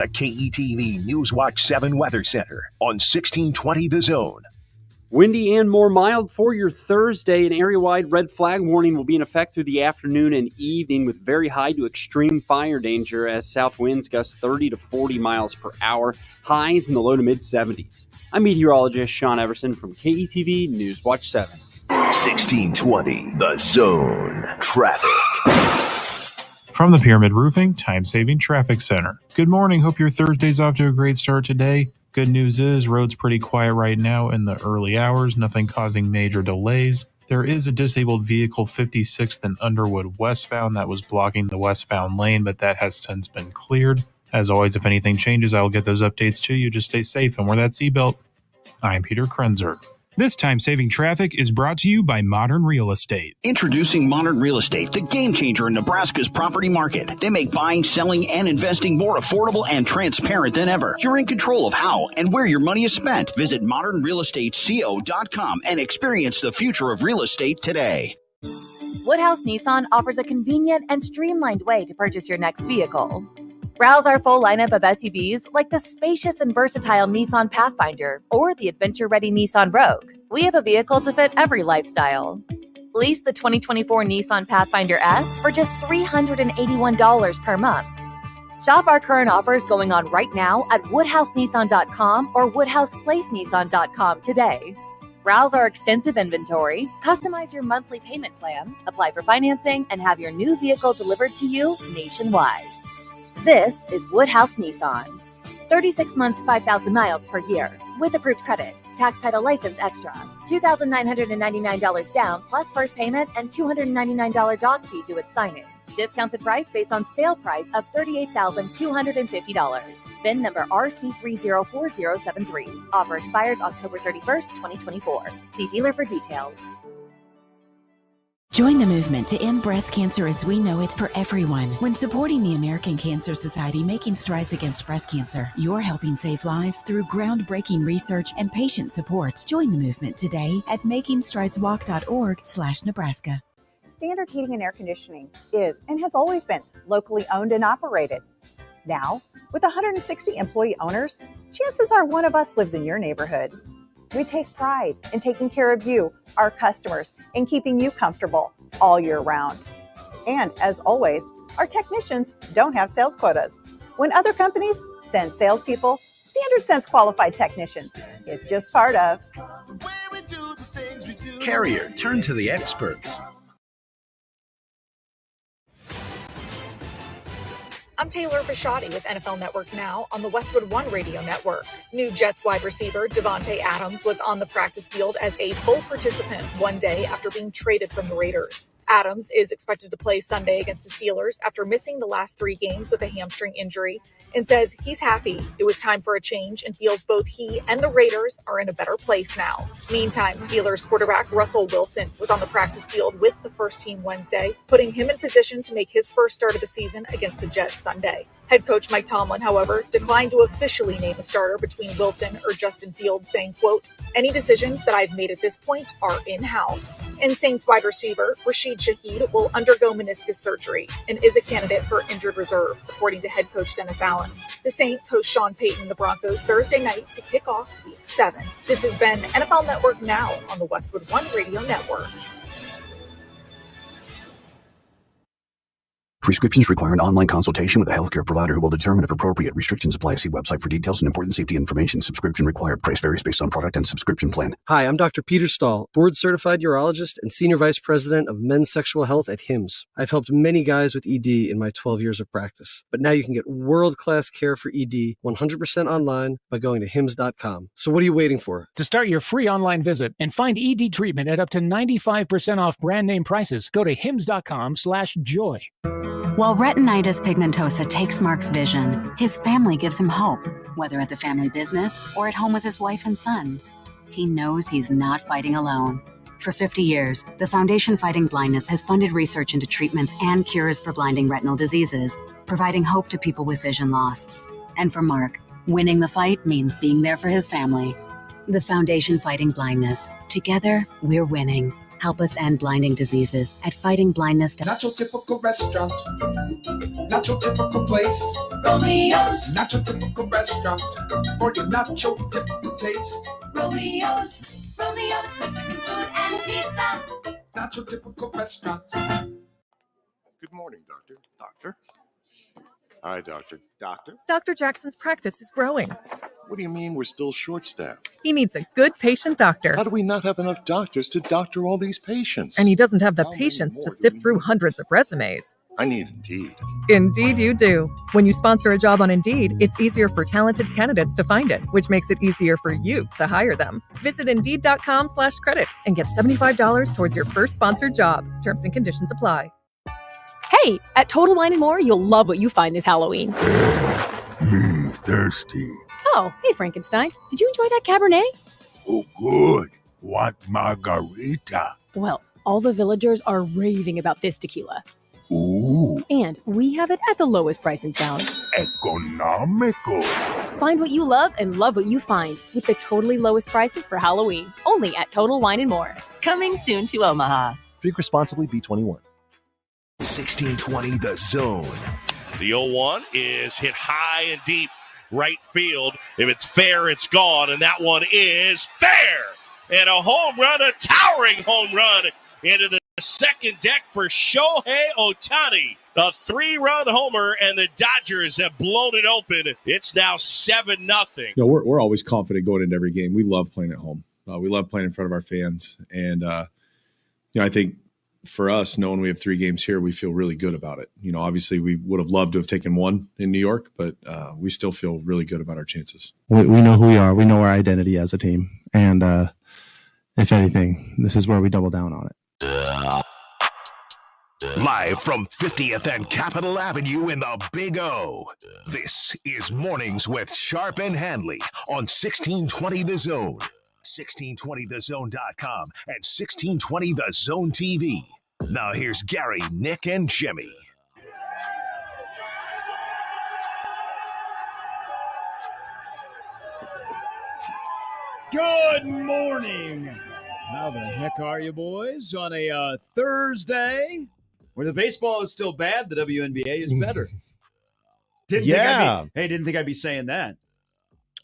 The KETV Newswatch 7 Weather Center on 1620 The Zone. Windy and more mild for your Thursday. An area-wide red flag warning will be in effect through the afternoon and evening with very high to extreme fire danger as south winds gust 30 to 40 miles per hour. Highs in the low to mid-70s. I'm meteorologist Sean Everson from KETV Newswatch 7. 1620 The Zone. Traffic. From the Pyramid Roofing Time-Saving Traffic Center. Good morning. Hope your Thursday's off to a great start today. Good news is, roads pretty quiet right now in the early hours, nothing causing major delays. There is a disabled vehicle 56th and Underwood westbound that was blocking the westbound lane, but that has since been cleared. As always, if anything changes, I will get those updates to you. Just stay safe and wear that seatbelt. I'm Peter Krenzer. This time-saving traffic is brought to you by Modern Real Estate. Introducing Modern Real Estate, the game changer in Nebraska's property market. They make buying, selling, and investing more affordable and transparent than ever. You're in control of how and where your money is spent. Visit modernrealestateco.com and experience the future of real estate today. Woodhouse Nissan offers a convenient and streamlined way to purchase your next vehicle. Browse our full lineup of SUVs like the spacious and versatile Nissan Pathfinder or the adventure-ready Nissan Rogue. We have a vehicle to fit every lifestyle. Lease the 2024 Nissan Pathfinder S for just $381 per month. Shop our current offers going on right now at woodhousenissan.com or woodhouseplacenissan.com today. Browse our extensive inventory, customize your monthly payment plan, apply for financing, and have your new vehicle delivered to you nationwide. This is Woodhouse Nissan. 36 months, 5,000 miles per year. With approved credit. Tax title license extra. $2,999 down plus first payment and $299 doc fee due at signing. Discounted price based on sale price of $38,250. VIN number RC304073. Offer expires October 31st, 2024. See dealer for details. Join the movement to end breast cancer as we know it for everyone. When supporting the American Cancer Society making strides against breast cancer, you're helping save lives through groundbreaking research and patient support. Join the movement today at makingstrideswalk.org/Nebraska. Standard Heating and Air Conditioning is and has always been locally owned and operated. Now, with 160 employee owners, chances are one of us lives in your neighborhood. We take pride in taking care of you, our customers, and keeping you comfortable all year round. And as always, our technicians don't have sales quotas. When other companies send salespeople, Standard sends qualified technicians. It's just part of. Carrier, turn to the experts. I'm Taylor Bisciotti with NFL Network Now on the Westwood One Radio Network. New Jets wide receiver Devontae Adams was on the practice field as a full participant one day after being traded from the Raiders. Adams is expected to play Sunday against the Steelers after missing the last 3 games with a hamstring injury and says he's happy it was time for a change and feels both he and the Raiders are in a better place now. Meantime, Steelers quarterback Russell Wilson was on the practice field with the first team Wednesday, putting him in position to make his first start of the season against the Jets Sunday. Head coach Mike Tomlin, however, declined to officially name a starter between Wilson or Justin Fields, saying, quote, "Any decisions that I've made at this point are in-house." And Saints wide receiver Rashid Shaheed will undergo meniscus surgery and is a candidate for injured reserve, according to head coach Dennis Allen. The Saints host Sean Payton and the Broncos Thursday night to kick off Week 7. This has been NFL Network Now on the Westwood One Radio Network. Prescriptions require an online consultation with a healthcare provider who will determine if appropriate. Restrictions apply. See website for details and important safety information. Subscription required. Price varies based on product and subscription plan. Hi, I'm Dr. Peter Stahl, board-certified urologist and senior vice president of men's sexual health at HIMSS. I've helped many guys with ED in my 12 years of practice. But now you can get world-class care for ED 100% online by going to HIMSS.com. So what are you waiting for? To start your free online visit and find ED treatment at up to 95% off brand name prices, go to HIMSS.com/joy. While retinitis pigmentosa takes Mark's vision, his family gives him hope, whether at the family business or at home with his wife and sons. He knows he's not fighting alone. For 50 years, the Foundation Fighting Blindness has funded research into treatments and cures for blinding retinal diseases, providing hope to people with vision loss. And for Mark, winning the fight means being there for his family. The Foundation Fighting Blindness. Together, we're winning. Help us end blinding diseases at fightingblindness. Not your typical restaurant. Not your typical place. Romeo's. Not your typical restaurant. For your not your typical taste. Romeo's. Romeo's Mexican food and pizza. Not your typical restaurant. Good morning, Doctor. Doctor? Hi, Doctor. Doctor? Dr. Jackson's practice is growing. What do you mean we're still short-staffed? He needs a good patient doctor. How do we not have enough doctors to doctor all these patients? And he doesn't have the patience to sift through hundreds of resumes. I need Indeed. Indeed you do. When you sponsor a job on Indeed, it's easier for talented candidates to find it, which makes it easier for you to hire them. Visit Indeed.com/credit and get $75 towards your first sponsored job. Terms and conditions apply. Hey, at Total Wine & More, you'll love what you find this Halloween. Me thirsty. Oh, hey, Frankenstein. Did you enjoy that Cabernet? Oh, good. Want margarita? Well, all the villagers are raving about this tequila. Ooh. And we have it at the lowest price in town. Economical. Find what you love and love what you find with the totally lowest prices for Halloween. Only at Total Wine & More. Coming soon to Omaha. Drink responsibly, B21. 1620 The Zone. The 0-1 is hit high and deep right field. If it's fair, it's gone, and that one is fair. And a home run, a towering home run into the second deck for Shohei Ohtani. A 3-run homer, and the Dodgers have blown it open. It's now 7-0. We're always confident going into every game. We love playing at home. We love playing in front of our fans. And, I think for us, knowing we have 3 games here, we feel really good about it. Obviously we would have loved to have taken 1 in New York, but we still feel really good about our chances. We know who we are. We know our identity as a team. And if anything, this is where we double down on it. Live from 50th and Capitol Avenue in the Big O, this is Mornings with Sharp and Handley on 1620 The Zone. 1620thezone.com and 1620 The Zone TV. Now here's Gary, Nick, and Jimmy. Good morning. How the heck are you, boys? On a Thursday, where the baseball is still bad, the WNBA is better. Didn't think I'd be saying that.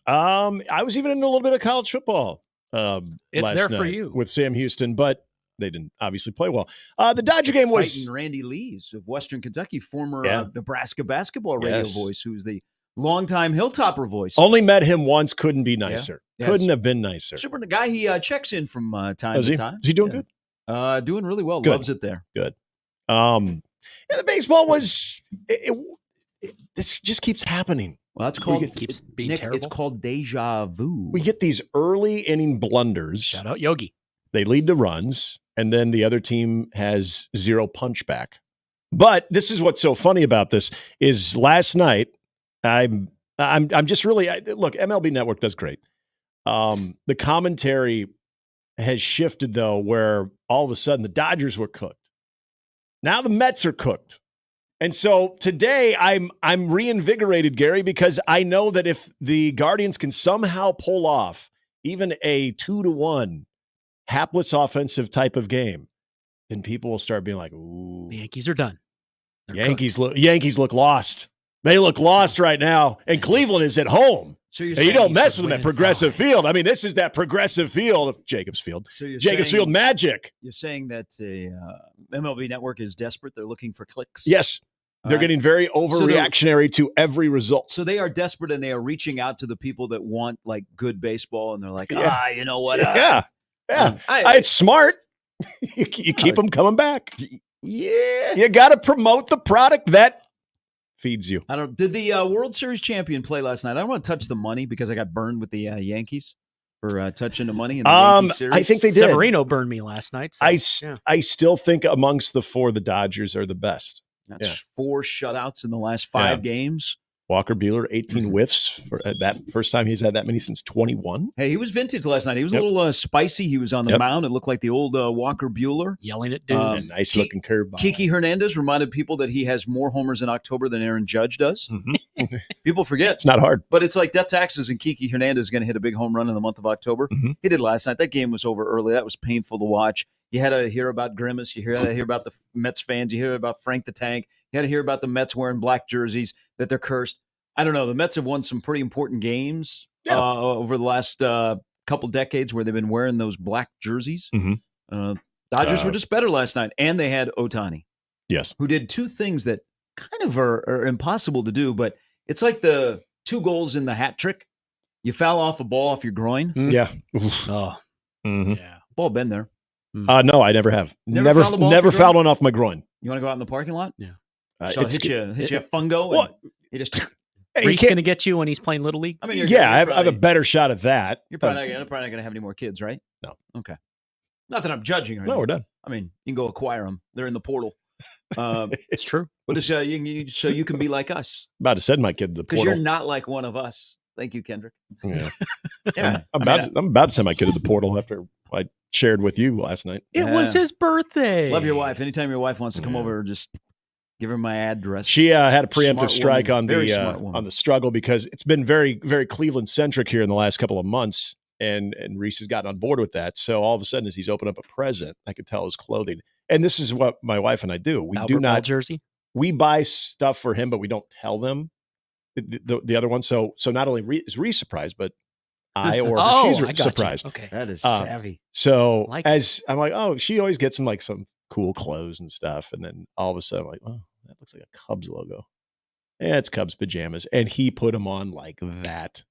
I was even into a little bit of college football. It's last there night for you with Sam Houston, but they didn't obviously play well. The Dodger game was fighting Randy Lees of Western Kentucky, former Nebraska basketball radio voice, who's the longtime Hilltopper voice. Only met him once. Couldn't be nicer. Yeah. Couldn't have been nicer. Super guy. He checks in from time to time. Is he doing good? Doing really well. Good. Loves it there. Good. The baseball was. This just keeps happening. Well, that's called keeps being Nick, terrible. It's called deja vu. We get these early inning blunders. Shout out Yogi. They lead to runs, and then the other team has 0 punchback. But this is what's so funny about this is last night, I'm just really look. MLB Network does great. The commentary has shifted though, where all of a sudden the Dodgers were cooked. Now the Mets are cooked. And so today I'm reinvigorated, Gary, because I know that if the Guardians can somehow pull off even a 2-1 hapless offensive type of game, then people will start being like, "Ooh, the Yankees are done." Yankees look lost. They look lost right now, and Cleveland is at home. So you don't mess with them at Progressive Field. I mean, this is that Progressive Field of Jacobs Field. So Jacobs Field magic. You're saying that MLB Network is desperate. They're looking for clicks. Yes. They're getting very overreactionary to every result. So they are desperate, and they are reaching out to the people that want like good baseball, and they're like, you know what? It's smart. you keep them coming back. Yeah. You got to promote the product that feeds you. Did the World Series champion play last night? I don't want to touch the money because I got burned with the Yankees for touching the money in the Yankee series. I think they did. Severino burned me last night. So, I still think amongst the 4, the Dodgers are the best. That's 4 shutouts in the last 5 games. Walker Buehler, 18 whiffs for that first time he's had that many since 21. Hey, he was vintage last night. He was a little spicy. He was on the mound. It looked like the old Walker Buehler. Yelling at dudes. Nice looking curveball. Kiki Hernandez reminded people that he has more homers in October than Aaron Judge does. Mm-hmm. People forget. It's not hard. But it's like death taxes, and Kiki Hernandez is going to hit a big home run in the month of October. Mm-hmm. He did last night. That game was over early. That was painful to watch. You had to hear about Grimace. You had to hear about the Mets fans. You hear about Frank the Tank. You had to hear about the Mets wearing black jerseys, that they're cursed. I don't know. The Mets have won some pretty important games over the last couple decades where they've been wearing those black jerseys. Dodgers were just better last night, and they had Ohtani. Yes. Who did two things that kind of are impossible to do, but it's like the 2 goals in the hat trick. You foul off a ball off your groin. Yeah. Oh. Yeah. Ball been there. No, I never have. Never fouled one off my groin. You want to go out in the parking lot? Yeah. So hit you a fungo. And you just. Reed's going to get you when he's playing Little League? I mean, I have a better shot at that. You're probably not going to have any more kids, right? No. Okay. Not that I'm judging. No, we're done. I mean, you can go acquire them. They're in the portal. It's true. But so you can be like us. About to send my kid to the portal. Because you're not like one of us. Thank you, Kendrick. Yeah. Yeah. I'm about to send my kid to the portal after I shared with you last night. It was his birthday. Love your wife. Anytime your wife wants to come over, just give her my address. She had a preemptive Smart strike woman. on the struggle because it's been very, very Cleveland centric here in the last couple of months, and Reese has gotten on board with that. So all of a sudden, as he's opened up a present, I could tell his clothing. And this is what my wife and I do. We Albert do not Ball jersey. We buy stuff for him, but we don't tell them the other one. So not only is Reese surprised, but I or she's surprised. You. Okay, that is savvy. So as I'm like, oh, she always gets him like some cool clothes and stuff, and then all of a sudden I'm like, oh, that looks like a Cubs logo. Yeah, it's Cubs pajamas, and he put them on like that.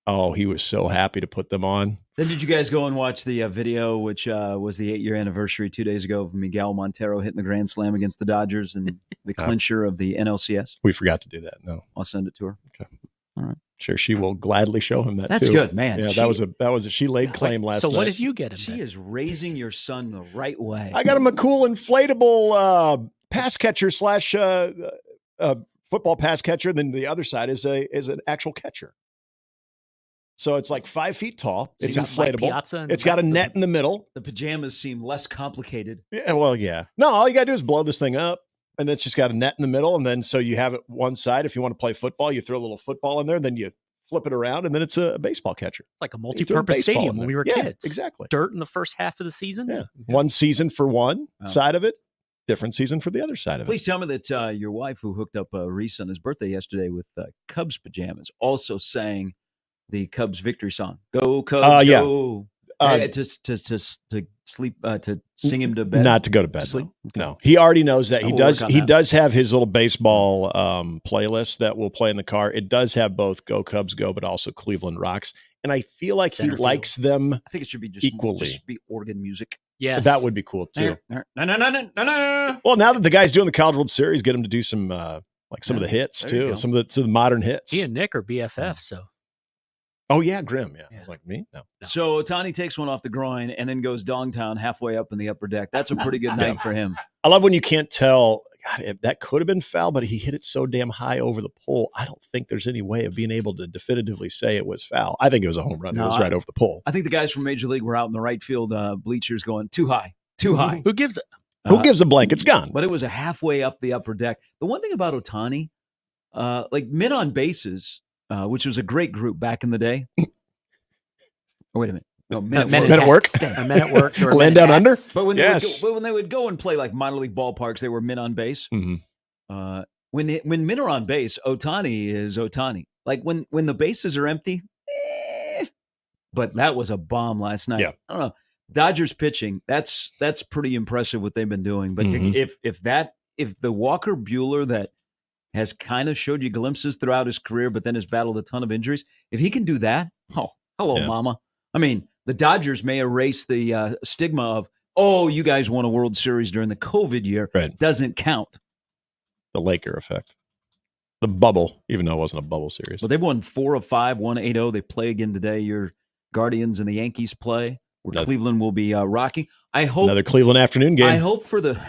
Oh, he was so happy to put them on. Then did you guys go and watch the video, which was the 8-year anniversary 2 days ago of Miguel Montero hitting the grand slam against the Dodgers and the clincher of the NLCS? We forgot to do that. No, I'll send it to her. Okay, all right. Sure, she will gladly show him that. That's too. good, man. Yeah, that was a she laid claim last night. So what did you get him? She is raising your son the right way. I got him a cool inflatable pass catcher / football pass catcher. Then the other side is an actual catcher. So it's like 5 feet tall. So it's inflatable. It's got a net in the middle. The pajamas seem less complicated. Yeah, well, yeah. No, all you got to do is blow this thing up, and it's just got a net in the middle. And then so you have it one side. If you want to play football, you throw a little football in there, then you flip it around, and then it's a baseball catcher. Like a multi-purpose stadium when we were kids. Exactly. Dirt in the first half of the season. Yeah. One season for one side of it, different season for the other side of it. Please tell me that your wife, who hooked up Reese on his birthday yesterday with Cubs pajamas, also sang the Cubs victory song. Go Cubs, go. To sleep, to sing him to bed. Not to go to bed. To sleep? Okay. No. He already knows that. He does have his little baseball playlist that we'll play in the car. It does have both Go Cubs Go, but also Cleveland Rocks. And I feel like he likes them I think it should be equally. Just be organ music. Yes. That would be cool too. No. Well, now that the guy's doing the College World Series, get him to do some some of the hits too. Some of the modern hits. He and Nick are BFF, so. Oh, yeah, Grim. Yeah. I was like, me? No. So Ohtani takes one off the groin and then goes Dongtown halfway up in the upper deck. That's a pretty good night for him. I love when you can't tell. God, that could have been foul, but he hit it so damn high over the pole. I don't think there's any way of being able to definitively say it was foul. I think it was a home run. It was right over the pole. I think the guys from Major League were out in the right field bleachers going too high, too high. Who gives a blank? It's gone. But it was a halfway up the upper deck. The one thing about Ohtani, like men on bases, which was a great group back in the day. Oh, wait a minute. No, Men at Work. Men at Work. Land Down Under. But when they would go and play like minor league ballparks, they were men on base. Mm-hmm. When men are on base, Ohtani is Ohtani. Like when the bases are empty, but that was a bomb last night. Yeah. I don't know. Dodgers pitching, that's pretty impressive what they've been doing. But if the Walker Buehler that has kind of showed you glimpses throughout his career, but then has battled a ton of injuries, if he can do that, hello, mama. I mean, the Dodgers may erase the stigma of, you guys won a World Series during the COVID year. Right. Doesn't count. The Laker effect. The bubble, even though it wasn't a bubble series. But they've won 4 of 5, won 8-0. They play again today. Your Guardians and the Yankees play, where Cleveland will be rocking. I hope another Cleveland afternoon game. I hope for the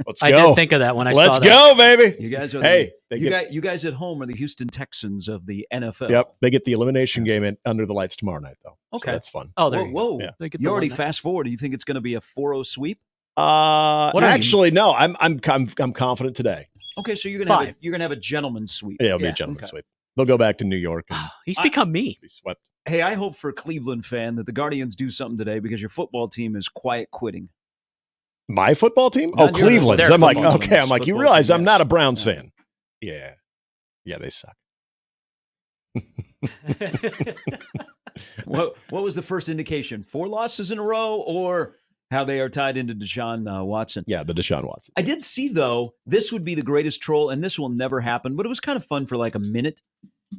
Let's go. I did think of that when I saw that. Let's go, baby. You guys are you guys at home are the Houston Texans of the NFL. Yep. They get the elimination game under the lights tomorrow night, though. Okay. So that's fun. Oh, there whoa. Yeah. You already fast forward. Do you think it's going to be a 4-0 sweep? Actually, no. I'm confident today. Okay, so you're gonna have a gentleman's sweep. Yeah, it'll be a gentleman's sweep. They'll go back to New York. And He's become me. Be swept. Hey, I hope for a Cleveland fan that the Guardians do something today because your football team is quiet quitting. My football team? Not your- Cleveland's. their I'm like, football okay. team's I'm like, you football realize team, I'm yes. not a Browns Yeah. fan. Yeah. Yeah, they suck. What was the first indication? 4 losses in a row, or how they are tied into Deshaun Watson? Yeah, the Deshaun Watson. I did see, though, this would be the greatest troll, and this will never happen, but it was kind of fun for like a minute.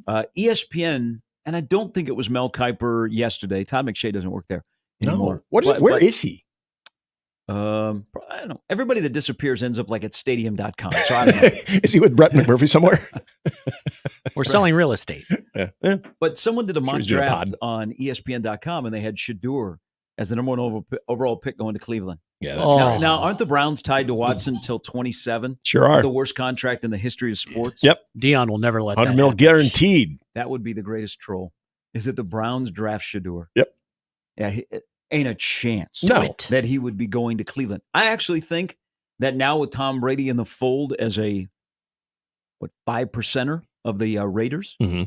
ESPN, and I don't think it was Mel Kiper yesterday. Todd McShay doesn't work there anymore. No. Where is he? I don't know. Everybody that disappears ends up like at stadium.com. So I don't know. Is he with Brett McMurphy somewhere? We're selling real estate. Yeah. But someone did a mock he's doing a draft pod. on ESPN.com, and they had Shador as the number 1 overall pick going to Cleveland. Yeah. Now, aren't the Browns tied to Watson until 27? Sure are. The worst contract in the history of sports. Yep. Dion will never let that 100 mil happen. guaranteed. That would be the greatest troll. Is that the Browns draft Shador? Yep. Yeah, ain't a chance that he would be going to Cleveland. I actually think that now with Tom Brady in the fold as a 5%er of the Raiders, Mm-hmm.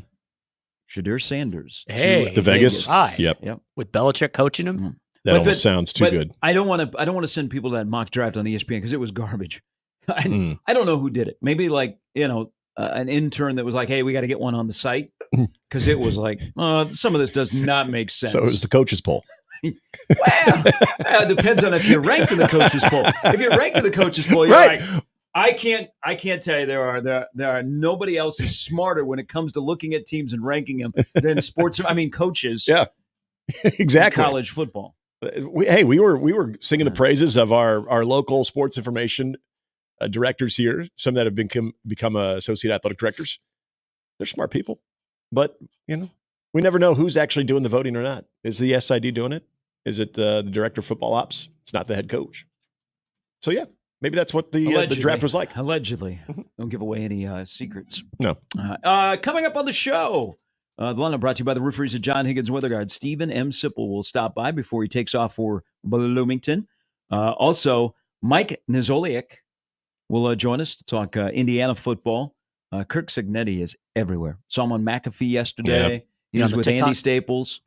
Shador Sanders To Vegas. Yep. With Belichick coaching him. That almost sounds too good. I don't want to send people to that mock draft on ESPN because it was garbage. I don't know who did it. Maybe an intern that was like, "Hey, we got to get one on the site," because it was like, some of this does not make sense. So it was the coaches poll. It depends on if you're ranked in the coaches poll. If you're ranked in the coaches poll, you're Right. like, I can't tell you there are nobody else is smarter when it comes to looking at teams and ranking them than coaches. Yeah, exactly. in college football. We were singing the praises of our local sports information directors here. Some that have become associate athletic directors. They're smart people, but we never know who's actually doing the voting or not. Is the SID doing it? Is it the director of football ops? It's not the head coach. So yeah, maybe that's what the draft was like. Allegedly, don't give away any secrets. No. Coming up on the show. The lineup brought to you by the roofers at John Higgins Weather Guard. Stephen M. Sipple will stop by before he takes off for Bloomington. Also, Mike Nezoliak will join us to talk Indiana football. Kirk Signetti is everywhere. Saw him on McAfee yesterday. Yep. He was on the with TikTok? Andy Staples.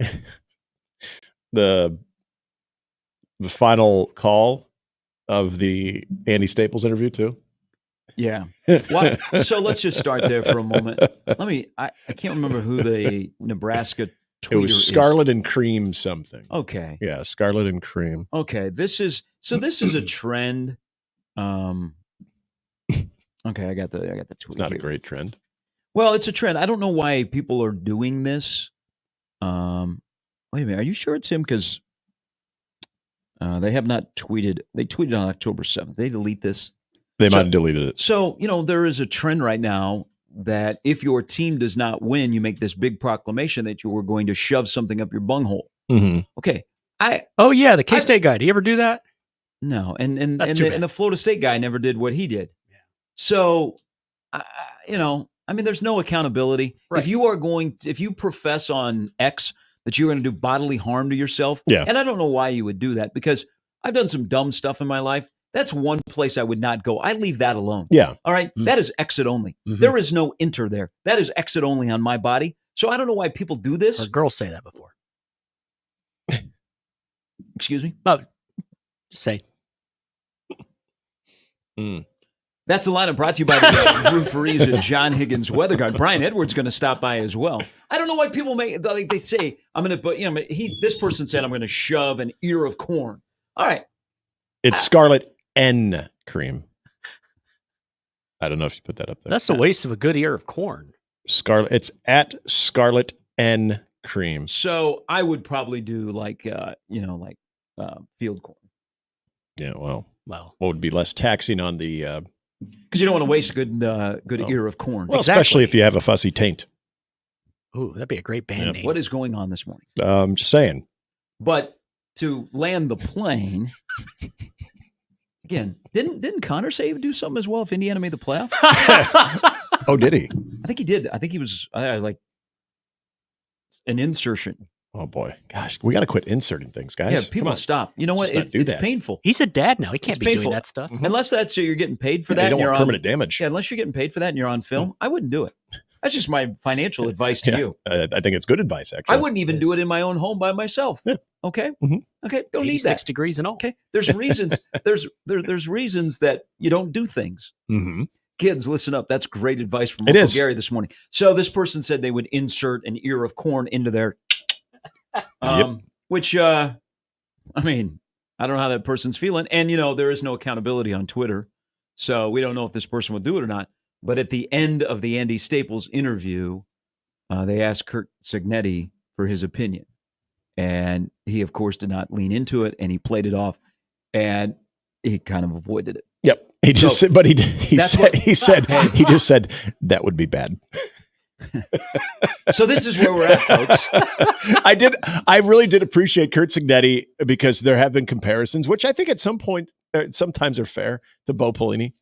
The final call of the Andy Staples interview too. Yeah. Well, so let's just start there for a moment. I can't remember who the Nebraska tweeter It was Scarlet and Cream something. Okay. Yeah, Scarlet and Cream. Okay. This is a trend. Okay, I got the tweet. It's not here. a great trend. Well, it's a trend. I don't know why people are doing this. Wait a minute. Are you sure it's him? Because they have not tweeted. They tweeted on October 7th. They delete this. They might have deleted it. So, there is a trend right now that if your team does not win, you make this big proclamation that you were going to shove something up your bunghole. Mm-hmm. Okay. The K-State guy. Did he ever do that? No. And That's too bad. the Florida State guy never did what he did. Yeah. So, there's no accountability. Right. If you profess on X that you're going to do bodily harm to yourself, yeah. And I don't know why you would do that because I've done some dumb stuff in my life. That's one place I would not go. I leave that alone. Yeah. All right. That is exit only. Mm-hmm. There is no enter there. That is exit only on my body. So I don't know why people do this. Or girls say that before. Excuse me? Oh, just say. That's the lineup brought to you by the rooferees at John Higgins Weather Guard. Brian Edwards going to stop by as well. I don't know why people they say, I'm going to put, this person said I'm going to shove an ear of corn. All right. It's Scarlet N Cream. I don't know if you put that up there. That's a waste of a good ear of corn. Scarlet. It's at Scarlet N Cream. So I would probably do field corn. Yeah. Well, what would be less taxing on the? Because you don't want to waste a good ear of corn. Well, especially if you have a fussy taint. Ooh, that'd be a great band name. What is going on this morning? Just saying. But to land the plane. Again, didn't Connor say he would do something as well if Indiana made the playoff? Oh, did he? I think he did. I think he was like an insertion. Oh boy, gosh, we got to quit inserting things, guys. Yeah, people stop. You know what? It's painful. He's a dad now. He can't It's be painful. doing that stuff. Unless that's so you're getting paid for that. You don't and you're want on permanent damage. Yeah, unless you're getting paid for that and you're on film, I wouldn't do it. That's just my financial advice to you. I think it's good advice, actually. I wouldn't even do it in my own home by myself. Yeah. Okay. Okay. Don't need that. 86 degrees and all. Okay. There's reasons. there's reasons that you don't do things. Mm-hmm. Kids, listen up. That's great advice from Uncle Gary this morning. So this person said they would insert an ear of corn into their, which, I mean, I don't know how that person's feeling. And, there is no accountability on Twitter. So we don't know if this person would do it or not. But at the end of the Andy Staples interview, they asked Curt Cignetti for his opinion. And he, of course, did not lean into it, and he played it off, and he kind of avoided it. Yep. He just said, but he said that would be bad. So this is where we're at, folks. I really did appreciate Curt Cignetti because there have been comparisons, which I think at some point, sometimes are fair, to Bo Pelini,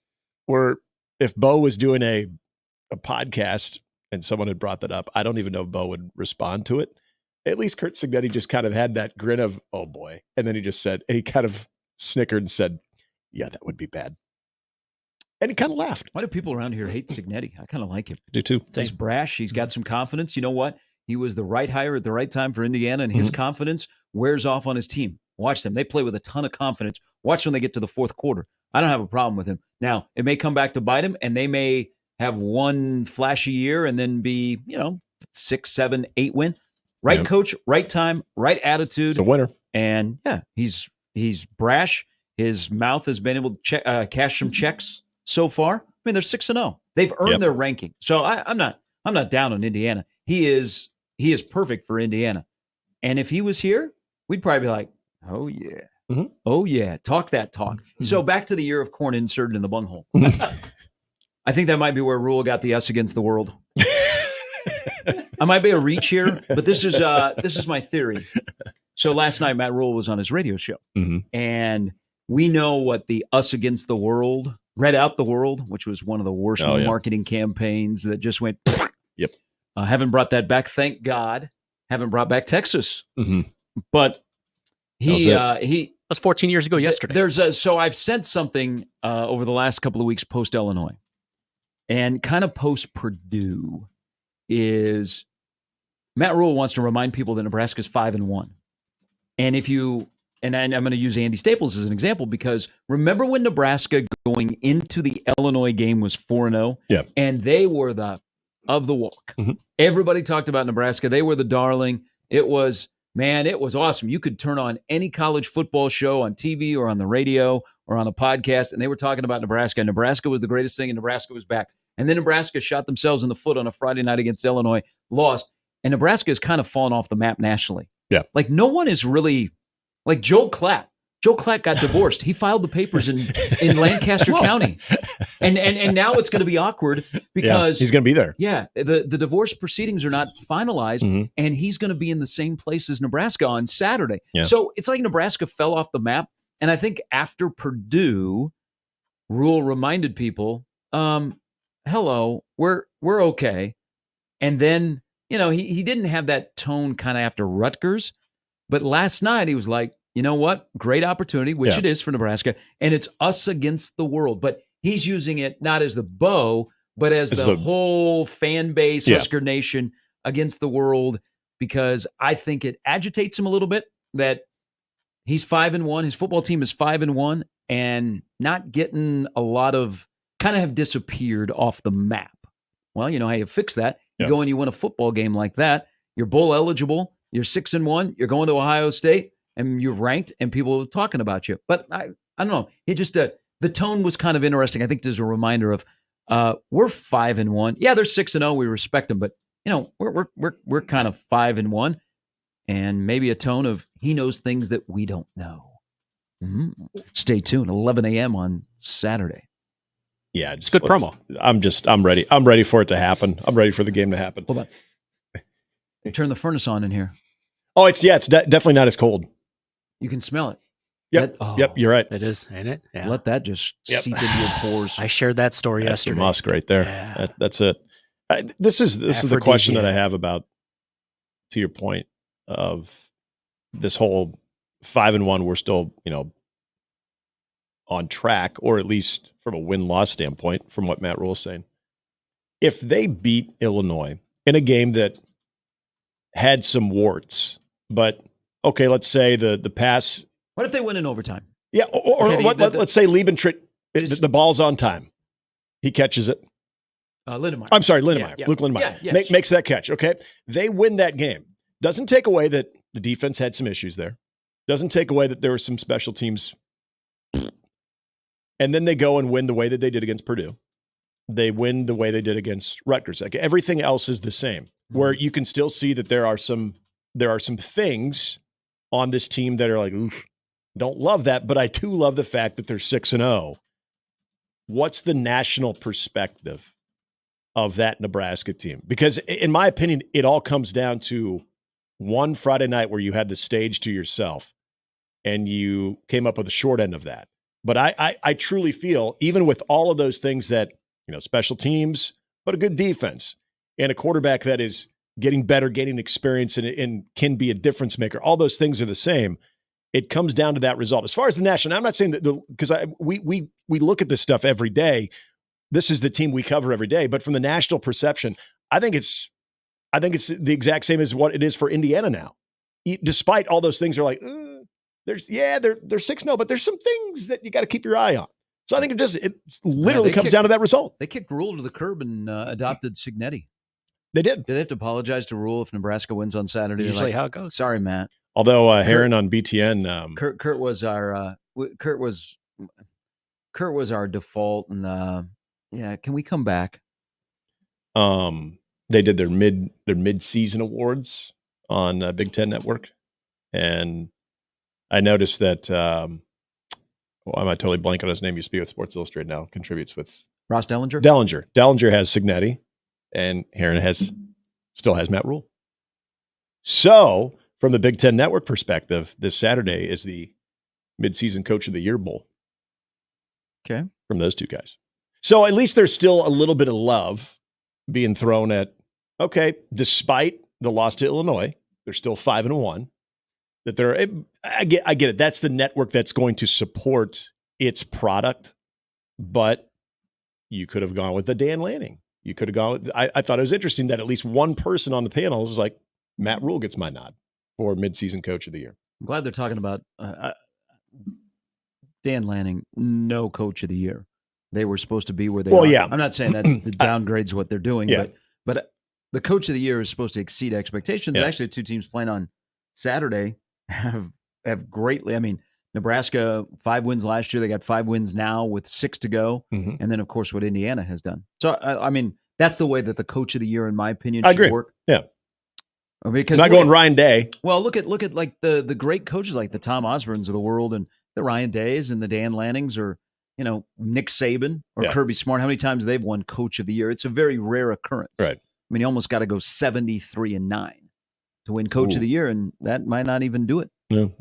where if Bo was doing a podcast and someone had brought that up, I don't even know if Bo would respond to it. At least Curt Cignetti just kind of had that grin of, oh boy. And then he just said, and he kind of snickered and said, yeah, that would be bad. And he kind of laughed. Why do people around here hate Cignetti? I kind of like him. I do too. He's brash. He's got some confidence. You know what? He was the right hire at the right time for Indiana, and his confidence wears off on his team. Watch them. They play with a ton of confidence. Watch when they get to the fourth quarter. I don't have a problem with him. Now, it may come back to bite him, and they may have one flashy year and then be, 6, 7, 8 win. Right coach, right time, right attitude. It's a winner. And, yeah, he's brash. His mouth has been able to cash some checks so far. I mean, they're 6-0. They've earned their ranking. So I'm not down on Indiana. He is perfect for Indiana. And if he was here, we'd probably be like, oh, yeah. Mm-hmm. Oh, yeah. Talk that talk. Mm-hmm. So back to the year of corn inserted in the bunghole. I think that might be where Rule got the us against the world. I might be a reach here, but this is my theory. So last night, Matt Rule was on his radio show. Mm-hmm. And we know what the us against the world, read out the world, which was one of the worst marketing campaigns that just went. Yep. Haven't brought that back. Thank God. Haven't brought back Texas. Mm-hmm. But he was 14 years ago yesterday. So I've sent something over the last couple of weeks post Illinois and kind of post Purdue is Matt Rule wants to remind people that Nebraska's 5-1. And I'm going to use Andy Staples as an example because remember when Nebraska going into the Illinois game was 4-0? Yeah. And they were the walk. Mm-hmm. Everybody talked about Nebraska. They were the darling. It was awesome. You could turn on any college football show on TV or on the radio or on a podcast, and they were talking about Nebraska. Nebraska was the greatest thing, and Nebraska was back. And then Nebraska shot themselves in the foot on a Friday night against Illinois, lost, and Nebraska has kind of fallen off the map nationally. Yeah. Like no one is really like Joel Klatt. Joel Klatt got divorced. He filed the papers in Lancaster County. And now it's going to be awkward because he's going to be there. Yeah. The divorce proceedings are not finalized, and he's going to be in the same place as Nebraska on Saturday. Yeah. So it's like Nebraska fell off the map. And I think after Purdue, Rule reminded people, hello, we're okay. And then, he didn't have that tone kind of after Rutgers. But last night he was like, you know what? Great opportunity, which it is for Nebraska. And it's us against the world. But he's using it not as the bow, but as the whole fan base, Husker Nation against the world, because I think it agitates him a little bit that he's 5-1. His football team is 5-1 and not getting a lot of kind of have disappeared off the map. Well, you know how you fix that. You go and you win a football game like that. You're bowl eligible. You're 6-1. You're going to Ohio State. And you're ranked, and people are talking about you. But I don't know. It just the tone was kind of interesting. I think there's a reminder of we're 5-1. Yeah, they're 6-0. We respect them, but we're kind of 5-1, and maybe a tone of he knows things that we don't know. Mm-hmm. Stay tuned. 11 a.m. on Saturday. Yeah, it's good promo. I'm ready. I'm ready for it to happen. I'm ready for the game to happen. Hold on. Turn the furnace on in here. Oh, it's definitely not as cold. You can smell it. Yep. Yep. You're right. It is, ain't it? Yeah. Let that just seep into your pores. I shared that story That's yesterday. the musk right there. Yeah. That's it. This is the question that I have about, to your point of this whole 5-1. We're still, on track, or at least from a win-loss standpoint, from what Matt Rule is saying. if they beat Illinois in a game that had some warts, but okay, let's say the pass. What if they win in overtime? Yeah, or okay, let's say Liebentritt, the ball's on time. He catches it. Lindemeyer. I'm sorry, Lindemeyer. Yeah. Luke Lindemeyer makes that catch. Okay, they win that game. Doesn't take away that the defense had some issues there. Doesn't take away that there were some special teams. And then they go and win the way that they did against Purdue. They win the way they did against Rutgers. Like everything else is the same. Where you can still see that there are some things on this team that are like, oof, don't love that, but I do love the fact that they're 6-0. What's the national perspective of that Nebraska team? Because in my opinion, it all comes down to one Friday night where you had the stage to yourself and you came up with the short end of that. But I truly feel, even with all of those things that, special teams, but a good defense and a quarterback that is getting better, gaining experience and can be a difference maker, all those things are the same. It comes down to that result. As far as the national, I'm not saying that because we look at this stuff every day. This is the team we cover every day. But from the national perception, I think it's the exact same as what it is for Indiana now. Despite all those things, are like they're 6-0, but there's some things that you got to keep your eye on. So I think it literally comes down to that result. They kicked Rule to the curb and adopted Cignetti. They did. Did they have to apologize to Rule if Nebraska wins on Saturday? Usually how it goes. Sorry, Matt. Although Heron on BTN, Kurt was our default, and can we come back? They did their mid-season awards on Big Ten Network, and I noticed that. I might totally blank on his name. Used to be with Sports Illustrated, now contributes with Ross Dellinger. Dellinger has Cignetti, and Heron still has Matt Rule. So, from the Big Ten Network perspective, this Saturday is the mid-season Coach of the Year Bowl. Okay, from those two guys. So at least there's still a little bit of love being thrown at. Okay, despite the loss to Illinois, they're still 5-1. I get it. That's the network that's going to support its product, but you could have gone with the Dan Lanning. You could have gone with, I thought it was interesting that at least one person on the panel was like, Matt Rule gets my nod for midseason Coach of the Year. I'm glad they're talking about Dan Lanning, no Coach of the Year. They were supposed to be where they are. Yeah. I'm not saying that the downgrade's what they're doing, but the Coach of the Year is supposed to exceed expectations. Yeah. Actually, two teams playing on Saturday have greatly. I mean, Nebraska 5 wins last year. They got 5 wins now with 6 to go, and then of course what Indiana has done. So I mean, that's the way that the Coach of the Year, in my opinion, should work. Yeah, because not going Ryan Day. Well, look at like the great coaches like the Tom Osbornes of the world and the Ryan Days and the Dan Lannings or Nick Saban or Kirby Smart. How many times they've won Coach of the Year? It's a very rare occurrence. Right. I mean, you almost got to go 73-9 to win Coach of the Year, and that might not even do it. No.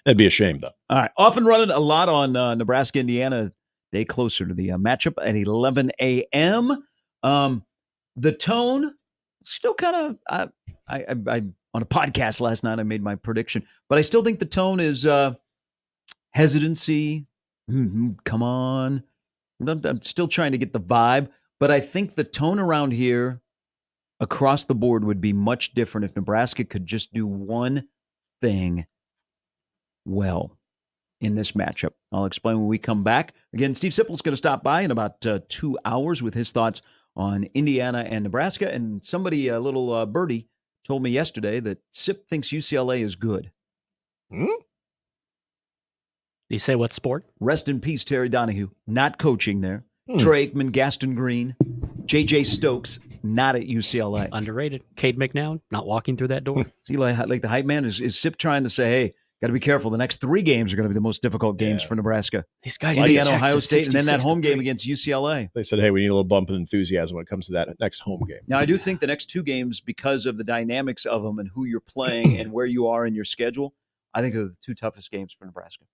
That'd be a shame, though. All right. Off and running a lot on Nebraska, Indiana. Day closer to the matchup at 11 a.m. The tone, still kind of, I on a podcast last night, I made my prediction, but I still think the tone is hesitancy. Come on. I'm still trying to get the vibe, but I think the tone around here across the board would be much different if Nebraska could just do one thing well in this matchup. I'll explain when we come back. Again, Steve Sipple's going to stop by in about 2 hours with his thoughts on Indiana and Nebraska. And somebody, a little birdie, told me yesterday that Sip thinks UCLA is good. Did he say what sport? Rest in peace, Terry Donahue. Not coaching there. Trey Aikman, Gaston Green, J.J. Stokes, not at UCLA. Underrated. Cade McNown, not walking through that door. See, like the hype man, is Sip trying to say, hey, got to be careful. The next 3 games are going to be the most difficult games for Nebraska. These guys, Indiana, Ohio State, and then that home game against UCLA. They said, hey, we need a little bump of enthusiasm when it comes to that next home game. Now, I do think the next 2 games, because of the dynamics of them and who you're playing and where you are in your schedule, I think are the 2 toughest games for Nebraska.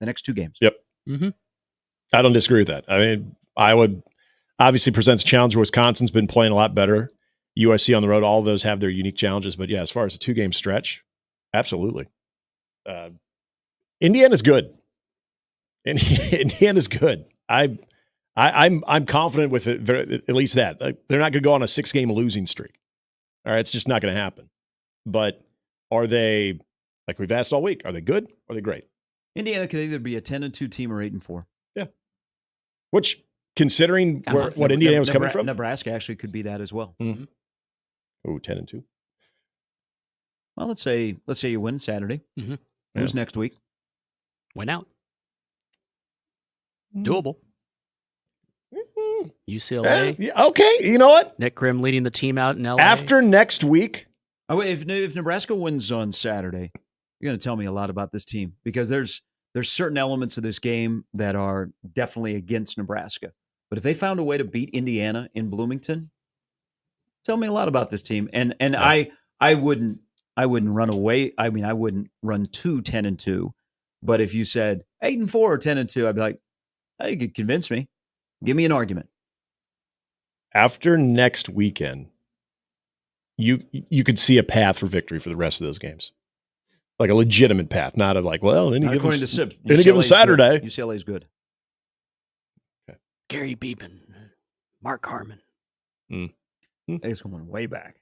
The next 2 games. Yep. I don't disagree with that. I mean, Iowa obviously presents a challenge. Wisconsin's been playing a lot better. USC on the road, all of those have their unique challenges. But, yeah, as far as a 2-game stretch, absolutely. Indiana's good. Indiana's good. I I'm confident with it, at least that. Like, they're not going to go on a 6-game losing streak. All right, it's just not going to happen. But are they, like we've asked all week, are they good or are they great? Indiana could either be a 10-2 team or 8-4. Yeah. Which, considering what Indiana was coming from? Nebraska actually could be that as well. Mm-hmm. Oh, 10-2. Well, let's say you win Saturday. Mm-hmm. Who's next week? Win out. Doable. UCLA. Yeah, okay, you know what? Nick Grimm leading the team out in LA. After next week. Oh, wait, if Nebraska wins on Saturday, you're going to tell me a lot about this team because there's certain elements of this game that are definitely against Nebraska. But if they found a way to beat Indiana in Bloomington, tell me a lot about this team. And yeah. I wouldn't run away. I mean, I wouldn't run to 10-2. But if you said 8-4 or 10-2, I'd be like, hey, you could convince me. Give me an argument. After next weekend, you could see a path for victory for the rest of those games. Like a legitimate path, not of like, well, any given Saturday. UCLA is good. Okay. Gary Beeman, Mark Harmon. It's going way back.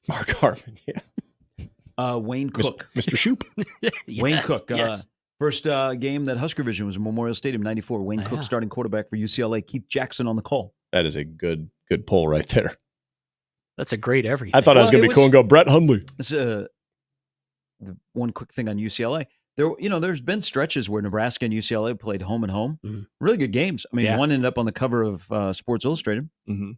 Mark Harmon, yeah. Wayne Cook. Mr. Shoop. Yes, Wayne Cook. Yes. First game that Husker Vision was in Memorial Stadium, 94. Wayne Cook starting quarterback for UCLA. Keith Jackson on the call. That is a good pull right there. That's a great everything. I thought I was going to be cool and go Brett Hundley. It's one quick thing on UCLA. There's been stretches where Nebraska and UCLA played home and home. Mm-hmm. Really good games. I mean, one ended up on the cover of Sports Illustrated. Mm-hmm.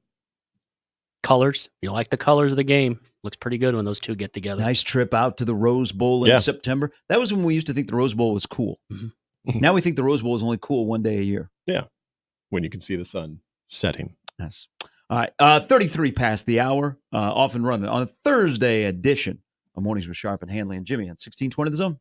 Colors. You like the colors of the game. Looks pretty good when those two get together. Nice trip out to the Rose Bowl in September. That was when we used to think the Rose Bowl was cool. Mm-hmm. Now we think the Rose Bowl is only cool one day a year. Yeah. When you can see the sun setting. Yes. All right. 33 past the hour. Off and running on a Thursday edition of Mornings with Sharp and Handley and Jimmy on 1620 The Zone.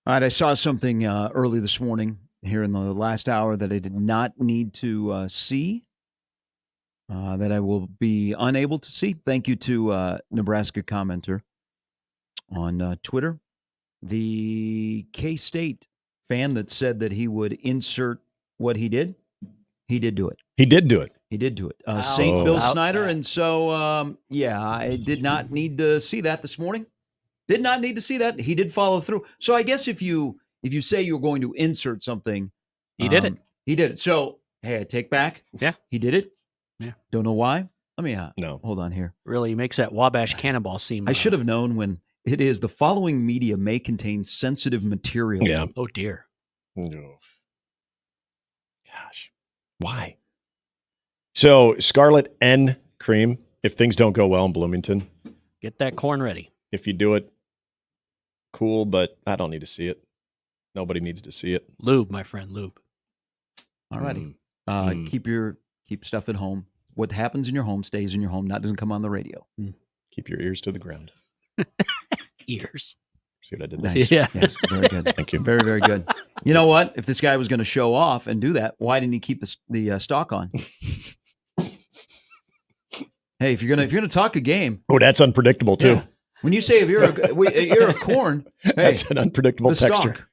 All right, I saw something early this morning here in the last hour that I did not need to see, that I will be unable to see. Thank you to Nebraska commenter on Twitter. The K-State fan that said that he would insert what he did do it. He did do it. He did do it. St. Bill Snyder. And so, I did not need to see that this morning. Did not need to see that. He did follow through. So I guess if you say you're going to insert something, he did it. He did it. So, hey, I take back. Yeah. He did it. Yeah. Don't know why. Let me no. Hold on here. Really makes that Wabash Cannonball seem. I should have known when it is. The following media may contain sensitive material. Yeah. Oh, dear. Gosh. Why? So, Scarlet N cream, if things don't go well in Bloomington. Get that corn ready. If you do it, cool, but I don't need to see it. Nobody needs to see it. Lube, my friend, lube. All righty. Keep stuff at home. What happens in your home stays in your home. That doesn't come on the radio. Keep your ears to the ground. Ears. See what I did? Nice. Yeah. Yes, very good. Thank you. Very, very good. You know what? If this guy was going to show off and do that, why didn't he keep the stock on? Hey, if you're gonna talk a game, that's unpredictable too. Yeah. When you say an ear of corn, hey, that's an unpredictable texture.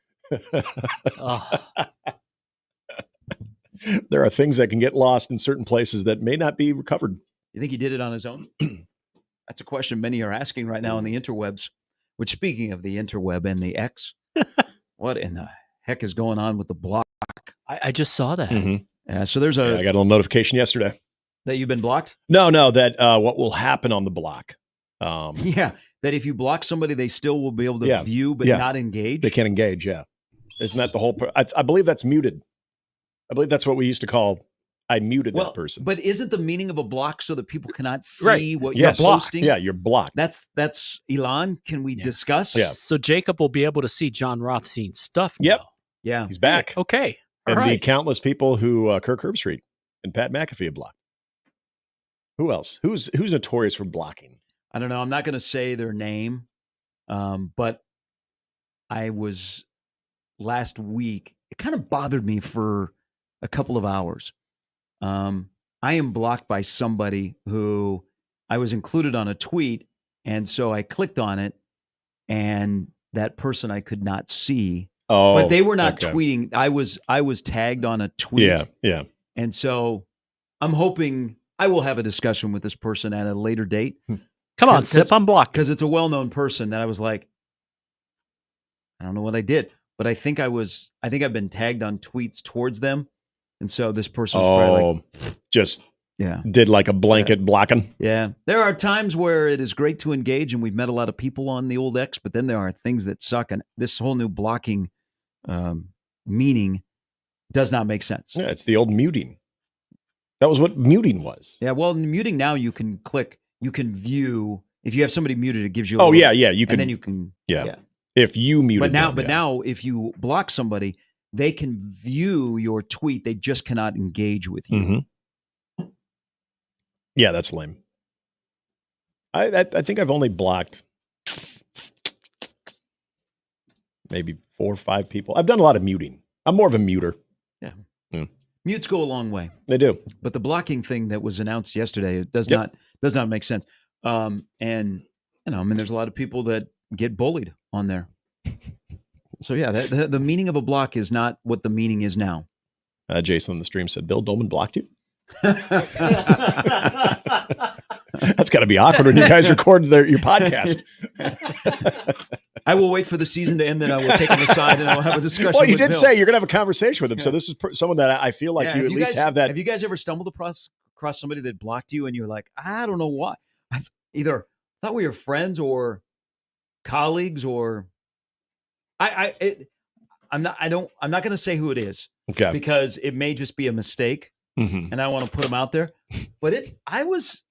There are things that can get lost in certain places that may not be recovered. You think he did it on his own? That's a question many are asking right now on the interwebs. Which, speaking of the interweb and the X, what in the heck is going on with the block? I just saw that. Mm-hmm. So there's I got a little notification yesterday. That you've been blocked? No, that what will happen on the block. That if you block somebody, they still will be able to view but not engage? They can't engage, yeah. Isn't that the whole I believe that's muted. I believe that's what we used to call I muted that person. But isn't the meaning of a block so that people cannot see what yes. you're posting? Yeah, you're blocked. That's Elon. Can we discuss? Yeah. So Jacob will be able to see John Rothstein's stuff now. Yep. Yeah. He's back. Okay. And the countless people who Kirk Herbstreit and Pat McAfee have blocked. Who else? Who's notorious for blocking? I don't know. I'm not going to say their name, but I was last week. It kind of bothered me for a couple of hours. I am blocked by somebody who I was included on a tweet, and so I clicked on it, and that person I could not see. Oh, but they were not tweeting. I was tagged on a tweet. Yeah. And so I'm hoping I will have a discussion with this person at a later date. Come on, Sip, I'm blocked. Because it's a well-known person that I was like, I don't know what I did, but I think I've been tagged on tweets towards them. And so this person was probably like, did like a blanket blocking. Yeah. There are times where it is great to engage, and we've met a lot of people on the old X, but then there are things that suck. And this whole new blocking meaning does not make sense. Yeah, it's the old muting. That was what muting was. Yeah, well, in muting now you can view. If you have somebody muted, it gives you you can. And then you can. Yeah. If you muted But now if you block somebody, they can view your tweet. They just cannot engage with you. Mm-hmm. Yeah, that's lame. I think I've only blocked maybe 4 or 5 people. I've done a lot of muting. I'm more of a muter. Yeah. Mutes go a long way. They do. But the blocking thing that was announced yesterday, it does not make sense. And there's a lot of people that get bullied on there. So yeah, the meaning of a block is not what the meaning is now. Jason on the stream said, Bill Dolman blocked you? That's got to be awkward when you guys record your podcast. I will wait for the season to end, then I will take him aside and I will have a discussion. Well, you with did Bill. say you're going to have a conversation with him. Yeah. So this is someone that I feel like you at least have that. Have you guys ever stumbled across somebody that blocked you and you're like, I don't know why? I've either thought we were friends or colleagues or I'm not going to say who it is. Okay. Because it may just be a mistake. Mm-hmm. And I want to put them out there. But I was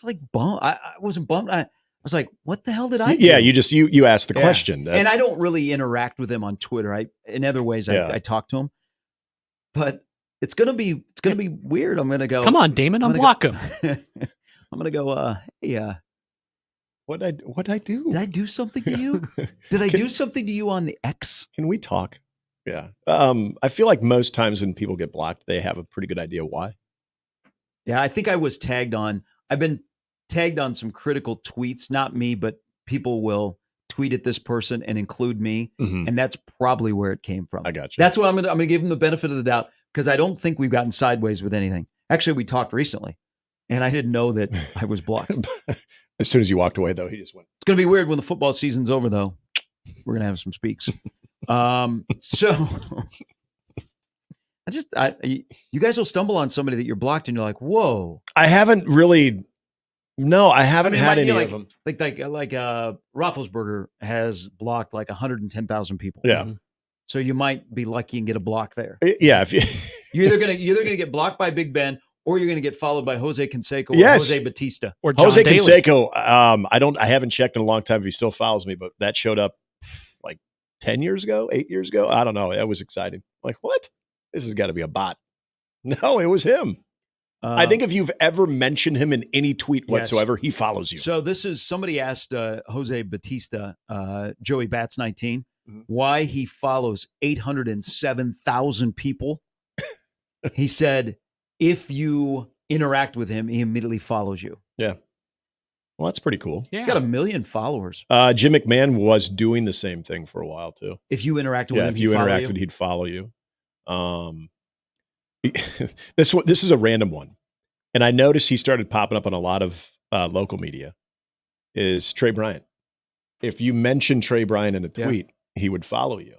like bummed. I wasn't bummed. I was like, what the hell did I do? Yeah, you asked the question. And I don't really interact with him on Twitter. In other ways I talk to him. But it's gonna be weird. I'm gonna go, come on, Damon, unblock him. I'm gonna go, hey, What'd I do? Did I do something to you? Did I do something to you on the X? Can we talk? Yeah. I feel like most times when people get blocked, they have a pretty good idea why. Yeah, I think I was tagged on. I've been tagged on some critical tweets, not me, but people will tweet at this person and include me, and that's probably where it came from. I got you. That's what I'm gonna give them the benefit of the doubt because I don't think we've gotten sideways with anything. Actually, we talked recently, and I didn't know that I was blocked. As soon as you walked away, though, he just went. It's gonna be weird when the football season's over, though. We're gonna have some speaks. So you guys will stumble on somebody that you're blocked, and you're like, "Whoa!" I haven't really. No, I haven't had any of them. Like Roethlisberger has blocked like 110,000 people. Yeah. So you might be lucky and get a block there. Yeah. If you're either gonna get blocked by Big Ben, or you're gonna get followed by Jose Canseco or Yes. Jose Batista or Jose Canseco. I haven't checked in a long time if he still follows me, but that showed up like 10 years ago, 8 years ago. I don't know. That was exciting. Like, what? This has got to be a bot. No, it was him. I think if you've ever mentioned him in any tweet whatsoever, he follows you. So this is somebody asked Jose Batista, Joey Bats 19, why he follows 807,000 people. He said, if you interact with him, he immediately follows you. Yeah. Well, that's pretty cool. He's got 1 million followers. Jim McMahon was doing the same thing for a while too. If you interacted with him, if you interacted, he'd follow you. This is a random one, and I noticed he started popping up on a lot of local media. Is Trey Bryant? If you mention Trey Bryant in a tweet, he would follow you.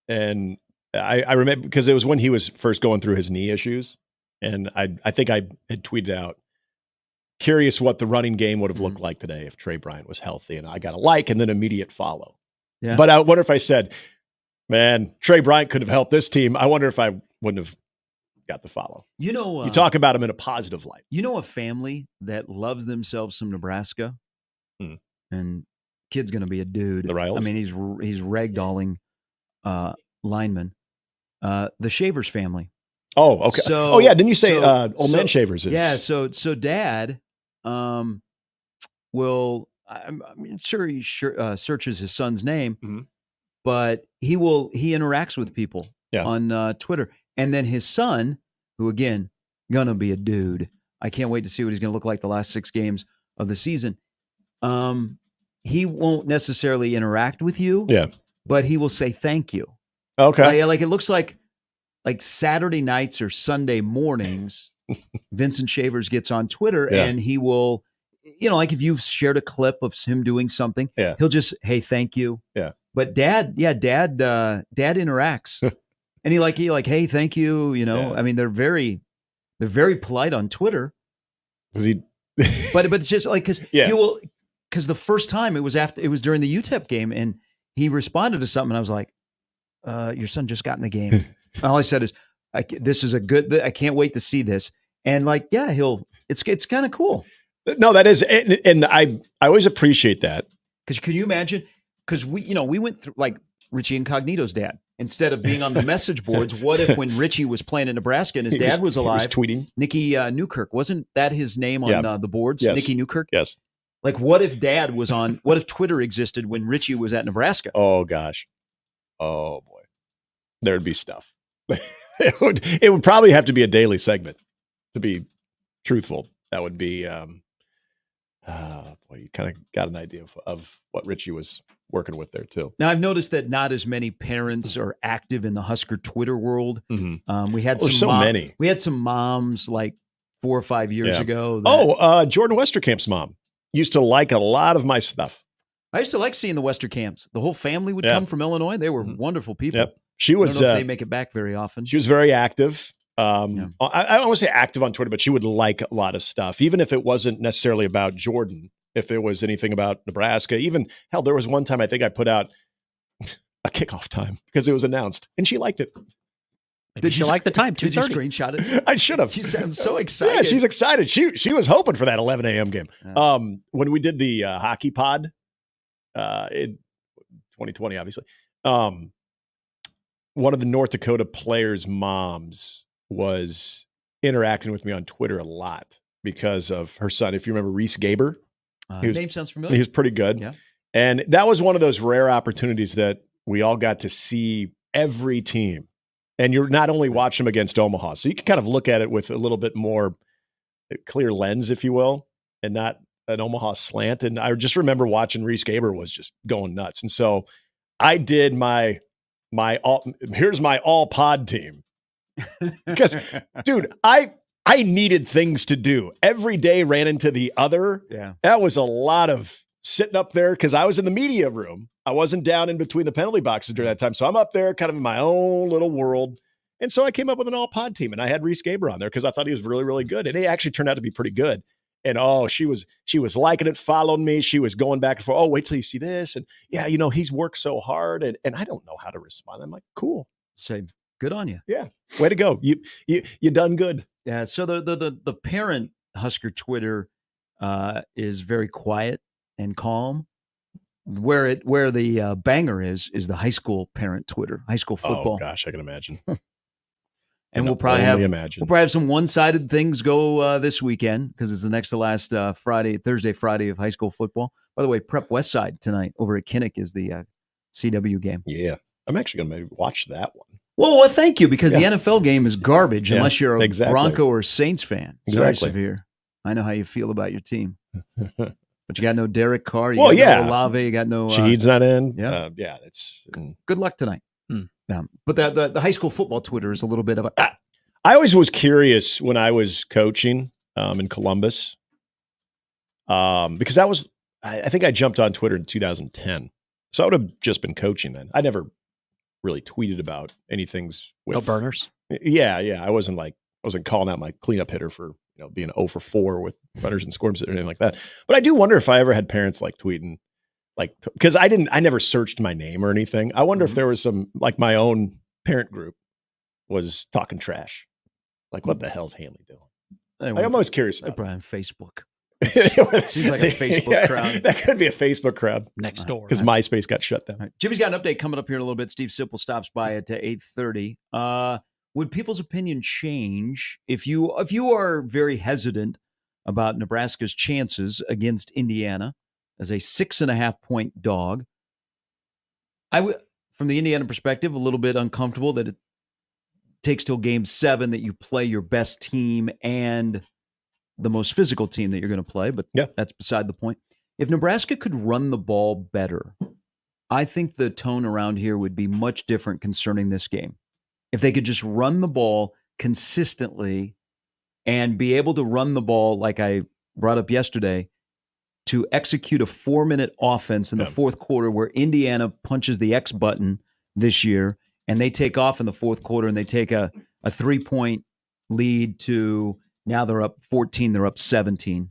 And I remember because it was when he was first going through his knee issues, and I think I had tweeted out, curious what the running game would have looked like today if Trey Bryant was healthy, and I got a like and then immediate follow. Yeah. But I wonder if I said, man, Trey Bryant could have helped this team. I wonder if I wouldn't have got the follow. You know, you talk about him in a positive light. You know, a family that loves themselves some Nebraska, and kid's going to be a dude. The Riles? I mean, he's ragdolling linemen. The Shavers family. Oh, okay. So, didn't you say Old Man Shavers is? Yeah. So Dad, will. I'm sure he searches his son's name, but he interacts with people on Twitter. And then his son, who again, gonna be a dude. I can't wait to see what he's gonna look like the last 6 games of the season. He won't necessarily interact with you, but he will say thank you. Okay. Like it looks like Saturday nights or Sunday mornings, Vincent Shavers gets on Twitter and he will, like if you've shared a clip of him doing something, he'll just, hey, thank you. Yeah. But Dad interacts. And he like, hey, thank you. I mean, they're very polite on Twitter. Does he? but it's just like because the first time it was during the UTEP game, and he responded to something. And I was like, your son just got in the game. All I said is, this is a good. I can't wait to see this. And it's kind of cool. No, that is, and I always appreciate that. Because can you imagine? Because we went through like Richie Incognito's dad. Instead of being on the message boards, what if when Richie was playing in Nebraska and his dad was alive, he was tweeting? Nicky Newkirk, wasn't that his name on the boards? Yes. Nicky Newkirk? Yes. Like what if what if Twitter existed when Richie was at Nebraska? Oh, gosh. Oh, boy. There'd be stuff. It would probably have to be a daily segment, to be truthful. That would be, boy, you kind of got an idea of what Richie was working with there too. Now I've noticed that not as many parents are active in the Husker Twitter world. We had many. We had some moms like 4 or 5 years ago. Jordan Westerkamp's mom used to like a lot of my stuff. I used to like seeing the Westerkamps. The whole family would come from Illinois. They were wonderful people. Yep. She was. I don't know if they make it back very often. She was very active. I don't want to say active on Twitter, but she would like a lot of stuff, even if it wasn't necessarily about Jordan. If it was anything about Nebraska, even hell, there was one time I think I put out a kickoff time because it was announced, and she liked it. Did you like the time? Did you screenshot it? I should have. She sounds so excited. Yeah, she's excited. She was hoping for that 11 a.m. game. Yeah. When we did the hockey pod in 2020, obviously, one of the North Dakota players' moms was interacting with me on Twitter a lot because of her son. If you remember Reese Gaber. Name sounds familiar. He was pretty good. Yeah. And that was one of those rare opportunities that we all got to see every team. And you're not only watching them against Omaha, so you can kind of look at it with a little bit more clear lens, if you will, and not an Omaha slant. And I just remember watching Reese Gaber was just going nuts. And so I did here's my all pod team. Because, dude, I needed things to do. Every day ran into the other. Yeah. That was a lot of sitting up there because I was in the media room. I wasn't down in between the penalty boxes during that time. So I'm up there kind of in my own little world. And so I came up with an all pod team, and I had Reese Gaber on there because I thought he was really, really good. And he actually turned out to be pretty good. And she was liking it, following me. She was going back and forth. Oh, wait till you see this. And yeah, he's worked so hard, and I don't know how to respond. I'm like, cool. Say, good on you. Yeah. Way to go. You done good. Yeah. So the parent Husker Twitter is very quiet and calm. Where the banger is the high school parent Twitter, high school football. Oh gosh, I can imagine. And we'll probably have some one-sided things go this weekend because it's the next to last Thursday, Friday of high school football. By the way, Prep Westside tonight over at Kinnick is the CW game. Yeah, I'm actually going to maybe watch that one. Well, thank you, because the NFL game is garbage unless you're a exactly. Bronco or Saints fan. It's exactly. very severe. I know how you feel about your team. But you got no Derek Carr. You got no Olave. You got no... Shaheed's not in. Yeah. It's... Good luck tonight. But the high school football Twitter is a little bit of a... I always was curious when I was coaching in Columbus because that was... I think I jumped on Twitter in 2010. So I would have just been coaching then. I never really tweeted about anything with... No burners? Yeah. I wasn't calling out my cleanup hitter for being 0 for 4 with runners and scores or anything like that. But I do wonder if I ever had parents tweeting, because I never searched my name or anything. I wonder if there was some, my own parent group was talking trash. What the hell's Handley doing? I'm always curious about Brian, Facebook. Seems like a Facebook crowd. That could be a Facebook crowd. Next door. Because MySpace got shut down. Right. Jimmy's got an update coming up here in a little bit. Steve Sipple stops by at 8:30. Would people's opinion change if you are very hesitant about Nebraska's chances against Indiana as a 6.5-point dog? I would, from the Indiana perspective, a little bit uncomfortable that it takes till game 7 that you play your best team and the most physical team that you're going to play, but that's beside the point. If Nebraska could run the ball better, I think the tone around here would be much different concerning this game. If they could just run the ball consistently and be able to run the ball, like I brought up yesterday, to execute a 4-minute offense in the fourth quarter where Indiana punches the X button this year and they take off in the fourth quarter and they take a 3-point lead to now they're up 14, they're up 17.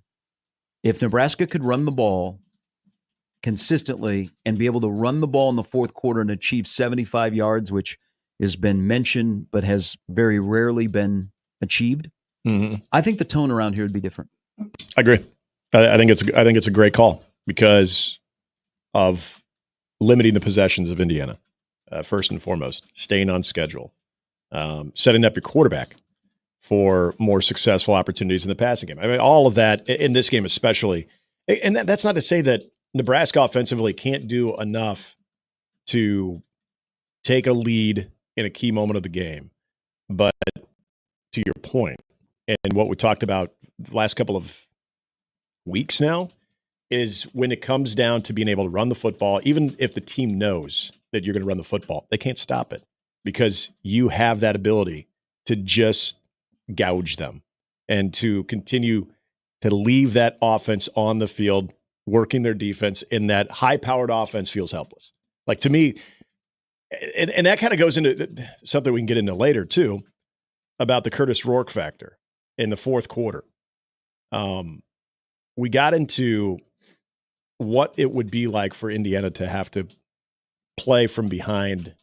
If Nebraska could run the ball consistently and be able to run the ball in the fourth quarter and achieve 75 yards, which has been mentioned but has very rarely been achieved, I think the tone around here would be different. I agree. I think it's a great call because of limiting the possessions of Indiana, first and foremost, staying on schedule, setting up your quarterback for more successful opportunities in the passing game. I mean, all of that in this game especially. And that's not to say that Nebraska offensively can't do enough to take a lead in a key moment of the game. But to your point, and what we talked about the last couple of weeks now, is when it comes down to being able to run the football, even if the team knows that you're going to run the football, they can't stop it because you have that ability to just gouge them and to continue to leave that offense on the field, working their defense, and that high-powered offense feels helpless. To me, and that kind of goes into something we can get into later too, about the Curtis Rourke factor in the fourth quarter. We got into what it would be like for Indiana to have to play from behind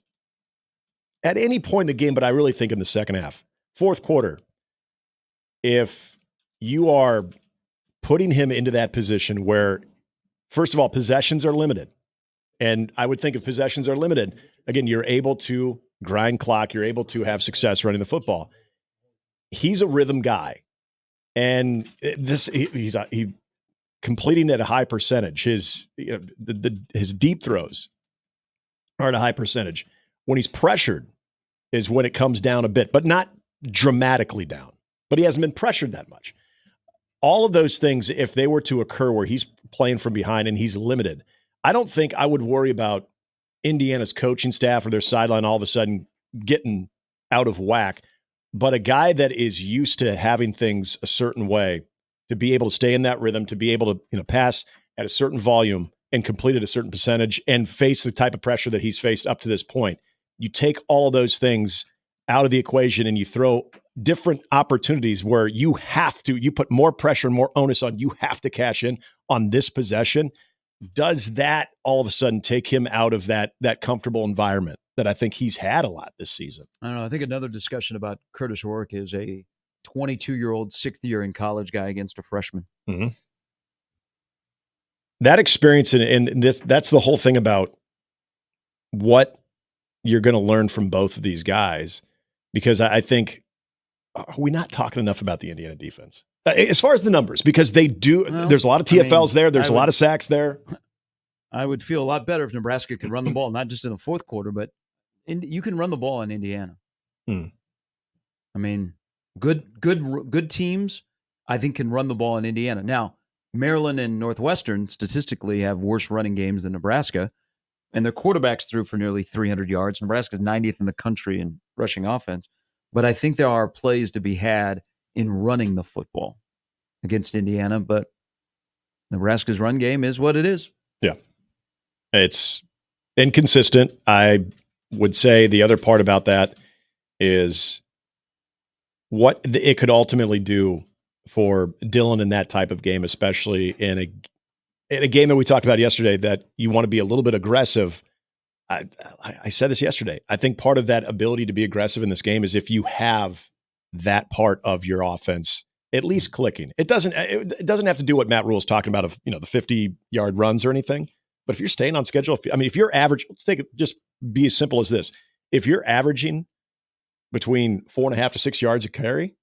at any point in the game, but I really think in the second half. Fourth quarter, if you are putting him into that position where, first of all, possessions are limited, and I would think if possessions are limited, again, you're able to grind clock, you're able to have success running the football. He's a rhythm guy. And he completing at a high percentage. His his deep throws are at a high percentage. When he's pressured is when it comes down a bit, but not dramatically down. But he hasn't been pressured that much. All of those things, if they were to occur where he's playing from behind and he's limited, I don't think I would worry about Indiana's coaching staff or their sideline all of a sudden getting out of whack. But a guy that is used to having things a certain way, to be able to stay in that rhythm, to be able to pass at a certain volume and complete at a certain percentage and face the type of pressure that he's faced up to this point, you take all of those things out of the equation and you throw different opportunities where you put more pressure and more onus on, you have to cash in on this possession. Does that all of a sudden take him out of that comfortable environment that I think he's had a lot this season? I don't know. I think another discussion about Curtis Rourke is a 22-year-old, sixth year in college guy against a freshman. Mm-hmm. That experience and that's the whole thing about what you're going to learn from both of these guys, because I think we're not talking enough about the Indiana defense as far as the numbers, because they do. Well, there's a lot of TFLs there. There's a lot of sacks there. I would feel a lot better if Nebraska could run the ball, not just in the fourth quarter, but you can run the ball in Indiana. I mean, good teams, I think, can run the ball in Indiana. Now, Maryland and Northwestern statistically have worse running games than Nebraska, and their quarterbacks threw for nearly 300 yards. Nebraska's 90th in the country in rushing offense. But I think there are plays to be had in running the football against Indiana, but Nebraska's run game is what it is. Yeah. It's inconsistent. I would say the other part about that is what it could ultimately do for Dillon in that type of game, especially in a game that we talked about yesterday, that you want to be a little bit aggressive. I said this yesterday. I think part of that ability to be aggressive in this game is if you have that part of your offense at least clicking. It doesn't have to do what Matt Rule is talking about of the 50-yard runs or anything. But if you're staying on schedule, if you're average, just be as simple as this. If you're averaging between 4.5 to 6 yards a carry,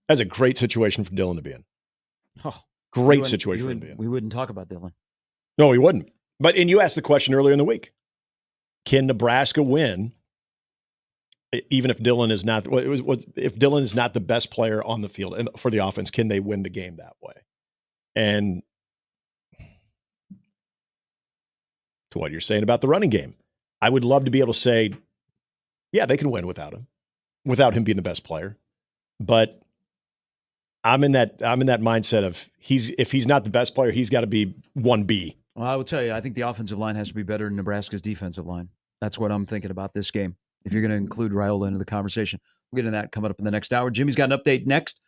that's a great situation for Dillon to be in. Oh, great situation for him to be in. We wouldn't talk about Dillon. No, we wouldn't. And you asked the question earlier in the week. Can Nebraska win even if Dillon is not the best player on the field and for the offense? Can they win the game that way? And to what you're saying about the running game, I would love to be able to say, yeah, they can win without him being the best player. But I'm in that mindset of if he's not the best player, he's got to be 1B. Well, I will tell you, I think the offensive line has to be better than Nebraska's defensive line. That's what I'm thinking about this game. If you're going to include Raiola into the conversation, we'll get into that coming up in the next hour. Jimmy's got an update next.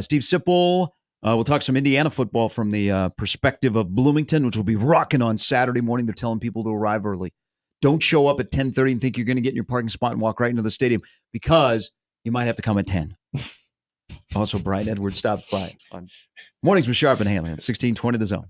Steve Sipple, we'll talk some Indiana football from the perspective of Bloomington, which will be rocking on Saturday morning. They're telling people to arrive early. Don't show up at 10:30 and think you're going to get in your parking spot and walk right into the stadium, because you might have to come at 10. Also, Brian Edwards stops by on Mornings with Sharp and Handley at 1620 The Zone.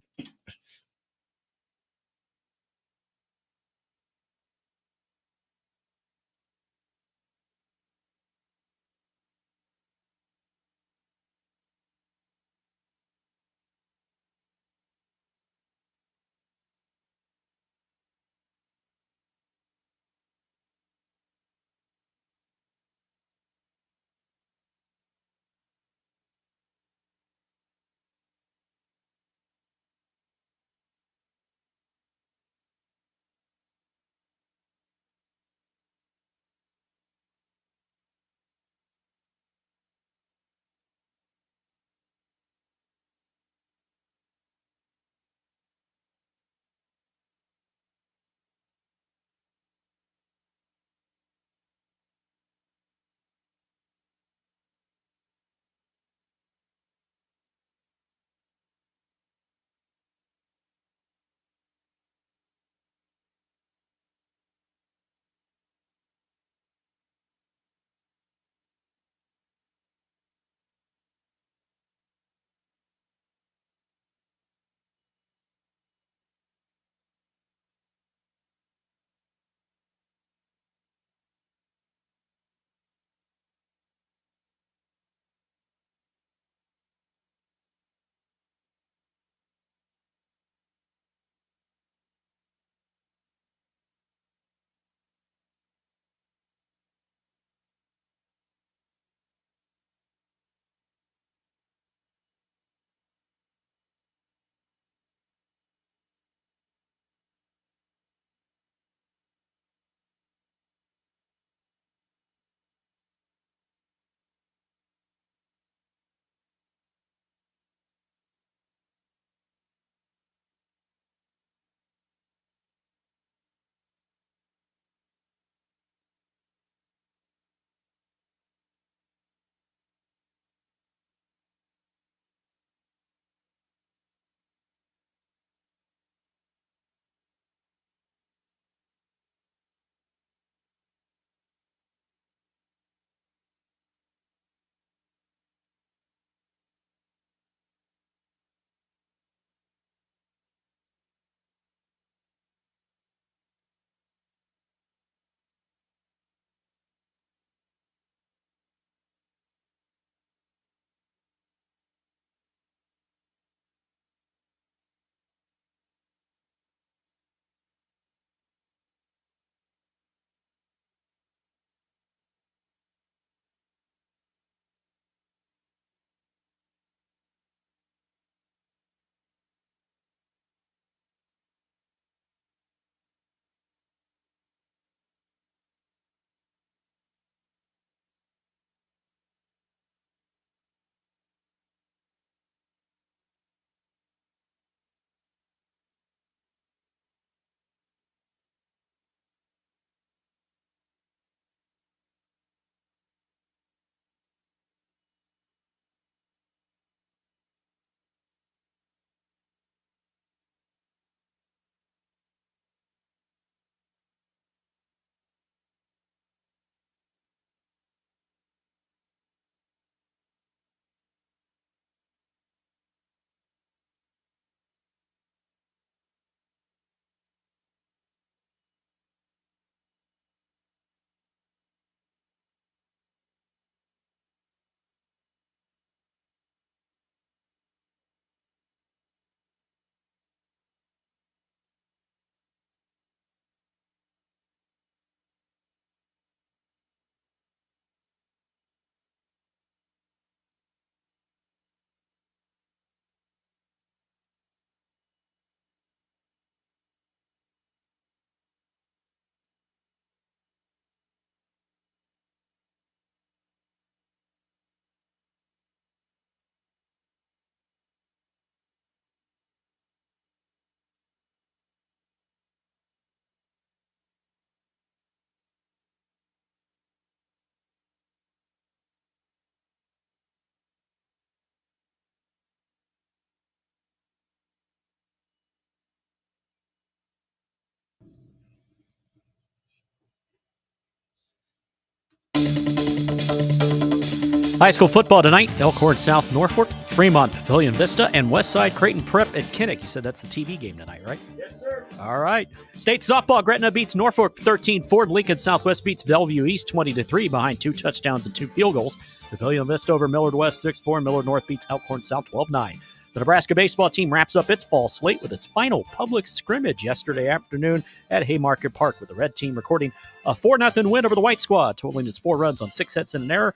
High school football tonight, Elkhorn South Norfolk, Fremont Pavilion Vista, and Westside Creighton Prep at Kinnick. You said that's the TV game tonight, right? Yes, sir. All right. State softball, Gretna beats Norfolk 13-4. Lincoln Southwest beats Bellevue East 20-3 behind 2 touchdowns and 2 field goals. Pavilion Vista over Millard West 6-4. Millard North beats Elkhorn South 12-9. The Nebraska baseball team wraps up its fall slate with its final public scrimmage yesterday afternoon at Haymarket Park, with the red team recording a 4-0 win over the white squad, totaling its 4 runs on 6 hits and an error.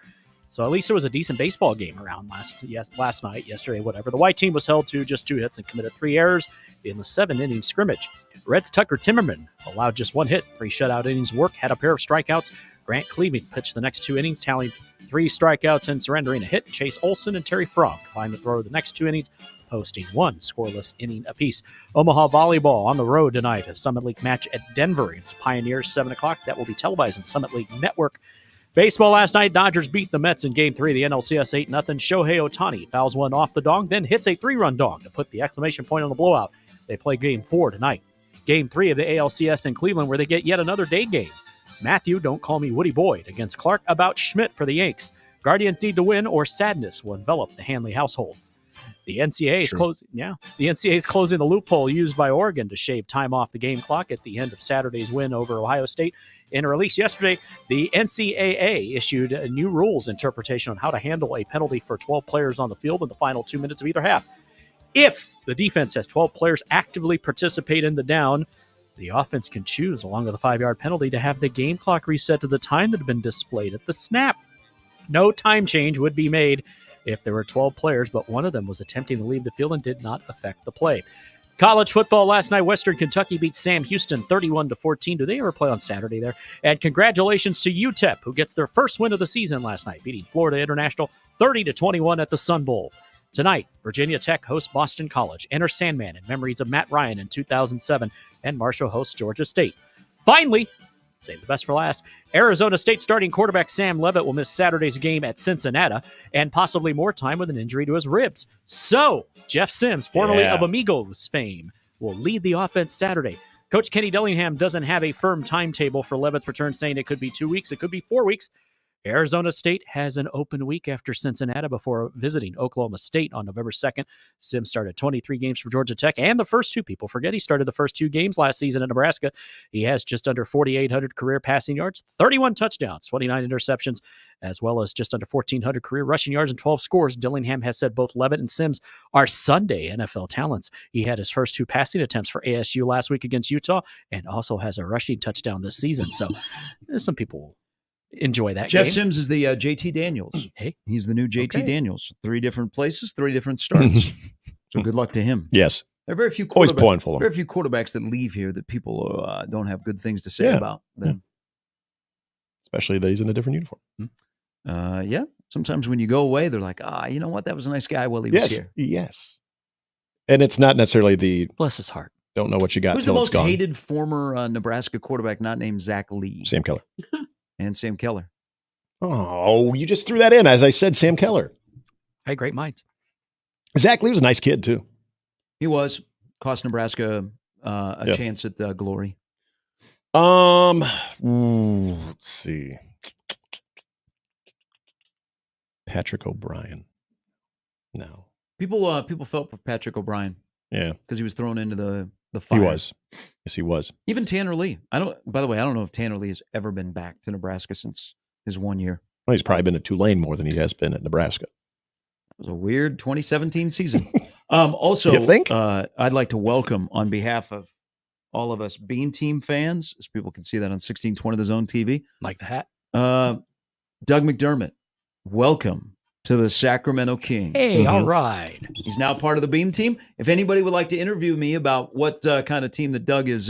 So at least there was a decent baseball game around last night, yesterday, whatever. The white team was held to just 2 hits and committed 3 errors in the 7-inning scrimmage. Red's Tucker Timmerman allowed just 1 hit, 3 shutout innings work, had a pair of strikeouts. Grant Cleaving pitched the next 2 innings, tallying 3 strikeouts and surrendering a hit. Chase Olson and Terry Frog combined to throw the next 2 innings, posting 1 scoreless inning apiece. Omaha volleyball on the road tonight, a Summit League match at Denver. It's Pioneers, 7 o'clock. That will be televised on Summit League Network. Baseball last night, Dodgers beat the Mets in Game 3 of the NLCS 8-0. Shohei Ohtani fouls one off the dong, then hits a 3-run dong to put the exclamation point on the blowout. They play Game 4 tonight. Game 3 of the ALCS in Cleveland, where they get yet another day game. Matthew, don't call me Woody Boyd, against Clark about Schmidt for the Yanks. Guardians need to win, or sadness will envelop the Handley household. The NCAA is closing. The NCAA is closing the loophole used by Oregon to shave time off the game clock at the end of Saturday's win over Ohio State. In a release yesterday, the NCAA issued a new rules interpretation on how to handle a penalty for 12 players on the field in the final 2 minutes of either half. If the defense has 12 players actively participate in the down, the offense can choose, along with a 5-yard penalty, to have the game clock reset to the time that had been displayed at the snap. No time change would be made if there were 12 players, but one of them was attempting to leave the field and did not affect the play. College football last night, Western Kentucky beat Sam Houston 31-14. Do they ever play on Saturday there? And congratulations to UTEP, who gets their first win of the season last night, beating Florida International 30-21 at the Sun Bowl. Tonight, Virginia Tech hosts Boston College. Enter Sandman in memories of Matt Ryan in 2007, and Marshall hosts Georgia State. Finally, save the best for last, Arizona State starting quarterback Sam Leavitt will miss Saturday's game at Cincinnati and possibly more time with an injury to his ribs. So, Jeff Sims, formerly of Amigos fame, will lead the offense Saturday. Coach Kenny Dillingham doesn't have a firm timetable for Leavitt's return, saying it could be 2 weeks, it could be 4 weeks. Arizona State has an open week after Cincinnati before visiting Oklahoma State on November 2nd. Sims started 23 games for Georgia Tech, and the first 2 people forget he started the first 2 games last season at Nebraska. He has just under 4,800 career passing yards, 31 touchdowns, 29 interceptions, as well as just under 1,400 career rushing yards and 12 scores. Dillingham has said both Leavitt and Sims are Sunday NFL talents. He had his first 2 passing attempts for ASU last week against Utah and also has a rushing touchdown this season. So some people enjoy that Jeff game. Sims is the JT Daniels. Hey, he's the new JT Daniels. 3 different places, 3 different starts. So good luck to him. Yes. There are very few Always pulling for them. Very few quarterbacks that leave here that people don't have good things to say about them. Especially that he's in a different uniform. Yeah. Sometimes when you go away, they're like, you know what? That was a nice guy while he was here. Yes. And it's not necessarily the bless his heart. Don't know what you got. Who's the most hated former Nebraska quarterback not named Zach Lee? Sam Keller. And Sam Keller. Oh, you just threw that in. As I said, Sam Keller. Hey, great minds. Zach Lee was a nice kid, too. He was. Cost Nebraska a chance at glory. Let's see. Patrick O'Brien. No. People felt for Patrick O'Brien. Yeah. Because he was thrown into the fire. He was. Yes, he was. Even Tanner Lee. By the way, I don't know if Tanner Lee has ever been back to Nebraska since his 1 year. Well, he's probably been at Tulane more than he has been at Nebraska. It was a weird 2017 season. Also, you think? I'd like to welcome, on behalf of all of us Bean Team fans, as people can see that on 1620 The Zone TV. Like the hat. Doug McDermott, welcome to the Sacramento King. Hey, all right. He's now part of the Beam team. If anybody would like to interview me about what kind of team that Doug is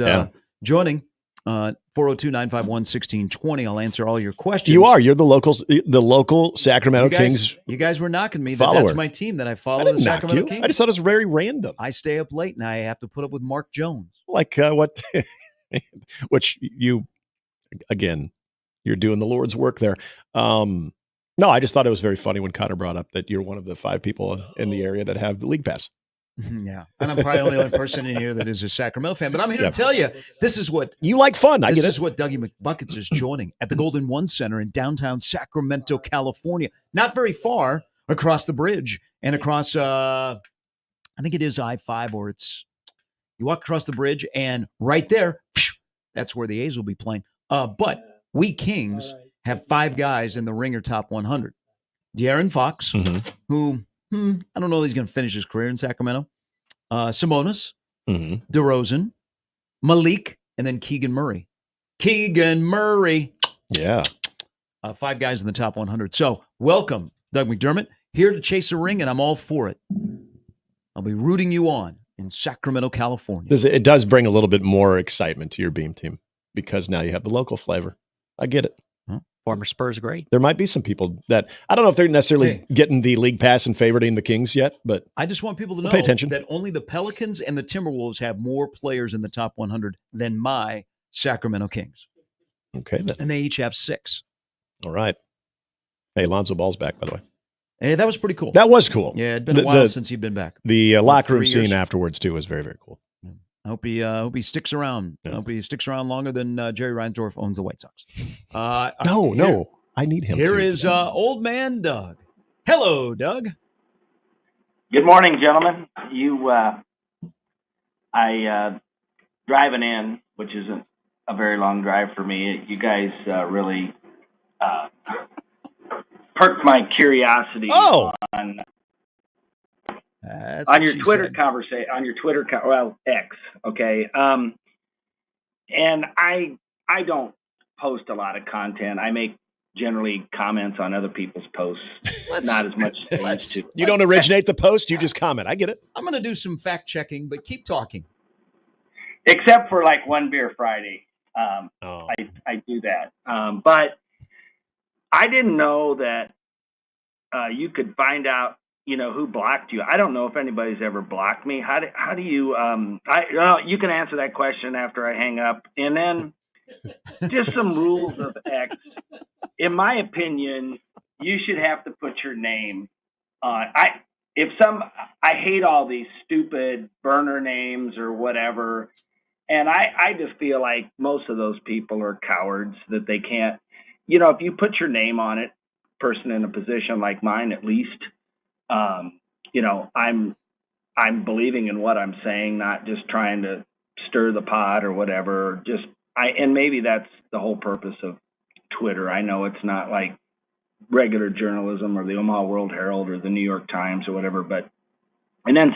joining, 402-951-1620. I'll answer all your questions. You're the local Sacramento Kings. You guys were knocking me follower. That's my team, that I follow the Sacramento Kings. I just thought it was very random. I stay up late and I have to put up with Mark Jones. Like what? Which you, again, you're doing the Lord's work there. No, I just thought it was very funny when Connor brought up that you're one of the 5 people in the area that have the league pass. Yeah, and I'm probably the only person in here that is a Sacramento fan, but I'm here Yeah. to tell you, this is what You like fun. I this get is it. what Dougie McBuckets is joining at the Golden One Center in downtown Sacramento, California. Not very far across the bridge and across, I think it is I-5, or you walk across the bridge and right there, that's where the A's will be playing. But we Kings have 5 guys in the Ringer Top 100. De'Aaron Fox, who I don't know if he's going to finish his career in Sacramento. Simonis, DeRozan, Malik, and then Keegan Murray. Keegan Murray. Yeah. 5 guys in the top 100. So welcome, Doug McDermott, here to chase a ring, and I'm all for it. I'll be rooting you on in Sacramento, California. It does bring a little bit more excitement to your Beam team because now you have the local flavor. I get it. Former Spurs great. There might be some people that I don't know if they're necessarily getting the league pass and favoriting the Kings yet, but I just want people to know pay attention. that only the Pelicans and the Timberwolves have more players in the top 100 than my Sacramento Kings. Okay, then. And they each have 6. All right. Hey, Lonzo Ball's back, by the way. Hey, that was pretty cool. That was cool. Yeah, it'd been a while since he'd been back. The locker room 3 years. scene afterwards, too, was very, very cool. I hope he sticks around. I hope he sticks around longer than Jerry Reinsdorf owns the White Sox. No. I need him. Here is old man Doug. Hello, Doug. Good morning, gentlemen. I driving in, which isn't a very long drive for me. You guys really perked my curiosity on your Twitter conversation, on your Twitter, X. Okay. And I don't post a lot of content. I make generally comments on other people's posts, not as much as I used to. You don't originate the post, you just comment. I get it. I'm going to do some fact checking, but keep talking. Except for like One Beer Friday. I do that. But I didn't know that you could find out, who blocked you. I don't know if anybody's ever blocked me. How do you, you can answer that question after I hang up. And then just some rules of X. In my opinion, you should have to put your name on. I hate all these stupid burner names or whatever. And I just feel like most of those people are cowards that they can't, if you put your name on it, person in a position like mine, at least, I'm believing in what I'm saying, not just trying to stir the pot or whatever. And maybe that's the whole purpose of Twitter. I know it's not like regular journalism or the Omaha World Herald or the New York Times or whatever, and then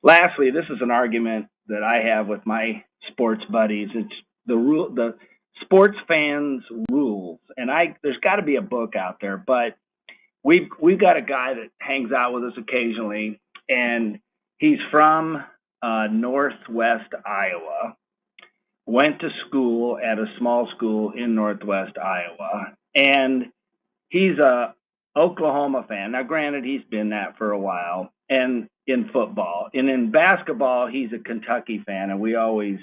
lastly, this is an argument that I have with my sports buddies. It's the sports fans rules. And there's got to be a book out there, but we've got a guy that hangs out with us occasionally, and he's from Northwest Iowa. Went to school at a small school in Northwest Iowa, and he's a Oklahoma fan. Now, granted, he's been that for a while, and in football. And in basketball, he's a Kentucky fan, and we always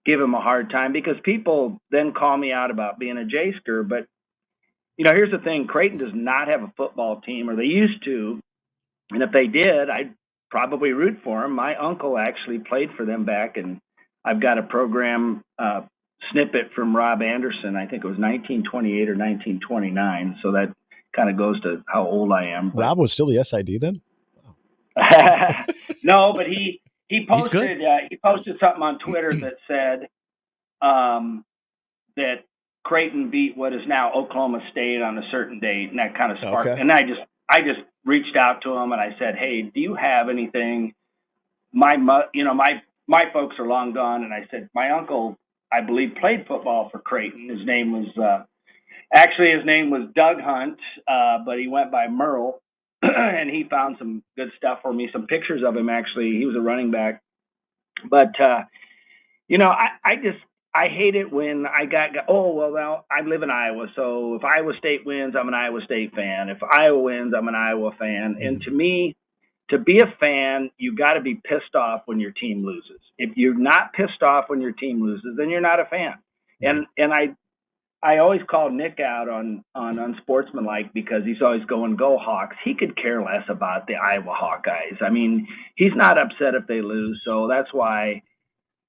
give him a hard time because people then call me out about being a J-sker. But, here's the thing. Creighton does not have a football team, or they used to, and if they did, I'd probably root for them. My uncle actually played for them back in I've got a program snippet from Rob Anderson. I think it was 1928 or 1929. So that kind of goes to how old I am. Rob was still the SID then? No, but he posted he posted something on Twitter that said that Creighton beat what is now Oklahoma State on a certain date, and that kind of sparked. Okay. And I just reached out to him and I said, "Hey, do you have anything?" My folks are long gone, and I said, my uncle, I believe, played football for Creighton. His name was Doug Hunt, but he went by Merle, and he found some good stuff for me, some pictures of him, actually. He was a running back. But, I hate it when I I live in Iowa, so if Iowa State wins, I'm an Iowa State fan. If Iowa wins, I'm an Iowa fan. And to me, to be a fan, you got to be pissed off when your team loses. If you're not pissed off when your team loses, then you're not a fan. And I always call Nick out on unsportsmanlike because he's always going, go Hawks. He could care less about the Iowa Hawkeyes. I mean, he's not upset if they lose. So that's why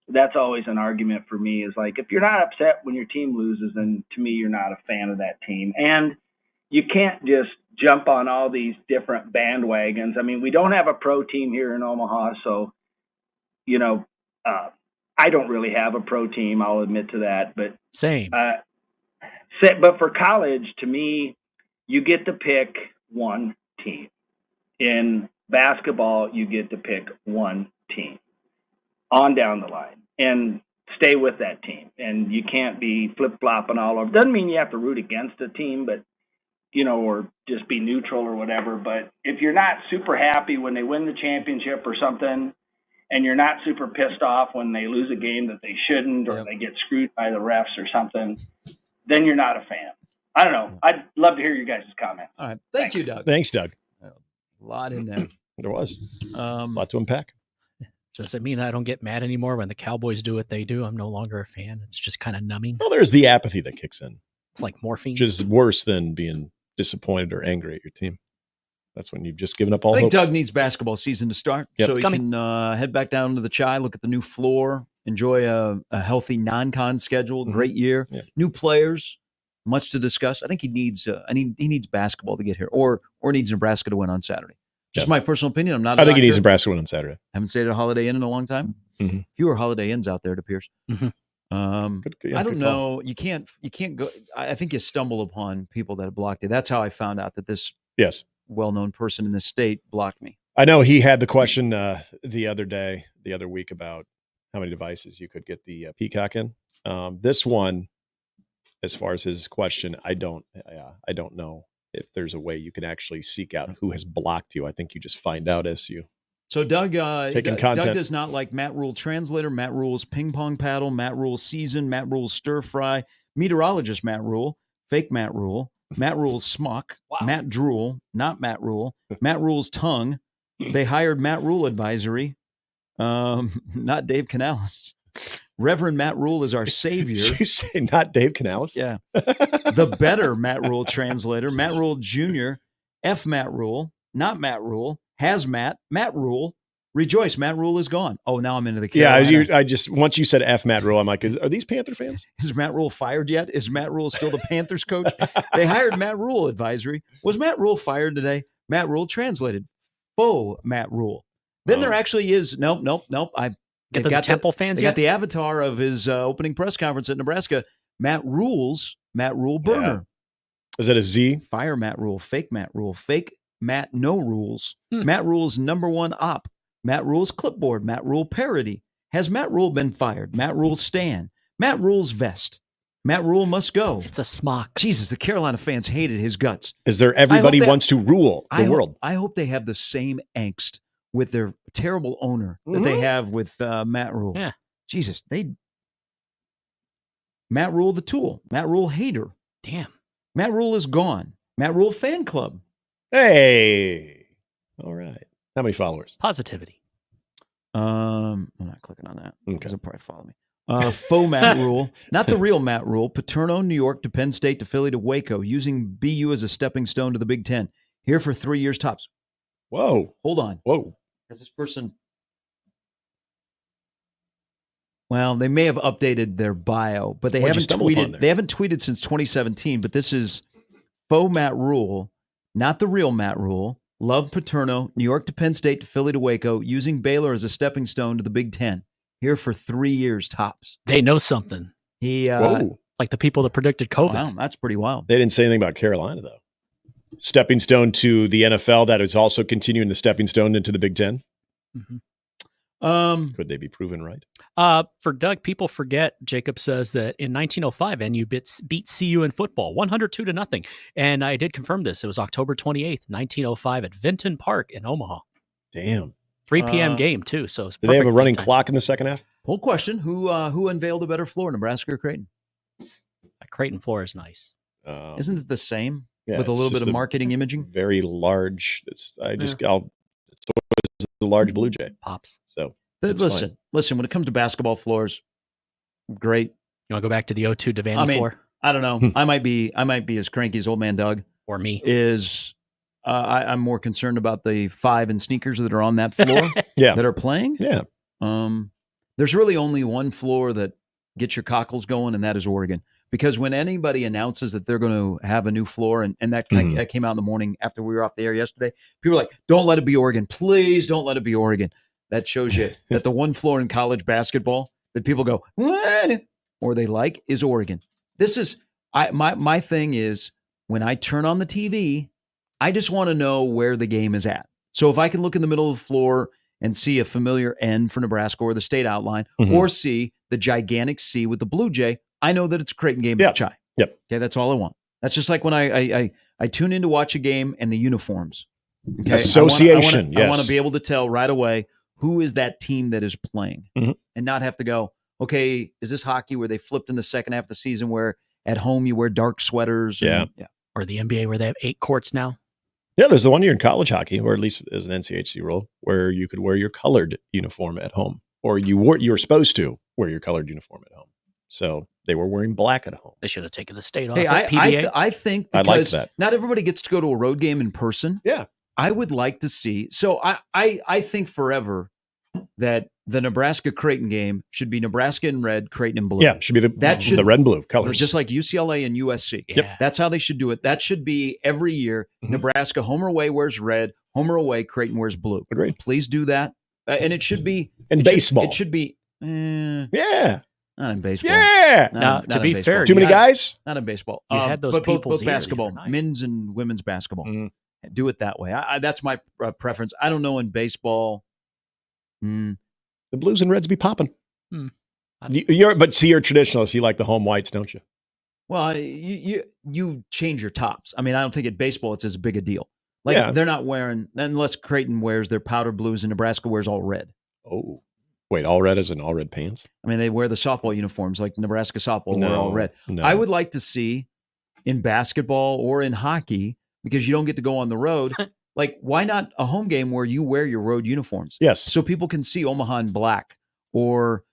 that's always an argument for me is like, if you're not upset when your team loses, then to me, you're not a fan of that team. And you can't just jump on all these different bandwagons. I mean, we don't have a pro team here in Omaha. So, you know, I don't really have a pro team. I'll admit to that, but same. But for college, to me, you get to pick one team. In basketball, you get to pick one team on down the line and stay with that team. And you can't be flip-flopping all over. Doesn't mean you have to root against a team, but, you know, or just be neutral or whatever. But if you're not super happy when they win the championship or something, and you're not super pissed off when they lose a game that they shouldn't, or they get screwed by the refs or something, then you're not a fan. I don't know. I'd love to hear your guys' comment. All right. Thank you, Doug. Thanks, Doug. A lot in there. There was a lot to unpack. So does it mean I don't get mad anymore when the Cowboys do what they do? I'm no longer a fan. It's just kind of numbing. Well, there's the apathy that kicks in. It's like morphine. Which is worse than being disappointed or angry at your team. That's when you've just given up all I think hope. Doug needs basketball season to start, so he can head back down to the Chai, look at the new floor, enjoy a healthy non-con schedule, great year, new players, much to discuss. I think he needs he needs basketball to get here, or needs Nebraska to win on Saturday. Just my personal opinion. I'm not. I think he needs Nebraska to win on Saturday. Haven't stayed at a Holiday Inn in a long time. Fewer Holiday Inns out there, it appears. I don't know. You can't go. I think you stumble upon people that have blocked you. That's how I found out that this well-known person in this state blocked me. I know he had the question the other week about how many devices you could get the Peacock in. This one, as far as his question, I don't know if there's a way you can actually seek out who has blocked you. I think you just find out as you. So Doug taking Doug content. does not like Matt Rule Translator, Matt Rule's Ping Pong Paddle, Matt Rule's Season, Matt Rule's Stir Fry, Meteorologist Matt Rule, Fake Matt Rule, Matt Rule's Smuck, Matt Drool, not Matt Rule, Matt Rule's Tongue. They hired Matt Rule Advisory, not Dave Canales. Reverend Matt Rule is our savior. Did you say not Dave Canales? Yeah. The better Matt Rule Translator, Matt Rule Jr., F Matt Rule, not Matt Rule, Hazmat, Matt Rule, Rejoice, Matt Rule is gone. Oh, now I'm into the Carolina. Yeah, I just once you said F Matt Rule, I'm like, are these Panther fans? Is Matt Rule fired yet? Is Matt Rule still the Panthers coach? They hired Matt Rule Advisory. Was Matt Rule fired today? Matt Rule translated. Faux Matt Rule. Then there actually is nope. I get the Temple fans. They got the avatar of his opening press conference at Nebraska. Matt Rule Burner. Is that a Z? Fire Matt Rule. Fake Matt Rule. Fake Matt No Rules. Matt Rule's #1 op. Matt Rule's clipboard. Matt Rule parody. Has Matt Rule been fired? Matt Rule's stand. Matt Rule's vest. Matt Rule must go. It's a smock. Jesus, the Carolina fans hated his guts. Is there everybody wants to rule the world? I hope they have the same angst with their terrible owner that they have with Matt Rule. Yeah. Jesus, Matt Rule the tool. Matt Rule hater. Damn. Matt Rule is gone. Matt Rule fan club. Hey. All right. How many followers? Positivity. I'm not clicking on that. Okay. They'll probably follow me. Faux Matt Rule, not the real Matt Rule. Paterno, New York to Penn State to Philly to Waco, using BU as a stepping stone to the Big Ten. Here for 3 years tops. Whoa. Hold on. Whoa. Has this person... Well, they may have updated their bio, but they haven't tweeted. They haven't tweeted since 2017. But this is faux Matt Rule, not the real Matt Rule. Love Paterno, New York to Penn State to Philly to Waco, using Baylor as a stepping stone to the Big Ten. Here for 3 years tops. They know something. Like the people that predicted COVID. Wow, that's pretty wild. They didn't say anything about Carolina though. Stepping stone to the NFL. That is also continuing the stepping stone into the Big Ten. Mm-hmm. Could they be proven right? For Doug, people forget, Jacob says that in 1905, NU beat CU in football, 102-0. And I did confirm this. It was October 28th, 1905 at Vinton Park in Omaha. Damn. 3 p.m. game, too. So did they have a running clock in the second half? Whole question. Who unveiled a better floor, Nebraska or Creighton? A Creighton floor is nice. Isn't it the same Yeah, with a little bit of marketing imaging? Very large. It's the large Blue Jay. Pops. So listen, when it comes to basketball floors, great. You want to go back to the O2 Devaney floor? I don't know. I might be as cranky as old man Doug. Or me. I'm more concerned about the 5 in sneakers that are on that floor Yeah. that are playing. Yeah. There's really only one floor that gets your cockles going, and that is Oregon. Because when anybody announces that they're going to have a new floor, and that that came out in the morning after we were off the air yesterday, people are like, don't let it be Oregon. Please don't let it be Oregon. That shows you that the one floor in college basketball that people go, what? Or they like is Oregon. This is, my thing is, when I turn on the TV, I just want to know where the game is at. So if I can look in the middle of the floor and see a familiar N for Nebraska or the state outline, or see the gigantic C with the Blue Jay, I know that it's a Creighton game at the Chi. Yep. Okay, that's all I want. That's just like when I tune in to watch a game and the uniforms. Okay? Association, I want to be able to tell right away who is that team that is playing, and not have to go, okay, is this hockey where they flipped in the second half of the season where at home you wear dark sweaters? Yeah. Or the NBA where they have 8 courts now? Yeah, there's the one year in college hockey, or at least as an NCHC rule, where you could wear your colored uniform at home, or you were supposed to wear your colored uniform at home. So they were wearing black at home. They should have taken the state off. Hey, I think because I like that. not everybody gets to go to a road game in person. Yeah. I would like to see. So I think forever that the Nebraska Creighton game should be Nebraska in red, Creighton in blue. Yeah, should be the red and blue colors. Just like UCLA and USC. Yep. That's how they should do it. That should be every year. Nebraska home or away wears red, home or away Creighton wears blue. Agreed. Please do that. And it should be baseball. It should be yeah. Not in baseball. Yeah. Now, to be fair, too many guys? Not in baseball. You had those but people's both ear the basketball, other night. men's and women's basketball. Do it that way. That's my preference. I don't know in baseball. The blues and reds be popping. You're a traditionalist. You like the home whites, don't you? Well, you change your tops. I mean, I don't think at baseball it's as big a deal. Like they're not wearing, unless Creighton wears their powder blues and Nebraska wears all red. Oh, wait, all red as in all red pants? I mean, they wear the softball uniforms like Nebraska softball wear all red. No. I would like to see in basketball or in hockey, because you don't get to go on the road. Like, why not a home game where you wear your road uniforms? Yes. So people can see Omaha in black or,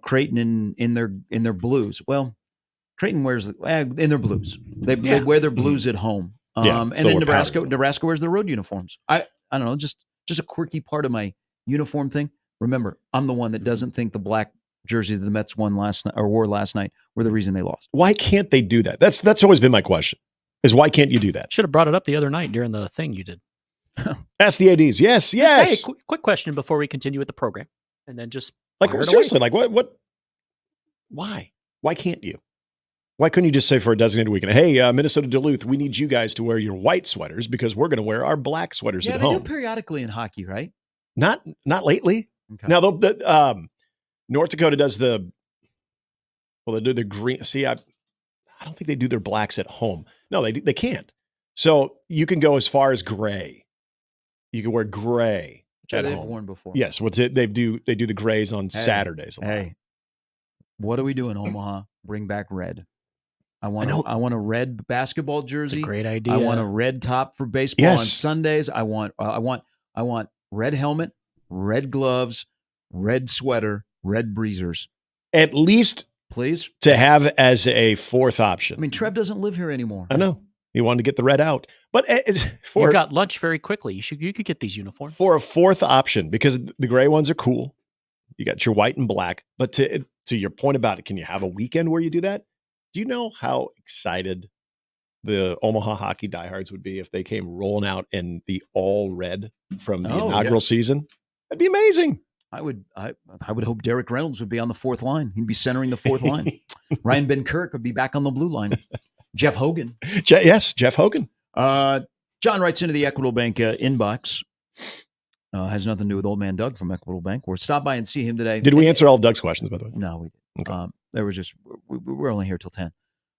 Creighton in their blues. Well, Creighton wears in their blues. They wear their blues at home. And then Nebraska wears their road uniforms. I don't know, just a quirky part of my uniform thing. Remember, I'm the one that doesn't think the black jerseys the Mets wore last night were the reason they lost. Why can't they do that? That's always been my question. Is why can't you do that? Should have brought it up the other night during the thing you did. Ask the ADs. Yes. Hey, quick question before we continue with the program, and then just seriously, like what? Why? Why can't you? Why couldn't you just say for a designated weekend, hey, Minnesota Duluth, we need you guys to wear your white sweaters because we're going to wear our black sweaters at home. Yeah, they do periodically in hockey, right? Not lately. Okay. Now, North Dakota does they do the green. See, I don't think they do their blacks at home. No, they can't. So you can go as far as gray. You can wear gray. Which they've worn before. Yes, they do the grays on Saturdays. Hey, what do we do in Omaha? Bring back red. I want a red basketball jersey. That's a great idea. I want a red top for baseball on Sundays. I want red helmet, red gloves, red sweater, red breezers. At least, please, to have as a fourth option. I mean, Trev doesn't live here anymore. I know. He wanted to get the red out. But you got lunch very quickly. You could get these uniforms. For a fourth option, because the gray ones are cool. You got your white and black. But to your point about it, can you have a weekend where you do that? Do you know how excited the Omaha hockey diehards would be if they came rolling out in the all red from the inaugural season? That'd be amazing. I would hope Derek Reynolds would be on the fourth line. He'd be centering the fourth line. Ryan Ben-Kirk would be back on the blue line. Jeff Hogan. Jeff Hogan. John writes into the Equitable Bank inbox. Has nothing to do with old man Doug from Equitable Bank. We'll stop by and see him today. Did we answer all of Doug's questions, by the way? No, we didn't. Okay. There was just we're only here till 10.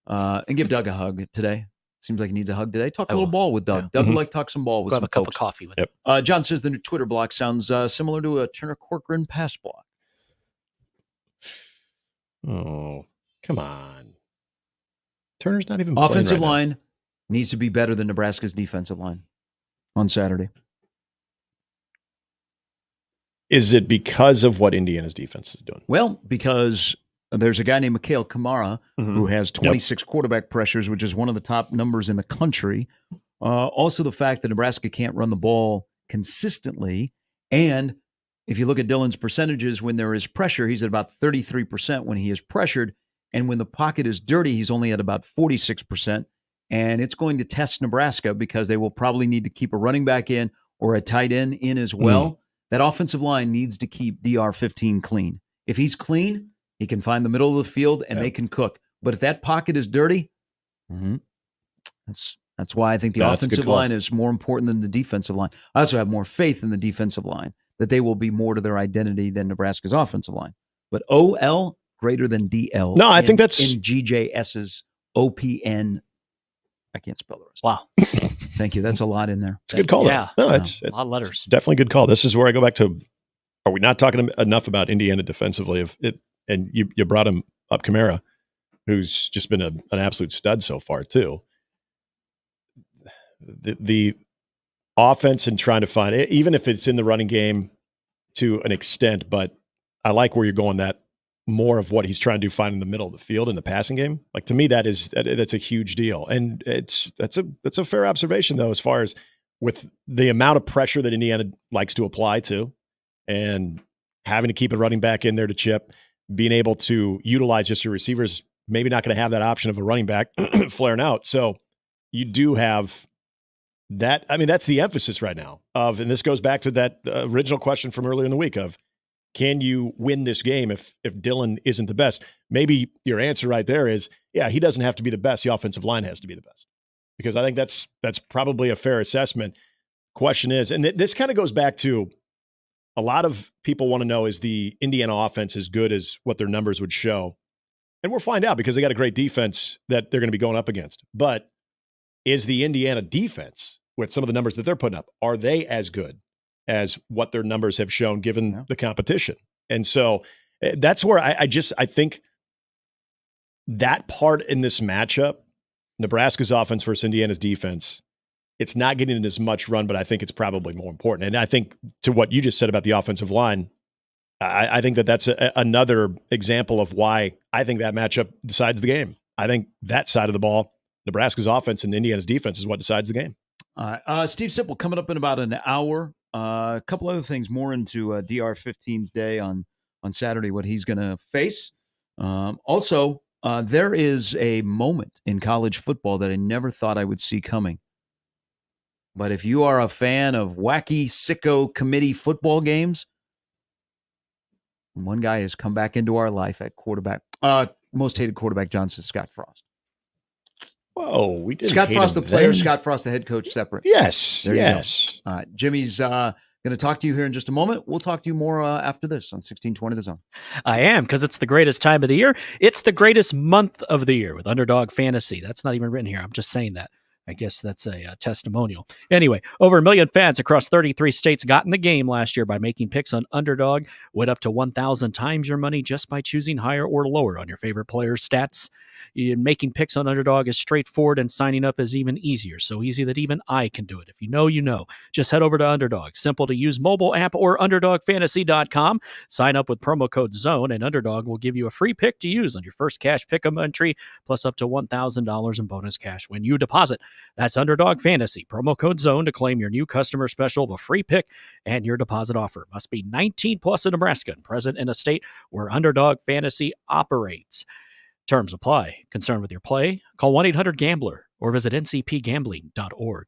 And give Doug a hug today. Seems like he needs a hug today. Talk a little ball with Doug. Yeah. Doug would like to talk some ball with Grab some a cup folks. of coffee with him. John says the new Twitter block sounds similar to a Turner Corcoran pass block. Oh, come on. Turner's not even Offensive playing right line needs to be better than Nebraska's defensive line on Saturday. Is it because of what Indiana's defense is doing? Well, because There's a guy named Mikhail Kamara who has 26 quarterback pressures, which is one of the top numbers in the country. Also, the fact that Nebraska can't run the ball consistently. And if you look at Dylan's percentages, when there is pressure, he's at about 33% when he is pressured. And when the pocket is dirty, he's only at about 46%. And it's going to test Nebraska because they will probably need to keep a running back in or a tight end in as well. That offensive line needs to keep DR15 clean. If he's clean, he can find the middle of the field and they can cook. But if that pocket is dirty, that's why I think the offensive line is more important than the defensive line. I also have more faith in the defensive line, that they will be more to their identity than Nebraska's offensive line. But OL greater than DL. No, I think that's in GJS's OPN. I can't spell the rest. Wow. Thank you. That's a lot in there. It's a good call. Yeah. No, it's a lot of letters. It's definitely a good call. This is where I go back to, are we not talking enough about Indiana defensively? And you brought him up, Kamara, who's just been an absolute stud so far too. The offense and trying to find, even if it's in the running game to an extent, but I like where you're going, that more of what he's trying to do, find in the middle of the field in the passing game. Like, to me, that's a huge deal. And that's a fair observation though, as far as with the amount of pressure that Indiana likes to apply to, and having to keep a running back in there to chip, being able to utilize just your receivers, maybe not going to have that option of a running back flaring out. So you do have that. I mean, that's the emphasis right now and this goes back to that original question from earlier in the week of, can you win this game if Dylan isn't the best? Maybe your answer right there is, yeah, he doesn't have to be the best. The offensive line has to be the best, because I think that's probably a fair assessment. Question is, and this kind of goes back to, a lot of people want to know, is the Indiana offense as good as what their numbers would show? And we'll find out, because they got a great defense that they're going to be going up against. But is the Indiana defense, with some of the numbers that they're putting up, are they as good as what their numbers have shown given the competition? And so that's where I think that part in this matchup, Nebraska's offense versus Indiana's defense, it's not getting as much run, but I think it's probably more important. And I think, to what you just said about the offensive line, I think that's another example of why I think that matchup decides the game. I think that side of the ball, Nebraska's offense and Indiana's defense, is what decides the game. Steve Sipple coming up in about an hour. A couple other things more into DR15's day on Saturday, what he's going to face. Also, there is a moment in college football that I never thought I would see coming. But if you are a fan of wacky, sicko committee football games, one guy has come back into our life at quarterback. Most hated quarterback, Johnson, Scott Frost. Whoa, we didn't Scott hate Frost, him the player, then. Scott Frost, the head coach, separate. Yes, There you yes. go. Jimmy's going to talk to you here in just a moment. We'll talk to you more after this on 1620 The Zone. I am, because it's the greatest time of the year. It's the greatest month of the year with Underdog Fantasy. That's not even written here. I'm just saying that. I guess that's a testimonial. Anyway, over 1 million fans across 33 states got in the game last year by making picks on Underdog. Went up to 1,000 times your money just by choosing higher or lower on your favorite player's stats. Making picks on Underdog is straightforward, and signing up is even easier. So easy that even I can do it. If you know, you know. Just head over to Underdog. Simple to use mobile app or UnderdogFantasy.com. Sign up with promo code ZONE, and Underdog will give you a free pick to use on your first cash pick'em entry, plus up to $1,000 in bonus cash when you deposit. That's Underdog Fantasy. Promo code ZONE to claim your new customer special, a free pick, and your deposit offer. Must be 19 plus in Nebraska and present in a state where Underdog Fantasy operates. Terms apply. Concerned with your play? Call 1-800-GAMBLER or visit ncpgambling.org.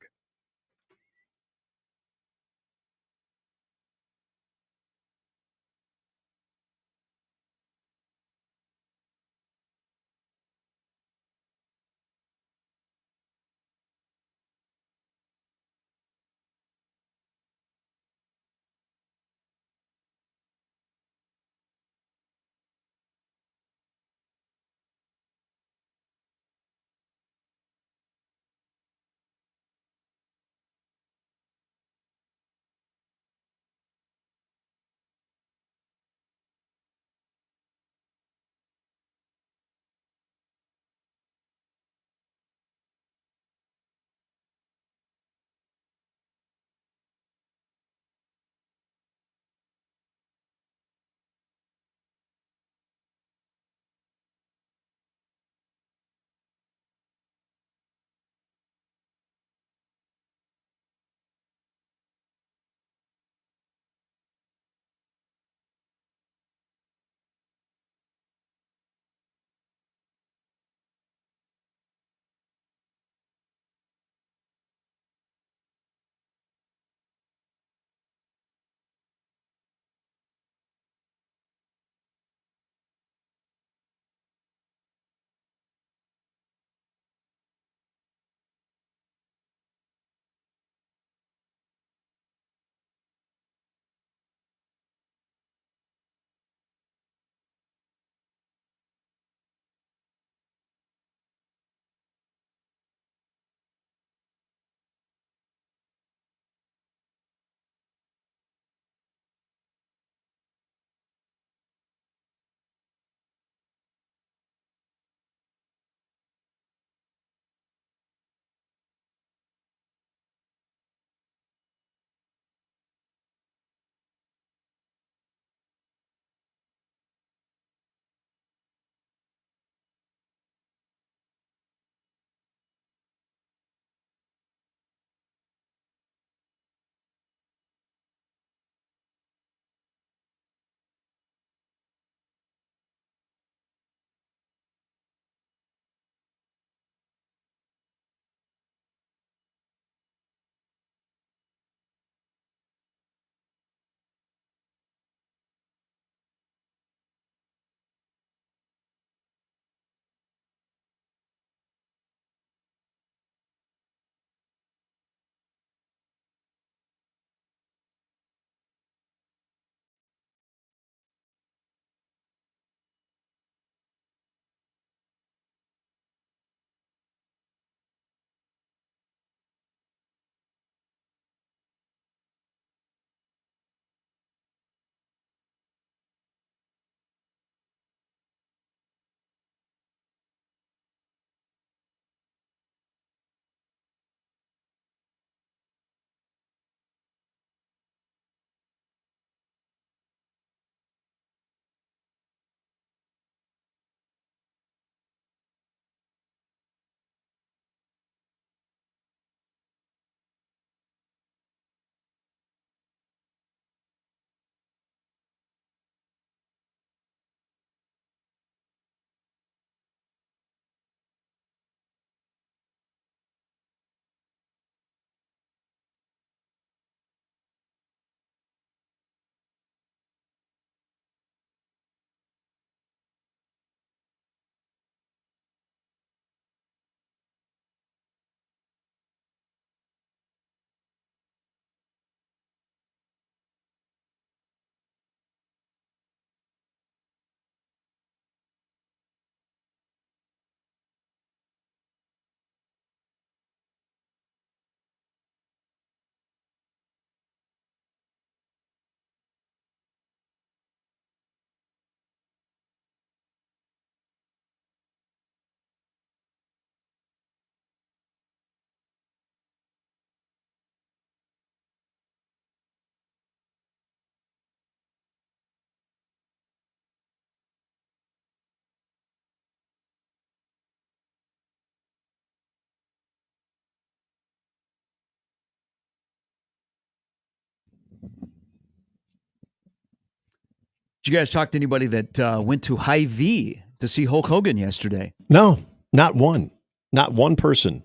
Did you guys talk to anybody that went to Hy-Vee to see Hulk Hogan yesterday? No, not one. Not one person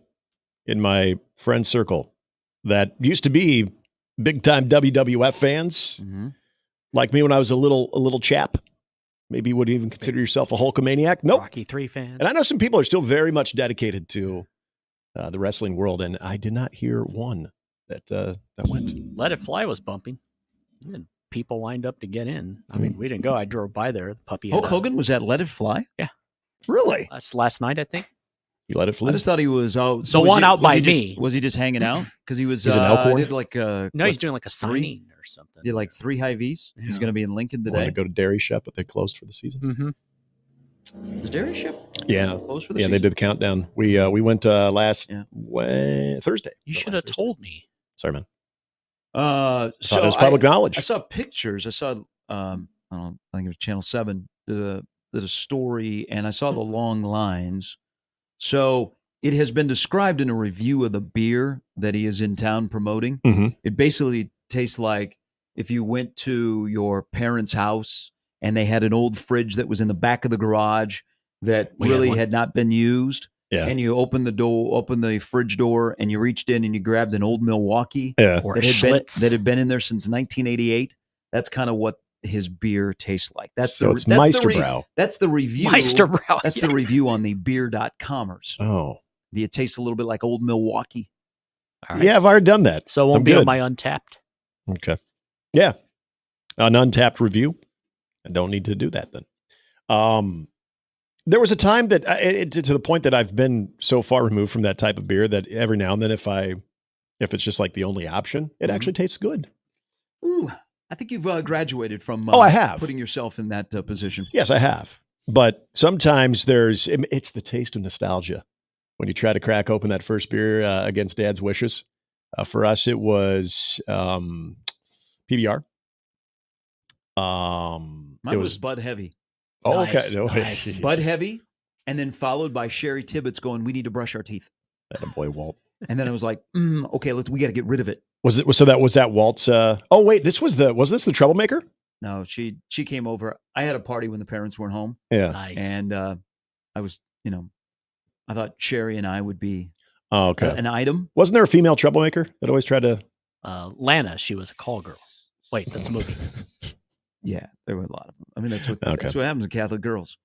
in my friend circle that used to be big-time WWF fans, like me when I was a little chap. Maybe you would even consider yourself a Hulkamaniac. Nope. Rocky III fan. And I know some people are still very much dedicated to the wrestling world, and I did not hear one that went. Let It Fly was bumping. And people lined up to get in. I mean, we didn't go. I drove by there. The puppy. Hulk Hogan was at Let It Fly? Yeah. Really? Last night, I think. You let it fly? I just thought he was out. The one out by me. Was he just hanging out? Because he was. He's an Elkhorn? Did like No, he's doing like a signing or something. Did like 3 Hy-Vees. Yeah. He's going to be in Lincoln Wanted today. to go to Dairy Chef, but they closed for the season. Mm-hmm. Is Dairy Chef? Yeah. Closed for the Yeah, season? they did the countdown. We went last Thursday. You should have told me. Sorry, man. So it was public knowledge. I saw pictures. I saw, I don't know, I think it was Channel 7 did a story, and I saw the long lines. So it has been described in a review of the beer that he is in town promoting. It basically tastes like if you went to your parents' house and they had an old fridge that was in the back of the garage that really had not been used. Yeah. And you opened the fridge door, and you reached in and you grabbed an old Milwaukee Or that had been in there since 1988. That's kind of what his beer tastes like. It's Meisterbrau. That's the review. Meisterbrau. That's the review on the beer.commerce. Oh. It tastes a little bit like old Milwaukee. All right. Yeah, I've already done that. So it won't I'm be on good. my Untapped. Okay. Yeah. An Untapped review. I don't need to do that then. There was a time that to the point that I've been so far removed from that type of beer that every now and then if it's just like the only option, it actually tastes good. Ooh, I think you've graduated from I have. putting yourself in that position. Yes, I have. But sometimes it's the taste of nostalgia. When you try to crack open that first beer against Dad's wishes. For us, it was PBR. Mine was Bud Heavy. Oh, Nice, okay. nice. Bud Heavy, and then followed by Sherry Tibbetts going, "We need to brush our teeth." Attaboy, Walt. And then I was like, "Okay, we got to get rid of it." Was that Walt's? Oh wait, was this the troublemaker? No, she came over. I had a party when the parents weren't home. Yeah. Nice. And I was, I thought Sherry and I would be an item. Wasn't there a female troublemaker that always tried to? Lana, she was a call girl. Wait, that's a movie. Yeah, there were a lot of them. I mean, that's what Okay. that's what happens with Catholic girls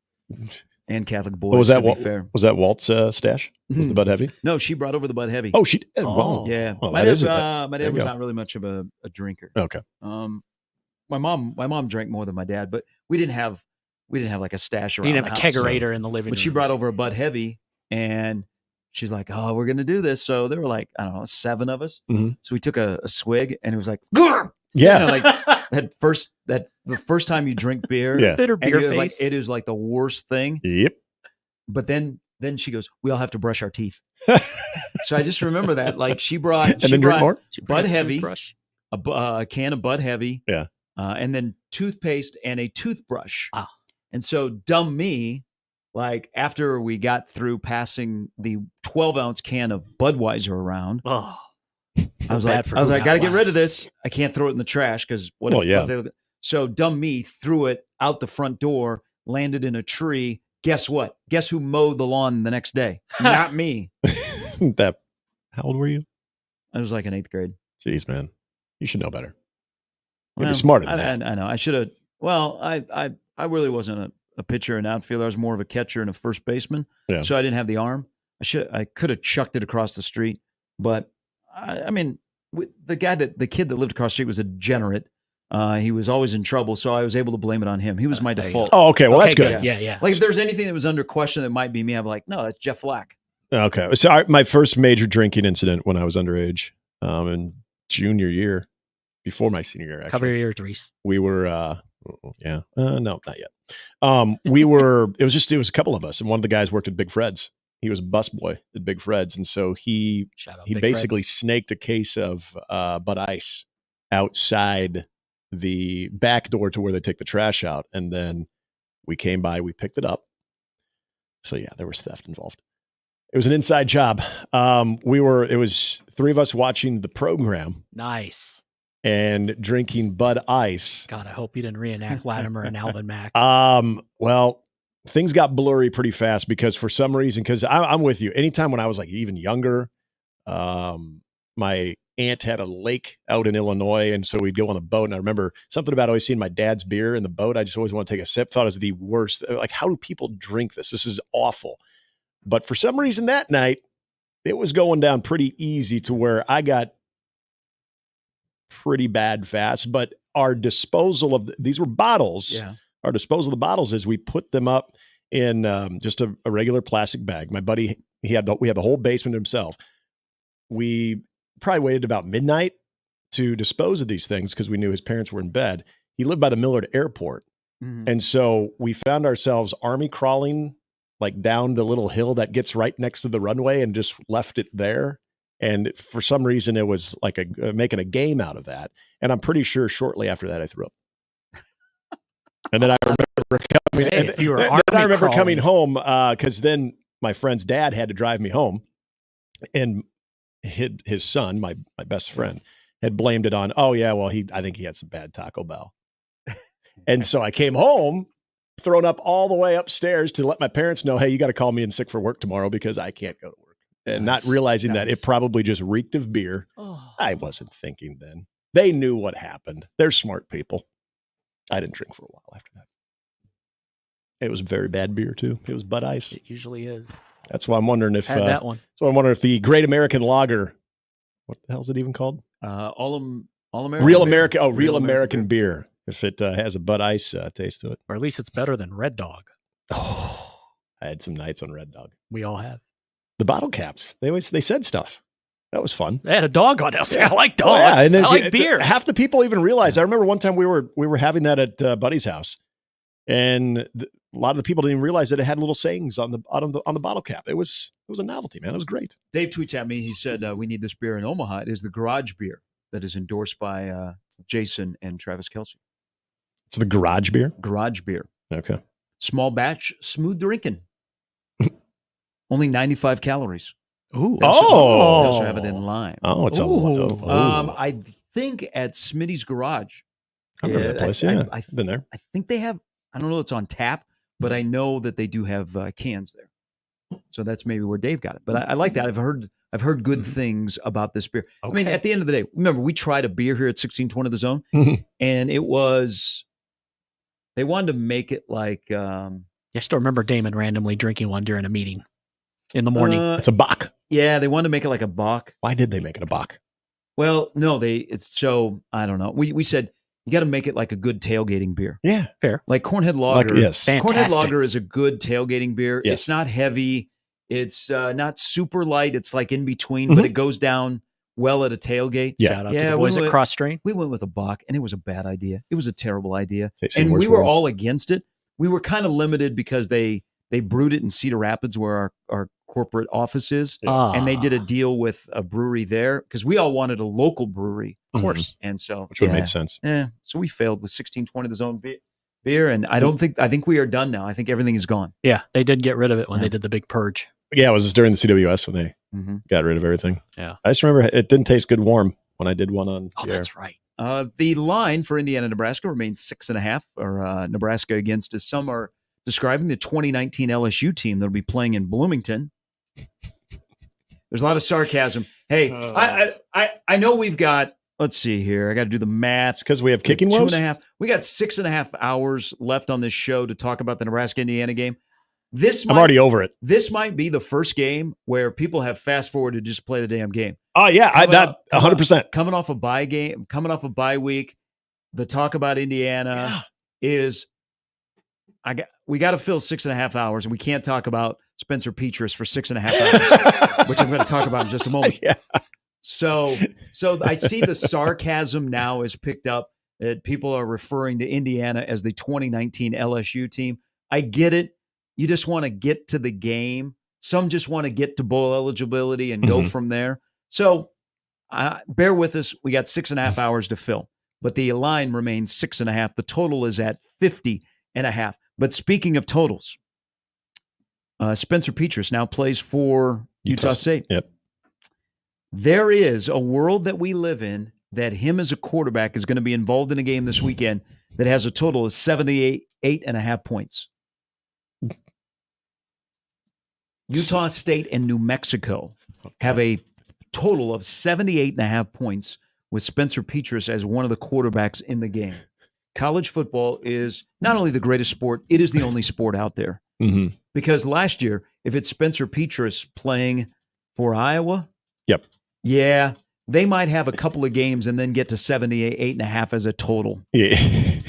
and Catholic boys. Was that to be fair? Was that Walt's stash? Was the Bud Heavy? No, she brought over the Bud Heavy. Oh, she did. Oh. Wow. Yeah, Well, my that is it. dad There you was go. not really much of a drinker. Okay. My mom drank more than my dad, but we didn't have like a stash around. You didn't have a the house. kegerator in the living room. But she brought over a Bud Heavy, and she's like, "Oh, we're gonna do this." So there were like, I don't know, 7 of us. Mhm. So we took a swig, and it was like, Yeah. like the first time you drink beer, Yeah. Bitter and beer you're like, face. it is like the worst thing. Yep. But then she goes, "We all have to brush our teeth." So I just remember that, like she brought And then drink more? She brought Bud a Heavy, toothbrush. a can of Bud Heavy, Yeah. and then toothpaste and a toothbrush. Ah. And so dumb me, like after we got through passing the 12-ounce can of Budweiser around, Oh, I was bad like, for I got to get rid of last. this. I can't throw it in the trash because what Well, if, yeah. so dumb me threw it out the front door, landed in a tree. Guess what? Guess who mowed the lawn the next day? Not me. How old were you? I was like in 8th grade. Jeez, man. You should know better. You'd Well, be smarter than that. I know. I should have. Well, I really wasn't a pitcher and outfielder. I was more of a catcher and a first baseman. Yeah. So I didn't have the arm. I could have chucked it across the street, but I mean, the kid that lived across the street was a degenerate. He was always in trouble, so I was able to blame it on him. He was my default. Oh, okay. Well, that's good. Yeah. Like if there's anything that was under question that might be me, I'm like, no, that's Jeff Flack. Okay. So my first major drinking incident when I was underage, in junior year, before my senior year, actually. Cover your ears, Reese. We were, no, not yet. It was a couple of us, and one of the guys worked at Big Fred's. He was a busboy at Big Fred's, and so he Shout out he Big basically Fred's. snaked a case of Bud Ice outside the back door to where they take the trash out, and then we came by, we picked it up. So yeah, there was theft involved. It was an inside job. It was 3 of us watching the program. Nice. and drinking Bud Ice. God, I hope you didn't reenact Latimer and Alvin Mack. Well, things got blurry pretty fast because for some reason, because I'm with you. Anytime when I was like even younger, my aunt had a lake out in Illinois, and so we'd go on a boat. And I remember something about always seeing my dad's beer in the boat. I just always want to take a sip. Thought it was the worst. Like, how do people drink this? This is awful. But for some reason that night, it was going down pretty easy to where I got pretty bad fast. But our disposal of these were bottles. Yeah. Our disposal of the bottles is we put them up in just a regular plastic bag. My buddy, we had the whole basement himself. We probably waited about midnight to dispose of these things because we knew his parents were in bed. He lived by the Millard Airport. Mm-hmm. And so we found ourselves army crawling like down the little hill that gets right next to the runway and just left it there. And for some reason, it was like making a game out of that. And I'm pretty sure shortly after that, I threw up. And then I remember coming home because then my friend's dad had to drive me home, and his son, my best friend, had blamed it on, oh yeah, well I think he had some bad Taco Bell. And so I came home, thrown up all the way upstairs to let my parents know, hey, you got to call me in sick for work tomorrow because I can't go to work. And not realizing that it probably just reeked of beer. Oh. I wasn't thinking then. They knew what happened. They're smart people. I didn't drink for a while after that. It was very bad beer too. It was Bud Ice. It usually is. That's why I'm wondering if that one. So I'm wondering if the Great American Lager, what the hell is it even called? All American. Real American. Oh, Real American beer. If it has a Bud Ice taste to it, or at least it's better than Red Dog. Oh, I had some nights on Red Dog. We all have. The bottle caps. They said stuff. That was fun. They had a dog on it. I was like, I like dogs. Oh, yeah. And then I like beer. Half the people even realized. I remember one time we were having that at Buddy's house, and a lot of the people didn't even realize that it had little sayings on the bottle cap. It was a novelty, man. It was great. Dave tweets at me. He said, we need this beer in Omaha. It is the Garage beer that is endorsed by Jason and Travis Kelce. It's the Garage beer? Garage beer. Okay. Small batch, smooth drinking. Only 95 calories. Ooh. They also have it in lime. Oh, it's a low. I think at Smitty's Garage. I remember that place. I've been there. I think they have, I don't know if it's on tap, but I know that they do have cans there. So that's maybe where Dave got it. But I like that. I've heard good things about this beer. Okay. I mean, at the end of the day, remember, we tried a beer here at 1620 The Zone, and it was, they wanted to make it like. I still remember Damon randomly drinking one during a meeting in the morning. It's a Bach. Yeah, they wanted to make it like a Bach. Why did they make it a Bach? Well, no, I don't know. We said, you got to make it like a good tailgating beer. Yeah. Fair. Like Cornhead Lager. Yes. Cornhead Lager is a good tailgating beer. Yes. It's not heavy. It's not super light. It's like in between, but it goes down well at a tailgate. Yeah. Shout out to the boys at Cross Strain. We went with a Bach, and it was a bad idea. It was a terrible idea. And we were all against it. We were kind of limited because they brewed it in Cedar Rapids where our corporate office is. Yeah. And they did a deal with a brewery there because we all wanted a local brewery. Of course. And so. Which would have made sense. Yeah. So we failed with 1620 The Zone beer. And I think we are done now. I think everything is gone. Yeah. They did get rid of it when they did the big purge. Yeah. It was during the CWS when they got rid of everything. Yeah. I just remember it didn't taste good warm when I did one on the air. That's right. The line for Indiana, Nebraska remains 6.5, or Nebraska against, as some are describing, the 2019 LSU team that'll be playing in Bloomington. There's a lot of sarcasm. Hey, I know we've got, let's see here. I got to do the math. Because we have kicking woes? 2.5. We got 6.5 hours left on this show to talk about the Nebraska-Indiana game. I'm already over it. This might be the first game where people have fast forwarded to just play the damn game. Oh, yeah. That 100%. Coming off a bye game, coming off a bye week, the talk about Indiana is we got to fill 6.5 hours, and we can't talk about Spencer Petras for 6.5 hours, which I'm going to talk about in just a moment. Yeah. So I see the sarcasm now is picked up that people are referring to Indiana as the 2019 LSU team. I get it. You just want to get to the game. Some just want to get to bowl eligibility and go from there. So bear with us. We got 6.5 hours to fill, but the line remains 6.5. The total is at 50.5. But speaking of totals, Spencer Petras now plays for Utah State. Yep. There is a world that we live in that him as a quarterback is going to be involved in a game this weekend that has a total of 78.5 points. Utah State and New Mexico have a total of 78.5 points with Spencer Petras as one of the quarterbacks in the game. College football is not only the greatest sport, it is the only sport out there. Mm-hmm. Because last year, if it's Spencer Petras playing for Iowa, yep, yeah, they might have a couple of games and then get to 78.5 as a total. Yeah.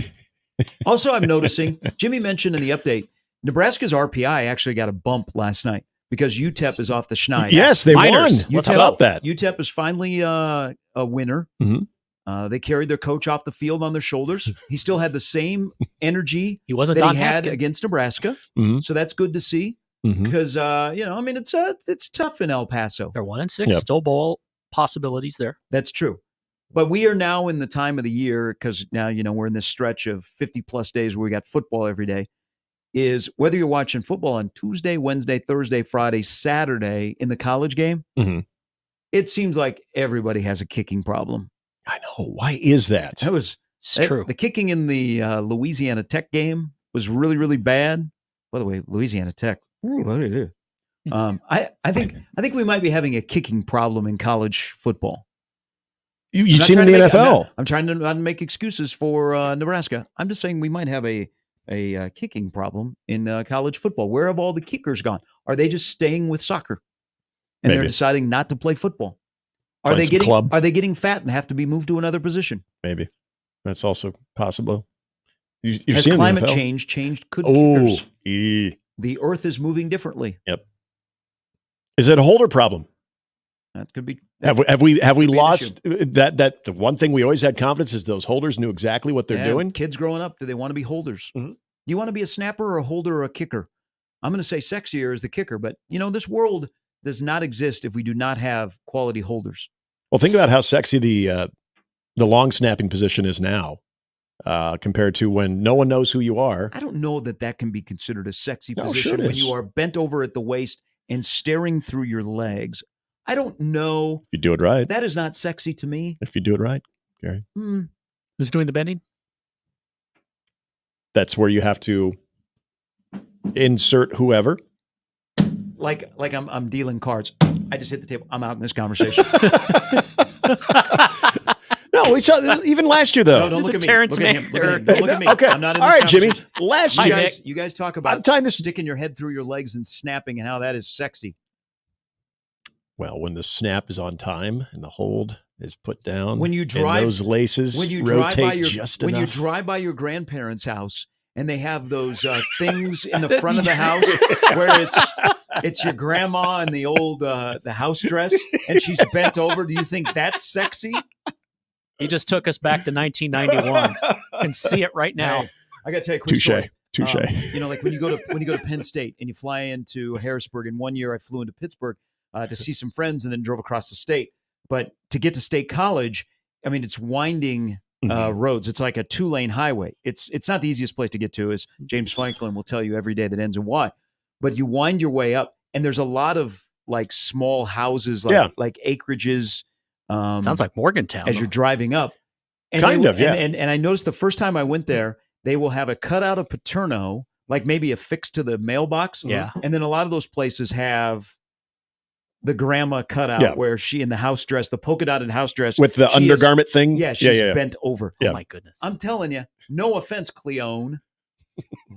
Also, I'm noticing, Jimmy mentioned in the update, Nebraska's RPI actually got a bump last night because UTEP is off the schneid. Yes, they won. What's about that? UTEP is finally a winner. Mm-hmm. They carried their coach off the field on their shoulders. He still had the same energy he wasn't that Don he had Haskins. against Nebraska. Mm-hmm. So that's good to see because, it's tough in El Paso. They're 1-6, still bowl possibilities there. That's true. But we are now in the time of the year because now, we're in this stretch of 50-plus days where we got football every day, is whether you're watching football on Tuesday, Wednesday, Thursday, Friday, Saturday in the college game, it seems like everybody has a kicking problem. I know. Why is that? It's true. The kicking in the Louisiana Tech game was really, really bad. By the way, Louisiana Tech. I think we might be having a kicking problem in college football. You've seen in the NFL. I'm trying to not make excuses for Nebraska. I'm just saying we might have a kicking problem in college football. Where have all the kickers gone? Are they just staying with soccer? And they're deciding not to play football? Are they getting fat and have to be moved to another position? Maybe. That's also possible. You've Has seen climate the NFL? change changed kickers? The earth is moving differently. Yep. Is it a holder problem? That could be. Have we lost that? The one thing we always had confidence is those holders knew exactly what they're doing. Kids growing up, do they want to be holders? Do you want to be a snapper or a holder or a kicker? I'm going to say sexier is the kicker, but this world does not exist if we do not have quality holders. Well, think about how sexy the long snapping position is now compared to when no one knows who you are. I don't know that can be considered a sexy No, position sure it when is. you are bent over at the waist and staring through your legs. I don't know. If you do it right. That is not sexy to me. If you do it right, Gary. Who's doing the bending? That's where you have to insert whoever. Like I'm dealing cards. I just hit the table. I'm out in this conversation. No, we saw this even last year though. No, don't look at me. Terrence Look at him. Look at him. Mann. Don't look at me. Okay. I'm not in All this right, Jimmy. conversation. Last year, You guys talk about I'm tying this. sticking your head through your legs and snapping and how that is sexy. Well, when the snap is on time and the hold is put down, When you and drive, those laces when you drive rotate by your, just when enough. you drive by your grandparents' house and they have those things in the front of the house where it's your grandma in the old the house dress and she's bent over. Do you think that's sexy? He just took us back to 1991. I can see it right now. Hey, I got to tell you a quick story. Touche. Like when you go to Penn State and you fly into Harrisburg. And one year I flew into Pittsburgh to see some friends and then drove across the state. But to get to State College, I mean, it's winding roads. It's like a 2-lane highway. It's not the easiest place to get to, as James Franklin will tell you every day that ends in Y. But you wind your way up, and there's a lot of like small houses, like acreages. Sounds like Morgantown. As you're driving up. And And I noticed the first time I went there, they will have a cutout of Paterno, like maybe affixed to the mailbox. Yeah. And then a lot of those places have the grandma cutout where she in the house dress, the polka dotted house dress. With the undergarment thing? Yeah, she's bent over. Yeah. Oh, my goodness. I'm telling you, no offense, Cleone.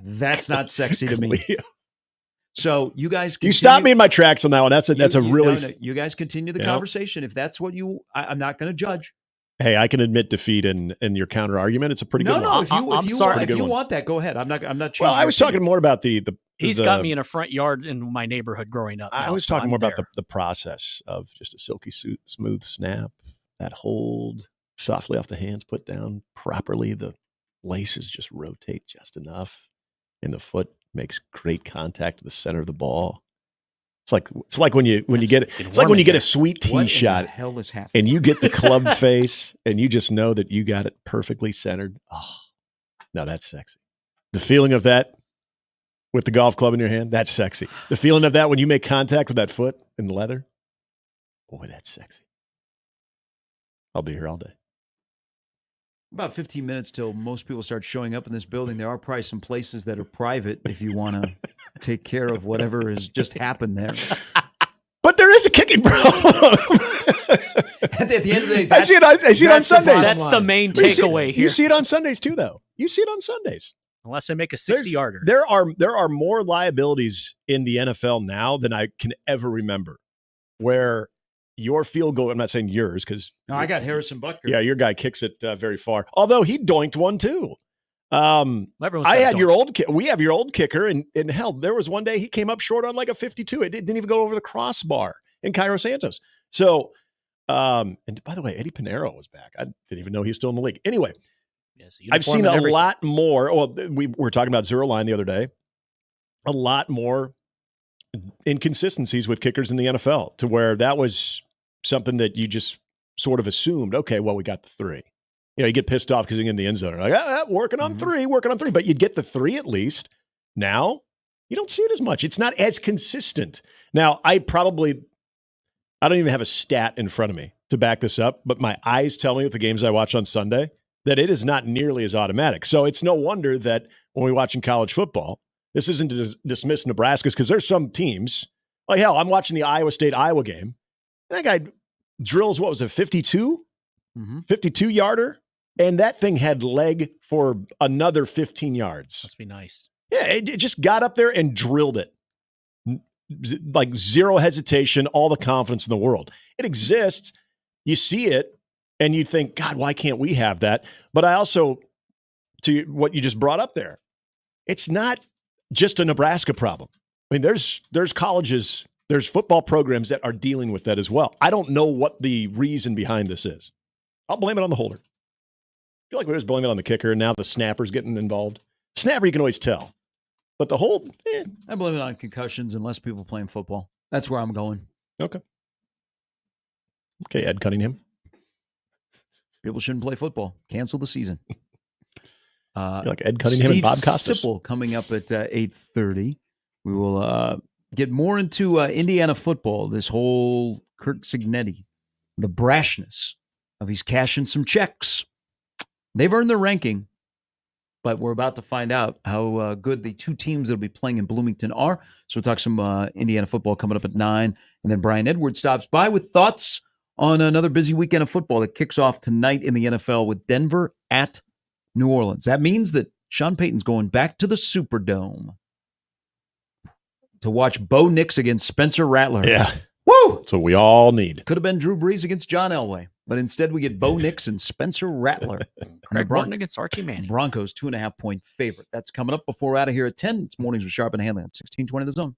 That's not sexy to me. So you guys continue. You stopped me in my tracks on that one. That's a really. You guys continue the conversation. If that's what I'm not going to judge. Hey, I can admit defeat in your counter argument. It's a pretty good one. No, if you want that, go ahead. I'm not changing. Well, I was talking more about the. He's got me in a front yard in my neighborhood growing up. I was talking more about the process of just a silky smooth snap, that hold softly off the hands, put down properly. The laces just rotate just enough, and the foot makes great contact to the center of the ball. It's like when you get a sweet tee shot. What the hell is happening? And you get the club face, and you just know that you got it perfectly centered. Oh, now that's sexy. The feeling of that with the golf club in your hand, that's sexy. The feeling of that when you make contact with that foot in leather, boy, that's sexy. I'll be here all day. About 15 minutes till most people start showing up in this building. There are probably some places that are private if you want to take care of whatever has just happened there. But there is a kicking problem. At the end of the day, I see it on Sundays. That's the main takeaway here. You see it on Sundays too, though. You see it on Sundays. Unless they make a 60-yarder. There are more liabilities in the NFL now than I can ever remember, where your field goal, I'm not saying yours because no, I got Harrison Butker. Yeah, your guy kicks it very far. Although he doinked one too. I had your old we have your old kicker, and hell, there was one day he came up short on like a 52. It didn't even go over the crossbar in Cairo Santos. So, and by the way, Eddie Pinero was back. I didn't even know he was still in the league. Anyway, yes, I've seen a lot more. Well, we were talking about zero line the other day. A lot more inconsistencies with kickers in the NFL, to where that was something that you just sort of assumed, okay, well, we got the 3. You get pissed off because you're in the end zone. You're like, working on 3. But you'd get the 3 at least. Now, you don't see it as much. It's not as consistent. Now, I don't even have a stat in front of me to back this up, but my eyes tell me with the games I watch on Sunday that it is not nearly as automatic. So it's no wonder that when we watch in college football, this isn't to dismiss Nebraska's, because there's some teams, like hell, I'm watching the Iowa State-Iowa game, and that guy drills, what was it, 52? 52-yarder? And that thing had leg for another 15 yards. Must be nice. Yeah, it just got up there and drilled it. Like zero hesitation, all the confidence in the world. It exists. You see it, and you think, God, why can't we have that? But I also, to what you just brought up there, it's not just a Nebraska problem. I mean, there's colleges, there's football programs that are dealing with that as well. I don't know what the reason behind this is. I'll blame it on the holder. I feel like we just blame it on the kicker, and now the snapper's getting involved. Snapper, you can always tell. But the hold, I blame it on concussions and less people playing football. That's where I'm going. Okay, Ed Cunningham. People shouldn't play football. Cancel the season. You're like Ed Cunningham Steve and Bob Costas. Sipple coming up at 8:30. We will get more into Indiana football. This whole Kirk Cignetti, the brashness of he's cashing some checks. They've earned their ranking, but we're about to find out how good the 2 teams that will be playing in Bloomington are. So we'll talk some Indiana football coming up at 9. And then Brian Edwards stops by with thoughts on another busy weekend of football that kicks off tonight in the NFL with Denver at New Orleans. That means that Sean Payton's going back to the Superdome to watch Bo Nix against Spencer Rattler. Yeah. Woo! That's what we all need. Could have been Drew Brees against John Elway, but instead we get Bo Nix and Spencer Rattler. Craig Morton against Archie Manning. Broncos 2.5-point favorite. That's coming up before we're out of here at 10. It's Mornings with Sharp and Handley on 1620 The Zone.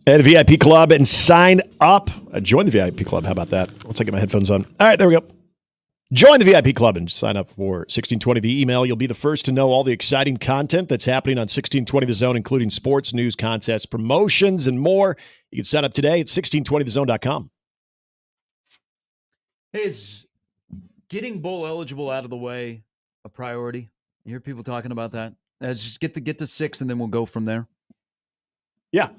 at the VIP Club and sign up. Join the VIP Club. How about that? Once I get my headphones on. All right, there we go. Join the VIP Club and sign up for 1620 The Email. You'll be the first to know all the exciting content that's happening on 1620 The Zone, including sports, news, contests, promotions, and more. You can sign up today at 1620thezone.com. Hey, is getting bowl eligible out of the way a priority? You hear people talking about that? Just get to 6, and then we'll go from there. Yeah,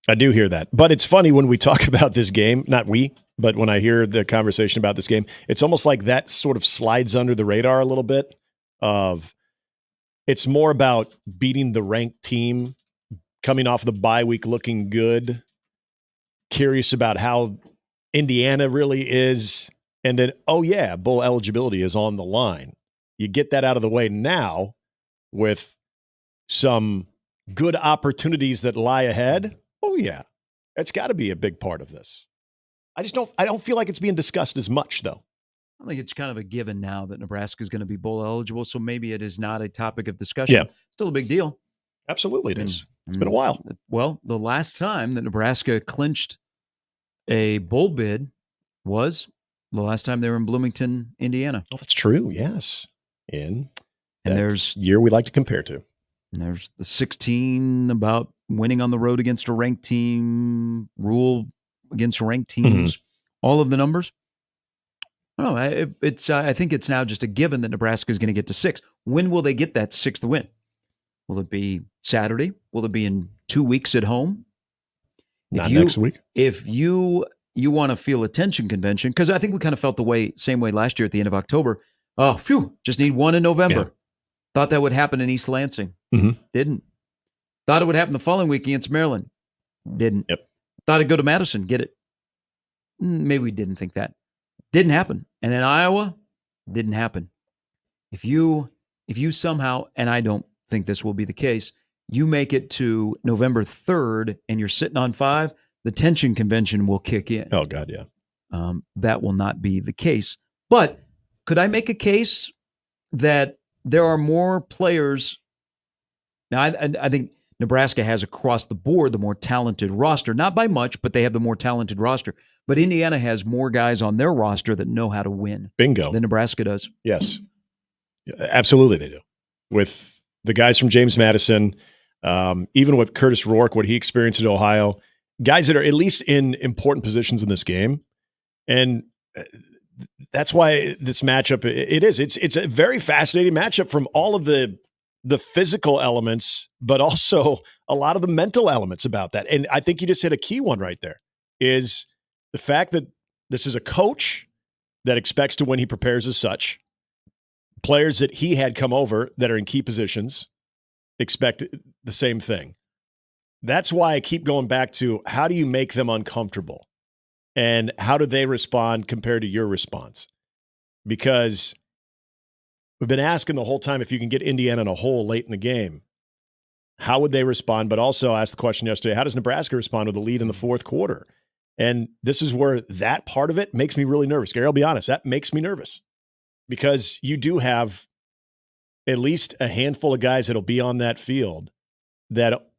I do hear that. But it's funny when we talk about this game, not we, but when I hear the conversation about this game, it's almost like that sort of slides under the radar a little bit of it's more about beating the ranked team, coming off the bye week looking good, curious about how Indiana really is, and then, oh yeah, bowl eligibility is on the line. You get that out of the way now with some good opportunities that lie ahead. Oh yeah, that's got to be a big part of this. I don't feel like it's being discussed as much, though. I think it's kind of a given now that Nebraska is going to be bowl eligible, so maybe it is not a topic of discussion. Yeah. Still a big deal. Absolutely it is. It's been a while. Well, the last time that Nebraska clinched a bowl bid was the last time they were in Bloomington, Indiana. Oh, that's true, yes. And there's year we like to compare to. And there's the 16 about winning on the road against a ranked team, rule against ranked teams, all of the numbers. No, I think it's now just a given that Nebraska is going to get to 6. When will they get that 6th win? Will it be Saturday? Will it be in 2 weeks at home? Not next week. If you want to feel a tension convention, because I think we kind of felt same way last year at the end of October. Oh, phew, just need one in November. Yeah. Thought that would happen in East Lansing. Didn't. Thought it would happen the following week against Maryland. Didn't. Yep. Thought it'd go to Madison, get it. Maybe we didn't think that. Didn't happen. And then Iowa, didn't happen. If you somehow, and I don't think this will be the case, you make it to November 3rd and you're sitting on 5, the tension convention will kick in. Oh, God, yeah. That will not be the case. But could I make a case that there are more players? Now, I think Nebraska has across the board the more talented roster, not by much, but they have the more talented roster. But Indiana has more guys on their roster that know how to win. Bingo. Than Nebraska does. Yes, absolutely they do. With the guys from James Madison, even with Curtis Rourke, what he experienced at Ohio, guys that are at least in important positions in this game. And that's why this matchup, it's a very fascinating matchup from all of the physical elements, but also a lot of the mental elements about that. And I think you just hit a key one right there, is the fact that this is a coach that expects to win. He prepares as such. Players that he had come over that are in key positions expect the same thing. That's why I keep going back to, how do you make them uncomfortable? And how do they respond compared to your response? Because we've been asking the whole time, if you can get Indiana in a hole late in the game, how would they respond? But also asked the question yesterday, how does Nebraska respond with a lead in the fourth quarter? And this is where that part of it makes me really nervous. Gary, I'll be honest, that makes me nervous, because you do have at least a handful of guys that'll be on that field that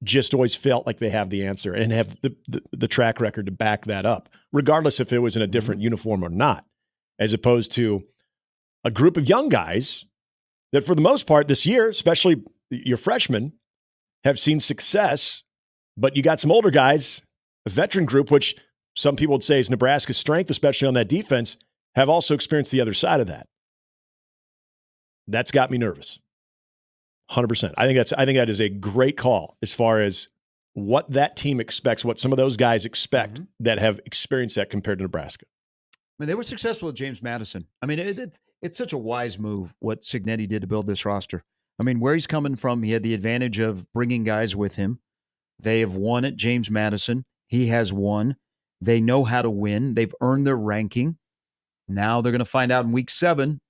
just always felt like they have the answer and have the track record to back that up, regardless if it was in a different uniform or not, as opposed to a group of young guys that for the most part this year, especially your freshmen, have seen success, but you got some older guys, a veteran group, which some people would say is Nebraska's strength, especially on that defense, have also experienced the other side of that. That's got me nervous. 100%. I think that is a great call as far as what that team expects, what some of those guys expect that have experienced that compared to Nebraska. I mean, they were successful at James Madison. I mean, it's such a wise move what Cignetti did to build this roster. I mean, where he's coming from, he had the advantage of bringing guys with him. They have won at James Madison. He has won. They know how to win. They've earned their ranking. Now they're going to find out in week 7,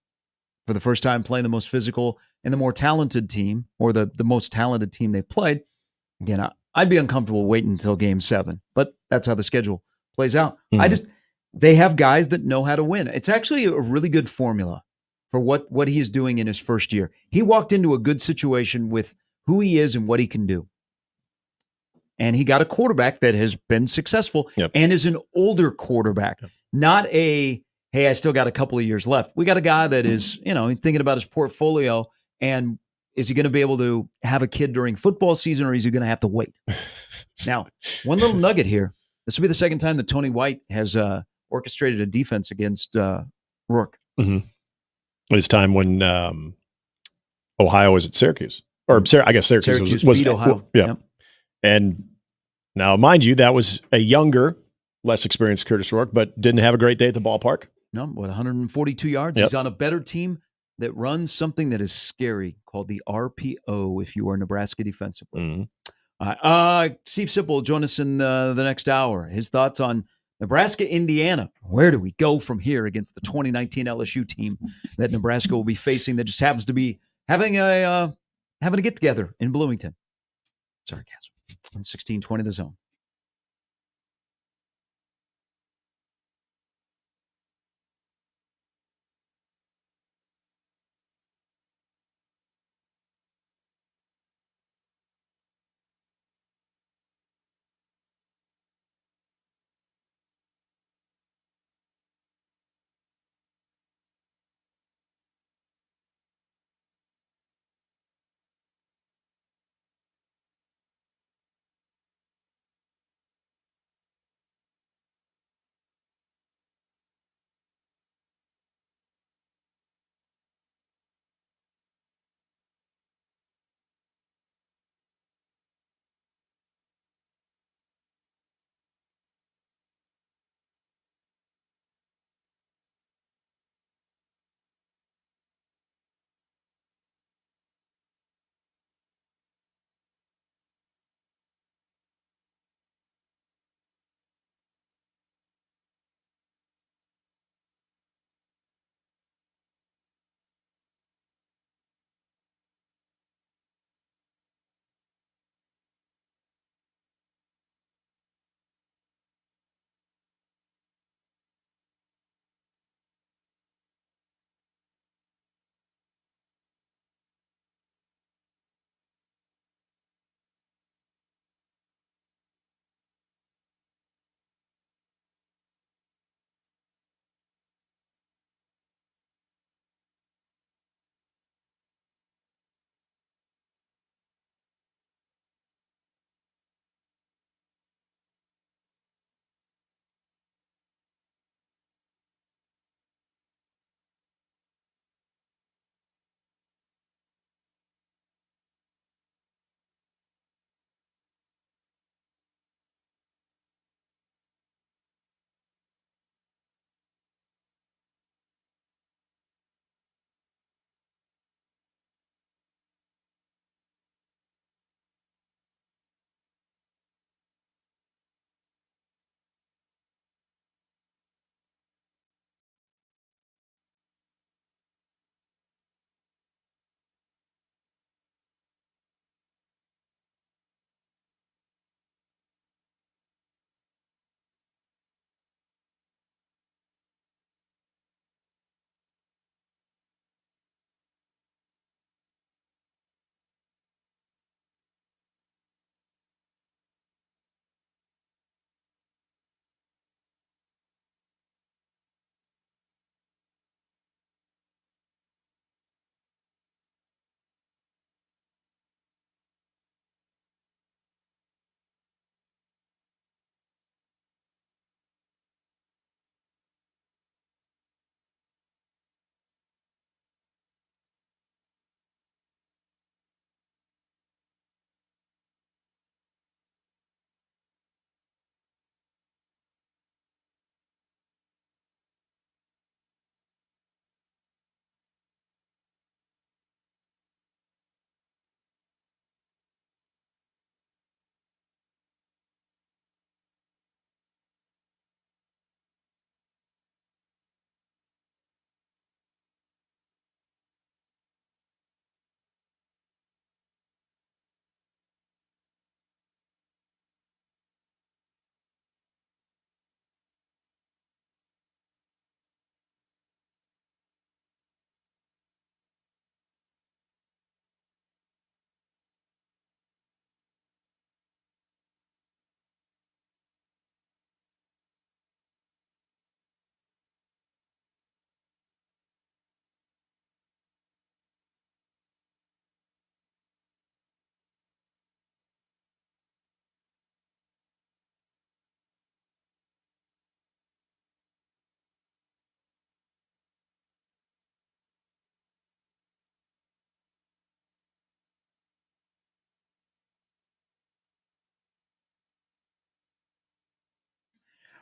for the first time playing the most physical and the more talented team, or the most talented team they played. Again, I'd be uncomfortable waiting until game 7, but that's how the schedule plays out. They have guys that know how to win. It's actually a really good formula for what he is doing in his first year. He walked into a good situation with who he is and what he can do. and he got a quarterback that has been successful and is an older quarterback, not a, hey, I still got a couple of years left. We got a guy that is, thinking about his portfolio, and is he going to be able to have a kid during football season, or is he going to have to wait? Now, one little nugget here. This will be the second time that Tony White has orchestrated a defense against Rourke. Mm-hmm. It's time when Ohio was at Syracuse. Or I guess Syracuse was beat Ohio. Yeah. Yep. And now, mind you, that was a younger, less experienced Curtis Rourke, but didn't have a great day at the ballpark. No, 142 yards. He's on a better team that runs something that is scary called the RPO if you are Nebraska defensively. Mm-hmm. Steve Sipple will join us in the next hour. His thoughts on Nebraska, Indiana. Where do we go from here against the 2019 LSU team that Nebraska will be facing that just happens to be having a get-together in Bloomington? Sarcasm. On 1620 The Zone.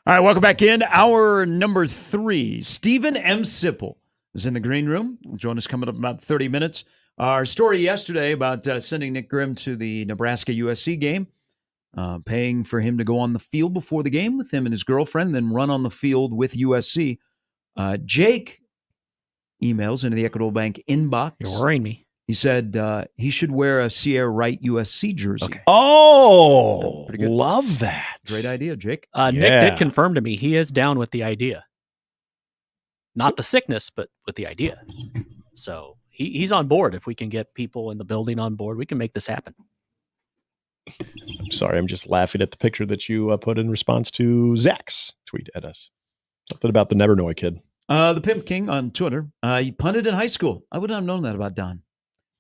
All right, welcome back in. Hour number 3. Stephen M. Sipple is in the green room. He'll join us coming up in about 30 minutes. Our story yesterday about sending Nick Grimm to the Nebraska-USC game, paying for him to go on the field before the game with him and his girlfriend, then run on the field with USC. Jake emails into the Equitable Bank inbox. You're worrying me. He said he should wear a Sierra Wright USC jersey. Okay. Oh, pretty good. love that. Great idea, Jake. Nick did confirm to me he is down with the idea. Not the sickness, but with the idea. So he's on board. If we can get people in the building on board, we can make this happen. I'm sorry, I'm just laughing at the picture that you put in response to Zach's tweet at us. Something about the Nevernoy kid. The Pimp King on Twitter. He punted in high school. I would not have known that about Don.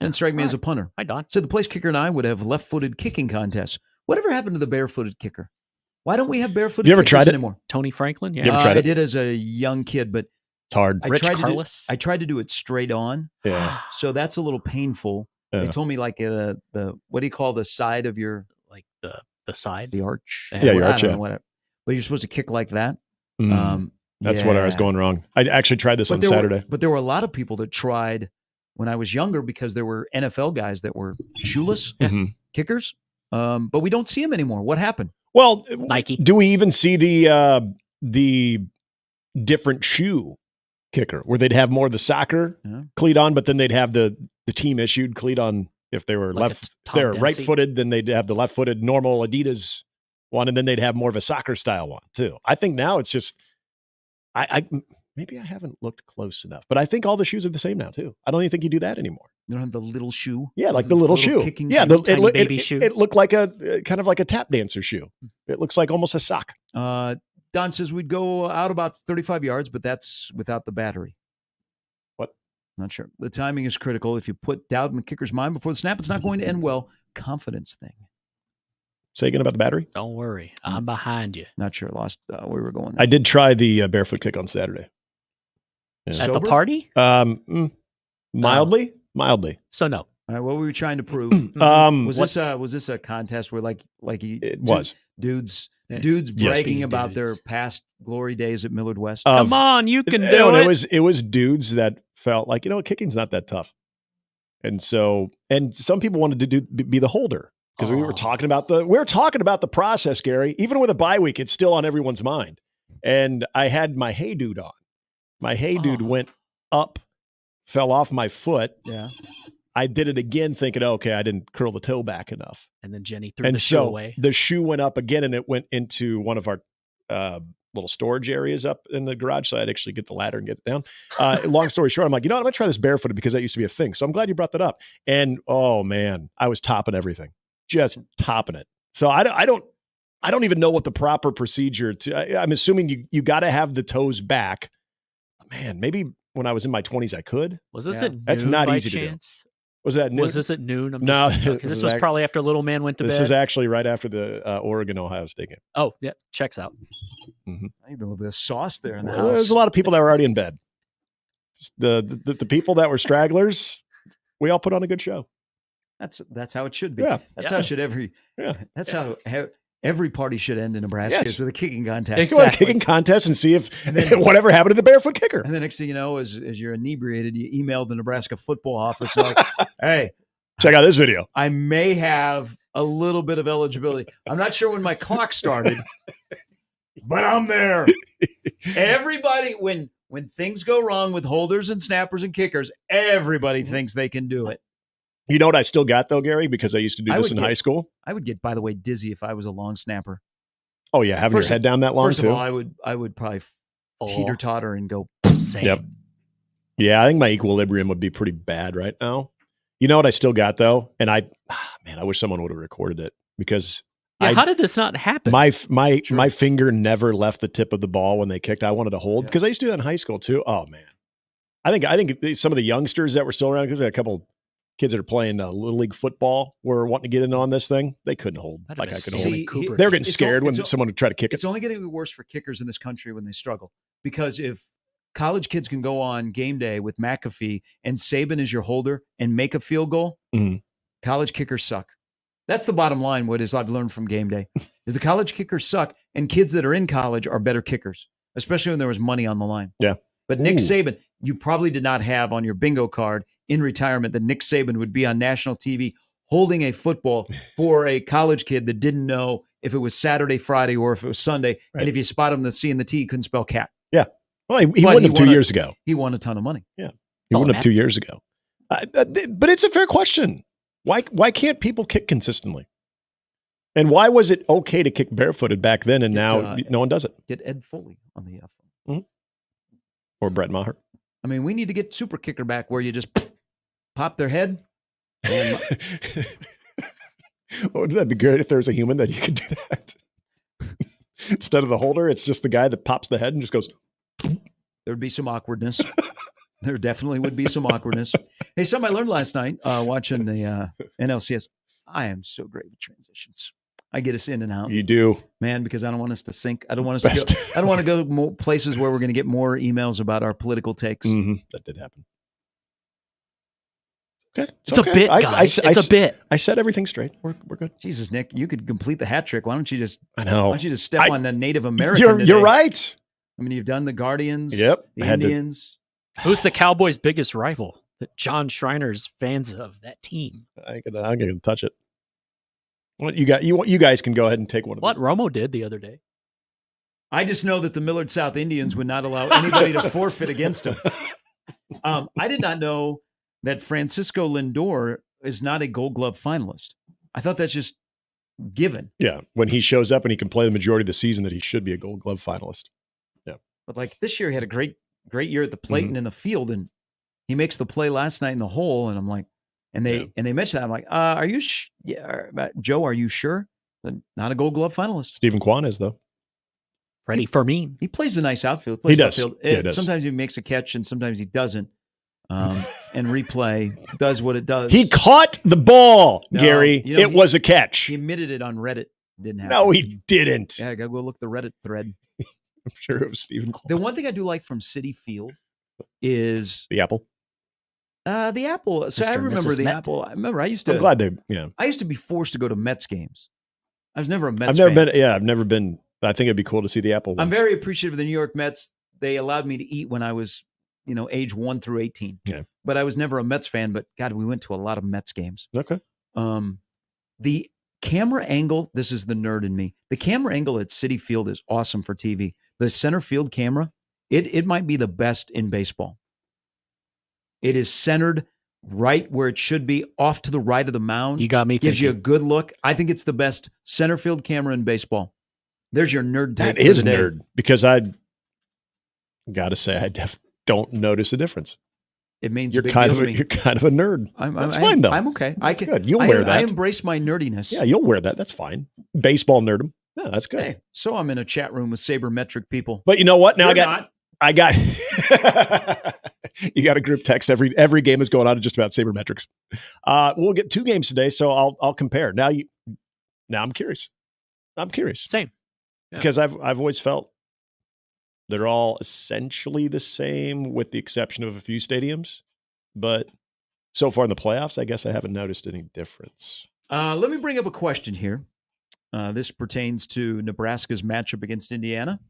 Didn't strike me as a punter. Hi, Don. Said the place kicker and I would have left-footed kicking contests. Whatever happened to the barefooted kicker? Why don't we have barefooted You ever kickers tried it? anymore? Tony Franklin? Yeah. You ever tried I it? did as a young kid, but It's hard. I tried to do it straight on. Yeah. So that's a little painful. Yeah. They told me like the what do you call the side of your Like the side? the arch? Yeah, your I arch, don't know, yeah. whatever. But you're supposed to kick like that. That's what I was yeah. going wrong. I actually tried this on there Saturday. But there were a lot of people that tried when I was younger because there were NFL guys that were shoeless kickers. But we don't see them anymore. What happened? Well, Nike. Do we even see the different shoe kicker where they'd have more of the soccer cleat on, but then they'd have the team issued cleat on if they were Like they're right-footed, then they'd have the left-footed normal Adidas one, and then they'd have more of a soccer style one too. I think now it's just I maybe I haven't looked close enough, but I think all the shoes are the same now too. I don't even think you do that anymore. They don't have the little shoe. Yeah, like the little shoe. kicking Yeah, shoe. Tiny baby shoe. It looked like a kind of like a tap dancer shoe. It looks like almost a sock. Don says we'd go out about 35 yards, but that's without the battery. What? Not sure. The timing is critical. If you put doubt in the kicker's mind before the snap, it's not going to end well. Confidence thing. Say again about the battery? Don't worry. I'm behind you. Not sure. Lost where we were going. I did try the barefoot kick on Saturday. At the party? Mildly. So no. All right, what were we trying to prove? was this a contest where It was. dudes Yes. bragging about their past glory days at Millard West? Come on, you can do it. It was dudes that felt like, kicking's not that tough. And so, and some people wanted to be the holder because we were talking about the process, Gary. Even with a bye week, it's still on everyone's mind. And I had my Hey Dude on. My Hey Dude went up, fell off my foot. Yeah. I did it again thinking, okay, I didn't curl the toe back enough. And then Jenny threw the shoe away. The shoe went up again and it went into one of our little storage areas up in the garage. So I'd actually get the ladder and get it down. Long story short, I'm like, I'm going to try this barefooted because that used to be a thing. So I'm glad you brought that up. And oh man, I was topping everything, just topping it. So I don't even know what the proper procedure I'm assuming you got to have the toes back. Man, maybe when I was in my 20s, I could. Was this at noon? That's not by easy chance? to do. Was that noon? Was this at noon? No, this was probably after little man went to bed. This is actually right after the Oregon-Ohio State game. Oh, yeah. Checks out. Maybe a little bit of sauce there in the Well, house. there's a lot of people that were already in bed. Just the people that were stragglers, we all put on a good show. That's how it should be. Yeah. That's how should every. Yeah. That's how every party should end in Nebraska is with a kicking contest. Let's go to a kicking contest and see if whatever happened to the barefoot kicker. And the next thing you know, as you're inebriated, you email the Nebraska football office like, "Hey, check out this video. I may have a little bit of eligibility. I'm not sure when my clock started, but I'm there." Everybody, when things go wrong with holders and snappers and kickers, everybody thinks they can do it. You know what I still got though, Gary, because I used to do this in high school. I would get, by the way, dizzy if I was a long snapper. Oh yeah, having your head down that long First too. of all, I would probably teeter totter and go. Same. Yep. Yeah, I think my equilibrium would be pretty bad right now. You know what I still got though, and I wish someone would have recorded it because. How did this not happen? My finger never left the tip of the ball when they kicked. I wanted to hold because I used to do that in high school too. Oh man, I think some of the youngsters that were still around because I had a couple kids that are playing little league football were wanting to get in on this thing. They couldn't hold like I could hold. They were getting scared when someone would try to kick it. It's only getting worse for kickers in this country when they struggle because if college kids can go on game day with McAfee and Saban is your holder and make a field goal, college kickers suck. That's the bottom line, what is I've learned from game day, is the college kickers suck, and kids that are in college are better kickers, especially when there was money on the line. Yeah. But Nick Saban, you probably did not have on your bingo card in retirement that Nick Saban would be on national TV holding a football for a college kid that didn't know if it was Saturday, Friday, or if it was Sunday. Right. And if you spot him the C and the T, he couldn't spell cat. Yeah. Well, he wouldn't have 2 years ago. He won a ton of money. Yeah. He wouldn't have 2 years ago. But it's a fair question. Why can't people kick consistently? And why was it okay to kick barefooted back then and now no one does it? Get Ed Foley on the phone. Mm-hmm. Or Brett Maher. I mean, we need to get super kicker back where you just pop their head. And Wouldn't that be great if there was a human that you could do that? Instead of the holder, it's just the guy that pops the head and just goes. There'd be some awkwardness. There definitely would be some awkwardness. Hey, something I learned last night watching the NLCS. I am so great with transitions. I get us in and out. You do, man, because I don't want us to sink. I don't want us to go. I don't want to go more places where we're going to get more emails about our political takes. Mm-hmm. That did happen. Okay, it's okay. A bit, guys. It's a bit. I said everything straight. We're good. Jesus, Nick, you could complete the hat trick. Why don't you just? I know. Why don't you just step on the Native American? You're right. I mean, you've done the Guardians. Yep. The Indians. Who's the Cowboys' biggest rival that John Schreiner's fans of that team? I'm gonna touch it. What you got? You guys can go ahead and take one of what Romo did the other day. I just know that the Millard South Indians would not allow anybody to forfeit against him. I did not know that Francisco Lindor is not a Gold Glove finalist. I thought that's just given. Yeah, when he shows up and he can play the majority of the season, that he should be a Gold Glove finalist. Yeah, but like this year, he had a great year at the plate and in the field, and he makes the play last night in the hole, and I'm like, and they mentioned that. I'm like, are you Joe? Are you sure? Not a Gold Glove finalist. Stephen Kwan is though. Freddie Fermin. He plays a nice outfield. He does. Outfield. Yeah, he does. Sometimes he makes a catch, and sometimes he doesn't. And replay does what it does. He caught the ball, Gary. It was a catch. He admitted it on Reddit. Didn't happen. No, he didn't. Yeah, I gotta go look the Reddit thread. I'm sure it was Stephen Kwan. The one thing I do like from Citi Field is the apple. The apple. So I remember the apple. I remember I used to. I'm glad they. Yeah. I used to be forced to go to Mets games. I was never a Mets. I've never fan. been. Yeah, I've never been. I think it'd be cool to see the apple. I'm very appreciative of the New York Mets. They allowed me to eat when I was, age 1 through 18. Yeah. But I was never a Mets fan. But God, we went to a lot of Mets games. Okay. The camera angle. This is the nerd in me. The camera angle at Citi Field is awesome for TV. The center field camera. It might be the best in baseball. It is centered right where it should be, off to the right of the mound. You got me Gives thinking. you a good look. I think it's the best center field camera in baseball. There's your nerd take. That is nerd, because I got to say I don't notice a difference. It means you're kind of a nerd. That's fine though. I'm okay. That's good. You'll wear that. I embrace my nerdiness. Yeah, you'll wear that. That's fine. Baseball nerdum. Yeah, that's good. Hey, so I'm in a chat room with sabermetric people. But you know what? Now You're I got you got a group text. Every game is going on just about sabermetrics. We'll get 2 games today, so I'll compare. Now I'm curious. Same. Yeah. Because I've always felt they're all essentially the same with the exception of a few stadiums. But so far in the playoffs, I guess I haven't noticed any difference. Let me bring up a question here. This pertains to Nebraska's matchup against Indiana,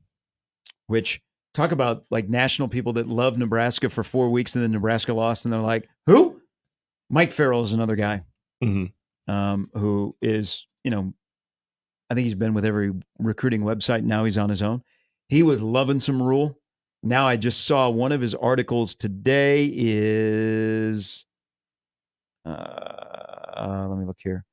which talk about like national people that love Nebraska for 4 weeks and then Nebraska lost and they're like, who? Mike Farrell is another guy who is, I think he's been with every recruiting website. Now he's on his own. He was loving some Rule. Now I just saw one of his articles today is, let me look here.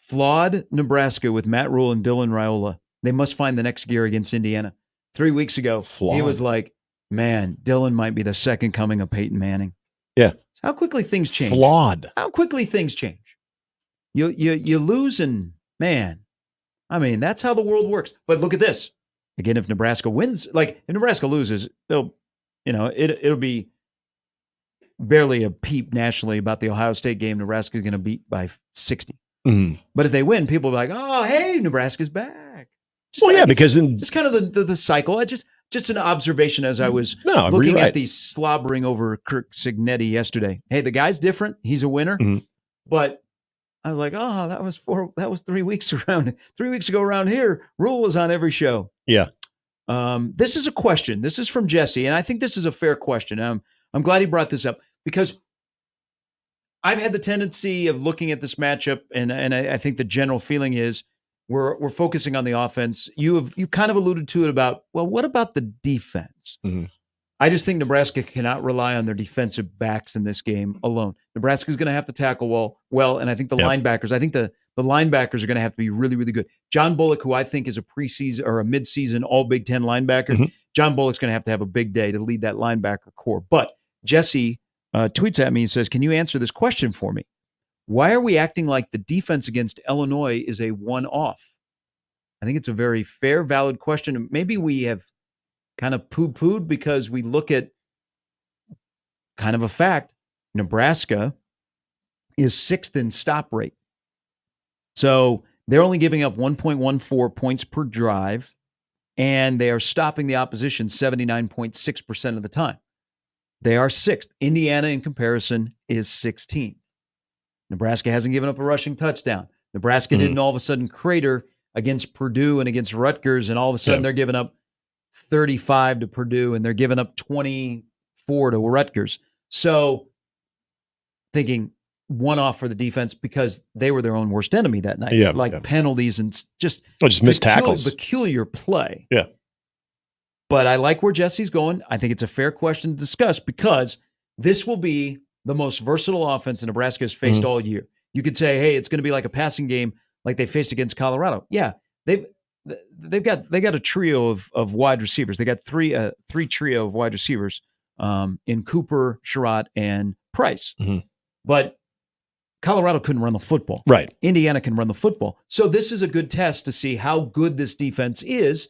Flawed Nebraska with Matt Rule and Dylan Raiola. They must find the next gear against Indiana. 3 weeks ago, he was like, man, Dylan might be the second coming of Peyton Manning. Yeah. So how quickly things change. Flawed. How quickly things change. You lose and, man, I mean, that's how the world works. But look at this. Again, if Nebraska wins, like if Nebraska loses, it'll be barely a peep nationally about the Ohio State game. Nebraska's going to beat by 60. Mm-hmm. But if they win, people will be like, oh, hey, Nebraska's back. Because then just kind of the cycle. Just an observation as I was looking at the slobbering over Kirk Cignetti yesterday. Hey, the guy's different. He's a winner. Mm-hmm. But I was like, oh, that was 3 weeks around. 3 weeks ago around here, Rule was on every show. Yeah. This is a question. This is from Jesse, and I think this is a fair question. I'm glad he brought this up because I've had the tendency of looking at this matchup, and I think the general feeling is we're focusing on the offense. You kind of alluded to it about, well, what about the defense? Mm-hmm. I just think Nebraska cannot rely on their defensive backs in this game alone. Nebraska's going to have to tackle well, and I think the linebackers. I think the linebackers are going to have to be really, really good. John Bullock, who I think is a preseason or a midseason All Big Ten linebacker, Mm-hmm. John Bullock's going to have a big day to lead that linebacker core. But Jesse tweets at me and says, "Can you answer this question for me? Why are we acting like the defense against Illinois is a one-off?" I think it's a very fair, valid question. Maybe we have kind of poo-pooed because we look at kind of a fact. Nebraska is 6th in stop rate. So they're only giving up 1.14 points per drive, and they are stopping the opposition 79.6% of the time. They are 6th. Indiana, in comparison, is 16th. Nebraska hasn't given up a rushing touchdown. Nebraska didn't all of a sudden crater against Purdue and against Rutgers, and all of a sudden they're giving up 35 to Purdue, and they're giving up 24 to Rutgers. So thinking one-off for the defense because they were their own worst enemy that night. Penalties and just missed tackles. Peculiar play. Yeah. But I like where Jesse's going. I think it's a fair question to discuss because this will be the most versatile offense Nebraska has faced all year. You could say, hey, it's going to be like a passing game like they faced against Colorado. Yeah, they've got a trio of wide receivers. They got three trio of wide receivers in Cooper, Sherratt, and Price. Mm-hmm. But Colorado couldn't run the football. Right. Indiana can run the football. So this is a good test to see how good this defense is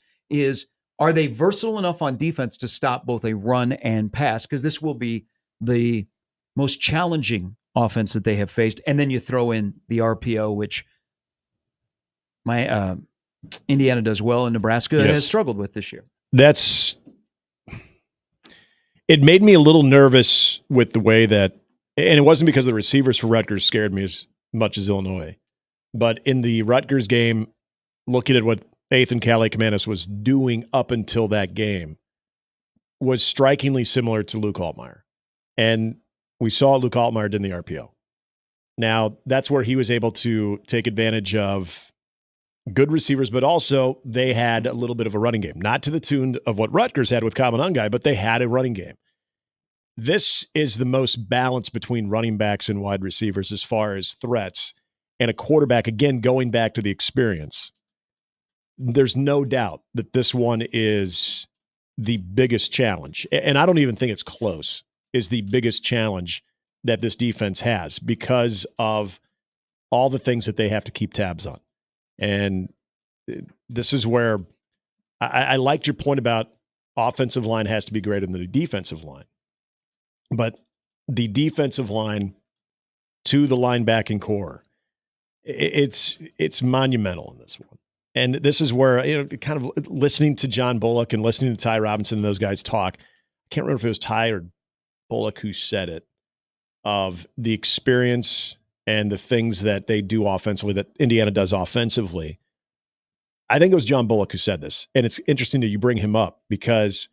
are they versatile enough on defense to stop both a run and pass? Because this will be the most challenging offense that they have faced. And then you throw in the RPO, which my Indiana does well and Nebraska has struggled with this year. It made me a little nervous with the way that, and it wasn't because the receivers for Rutgers scared me as much as Illinois, but in the Rutgers game, looking at what Ethan Kaliakmanis was doing up until that game was strikingly similar to Luke Altmaier. And we saw Luke Altmaier did in the RPO. Now, that's where he was able to take advantage of good receivers, but also they had a little bit of a running game. Not to the tune of what Rutgers had with Kamanungai, but they had a running game. This is the most balance between running backs and wide receivers as far as threats. And a quarterback, again, going back to the experience. There's no doubt that this one is the biggest challenge. And I don't even think it's close, is the biggest challenge that this defense has because of all the things that they have to keep tabs on. And this is where I liked your point about offensive line has to be greater than the defensive line. But the defensive line to the linebacking core, it's monumental in this one. And this is where, kind of listening to John Bullock and listening to Ty Robinson and those guys talk, I can't remember if it was Ty or Bullock who said it, of the experience and the things that they do offensively, that Indiana does offensively. I think it was John Bullock who said this. And it's interesting that you bring him up because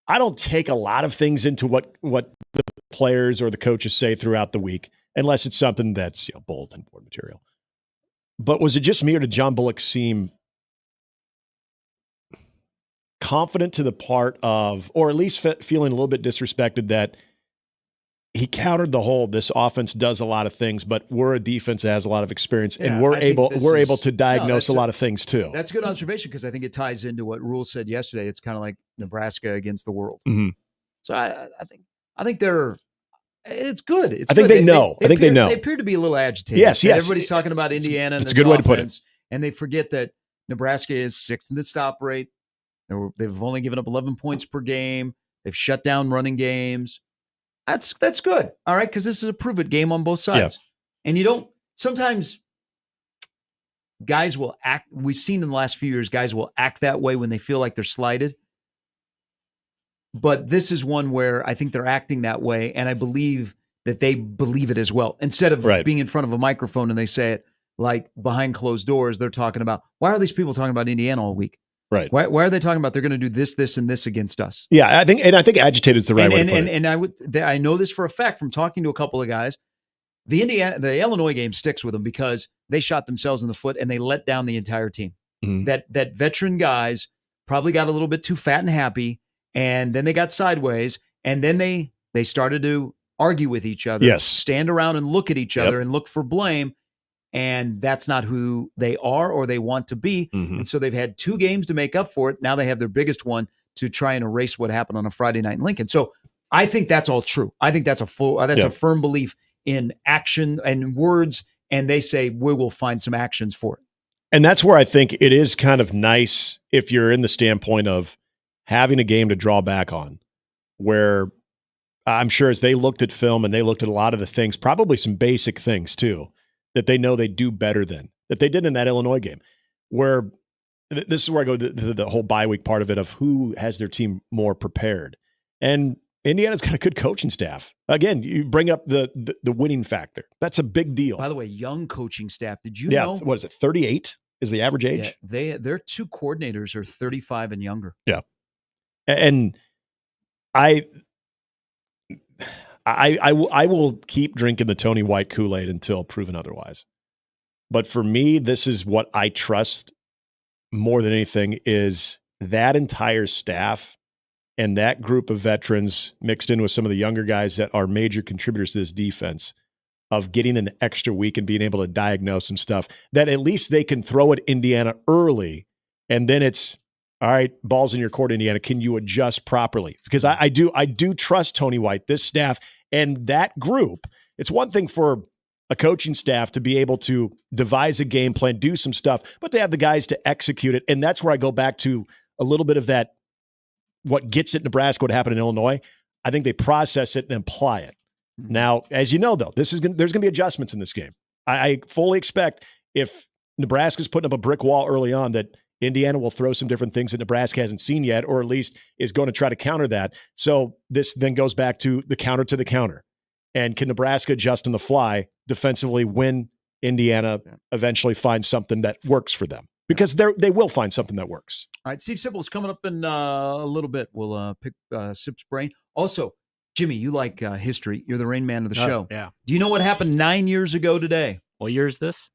I don't take a lot of things into what the players or the coaches say throughout the week, unless it's something that's bulletin board material. But was it just me, or did John Bullock seem confident to the part of, or at least feeling a little bit disrespected that he countered the whole, this offense does a lot of things, but we're a defense that has a lot of experience, and we're able to diagnose a lot of things too. That's a good observation because I think it ties into what Rule said yesterday. It's kind of like Nebraska against the world. Mm-hmm. So I think they're. It's good. I think they know. They know. They appear to be a little agitated. Yes. Everybody's talking about Indiana. That's a good way to put it. And they forget that Nebraska is 6th in the stop rate. They've only given up 11 points per game. They've shut down running games. That's good. All right, because this is a prove-it game on both sides. Yeah. And sometimes guys will act. We've seen in the last few years, guys will act that way when they feel like they're slighted. But this is one where I think they're acting that way, and I believe that they believe it as well. Instead of being in front of a microphone and they say it like behind closed doors, they're talking about, why are these people talking about Indiana all week? Right. Why are they talking about they're going to do this, this, and this against us? Yeah, I think agitated is the right way to put it. And I know this for a fact from talking to a couple of guys. The Illinois game sticks with them because they shot themselves in the foot and they let down the entire team. Mm-hmm. That veteran guys probably got a little bit too fat and happy, and then they got sideways, and then they started to argue with each other, yes, stand around and look at each other and look for blame. And that's not who they are or they want to be. Mm-hmm. And so they've had 2 games to make up for it. Now they have their biggest one to try and erase what happened on a Friday night in Lincoln. So I think that's all true. I think that's a firm belief in action and words. And they say, we will find some actions for it. And that's where I think it is kind of nice if you're in the standpoint of having a game to draw back on, where I'm sure as they looked at film and they looked at a lot of the things, probably some basic things too, that they know they do better than, that they did in that Illinois game, where this is where I go to the whole bye week part of it, of who has their team more prepared. And Indiana's got a good coaching staff. Again, you bring up the winning factor. That's a big deal. By the way, young coaching staff. Did you know? What is it, 38 is the average age? Yeah, their 2 coordinators are 35 and younger. Yeah. And I will keep drinking the Tony White Kool-Aid until proven otherwise. But for me, this is what I trust more than anything, is that entire staff and that group of veterans mixed in with some of the younger guys that are major contributors to this defense, of getting an extra week and being able to diagnose some stuff that at least they can throw at Indiana early. And then it's, all right, ball's in your court, Indiana. Can you adjust properly? Because I do trust Tony White, this staff, and that group. It's one thing for a coaching staff to be able to devise a game plan, do some stuff, but to have the guys to execute it. And that's where I go back to a little bit of that, what gets at Nebraska, what happened in Illinois. I think they process it and apply it. Mm-hmm. Now, as you know, though, there's going to be adjustments in this game. I fully expect if Nebraska's putting up a brick wall early on, that Indiana will throw some different things that Nebraska hasn't seen yet, or at least is going to try to counter that. So this then goes back to the counter. And can Nebraska adjust on the fly defensively when Indiana eventually finds something that works for them? Because they will find something that works. All right, Steve Sipple's coming up in a little bit. We'll pick Sip's brain. Also, Jimmy, you like history. You're the rain man of the show. Yeah. Do you know what happened 9 years ago today? What year is this?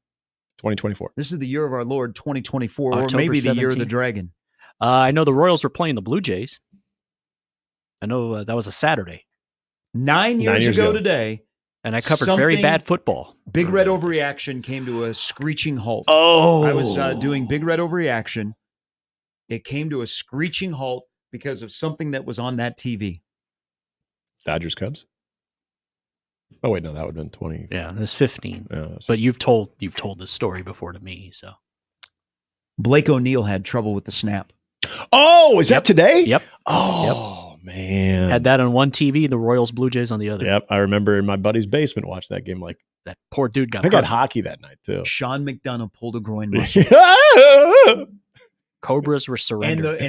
2024. This is the year of our Lord, 2024, October or maybe the 17th. year of the dragon. I know the Royals were playing the Blue Jays. I know that was a Saturday. 9 years ago today. And I covered very bad football. Big Red Overreaction came to a screeching halt. Oh. I was doing Big Red Overreaction. It came to a screeching halt because of something that was on that TV. Dodgers Cubs? Oh wait, no, that would have been 20. Yeah, it was 15. Yeah, but you've told this story before to me, so. Blake O'Neill had trouble with the snap. Oh, is that today? Yep. Oh, man. Had that on one TV, the Royals Blue Jays on the other. Yep, I remember in my buddy's basement watched that game. Like, that poor dude got I hurt. got hockey that night too. Sean McDonough pulled a groin muscle. Cobras were surrendered.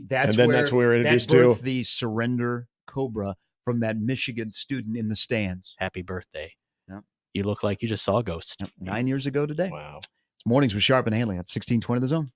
That's where we're introduced that birthed to the surrender cobra from that Michigan student in the stands. Happy birthday. Yep. You look like you just saw a ghost. Yep. 9 years ago today. Wow. It's Mornings with Sharp and Handley at 1620 The Zone.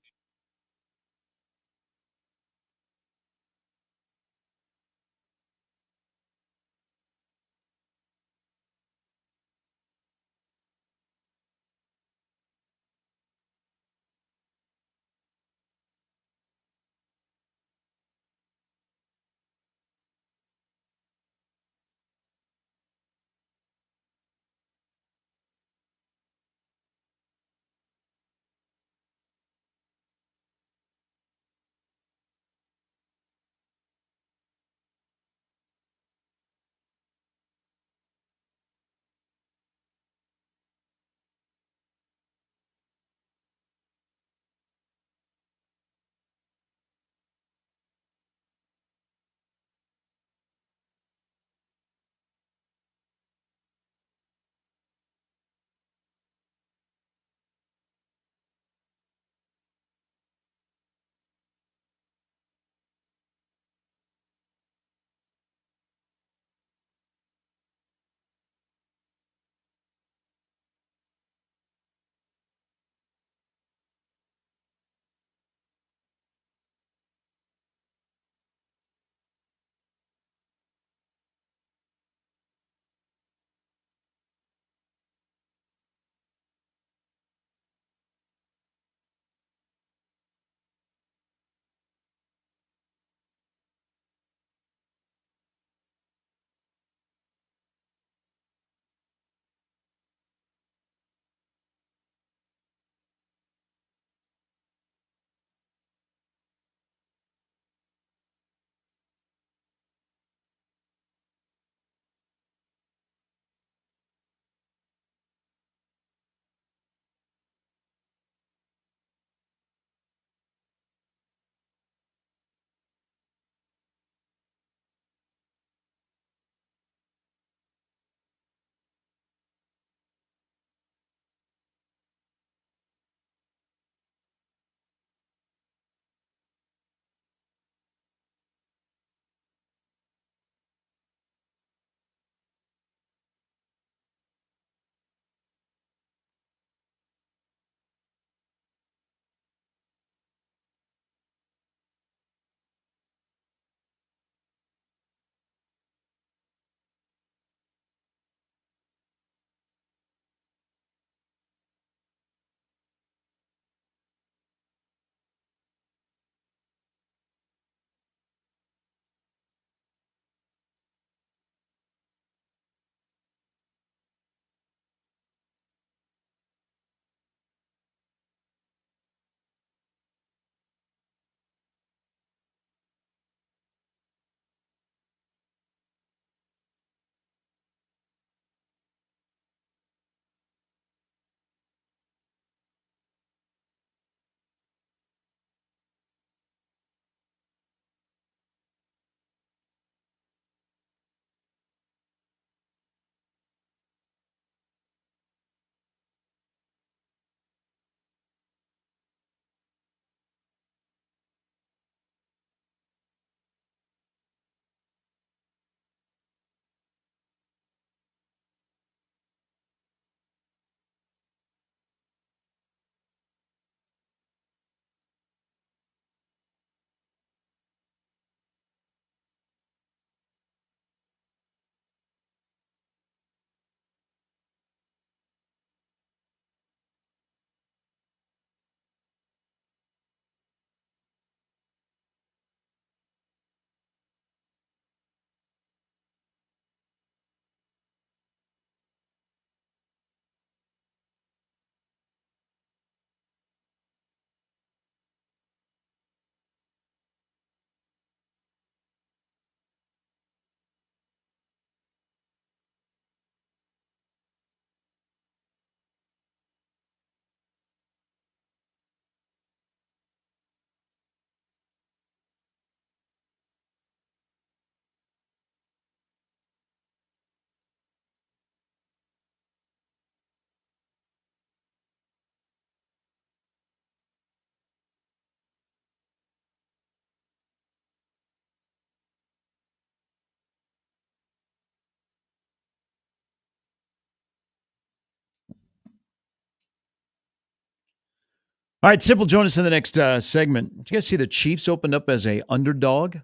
All right, Simple, join us in the next segment. Did you guys see the Chiefs opened up as a underdog?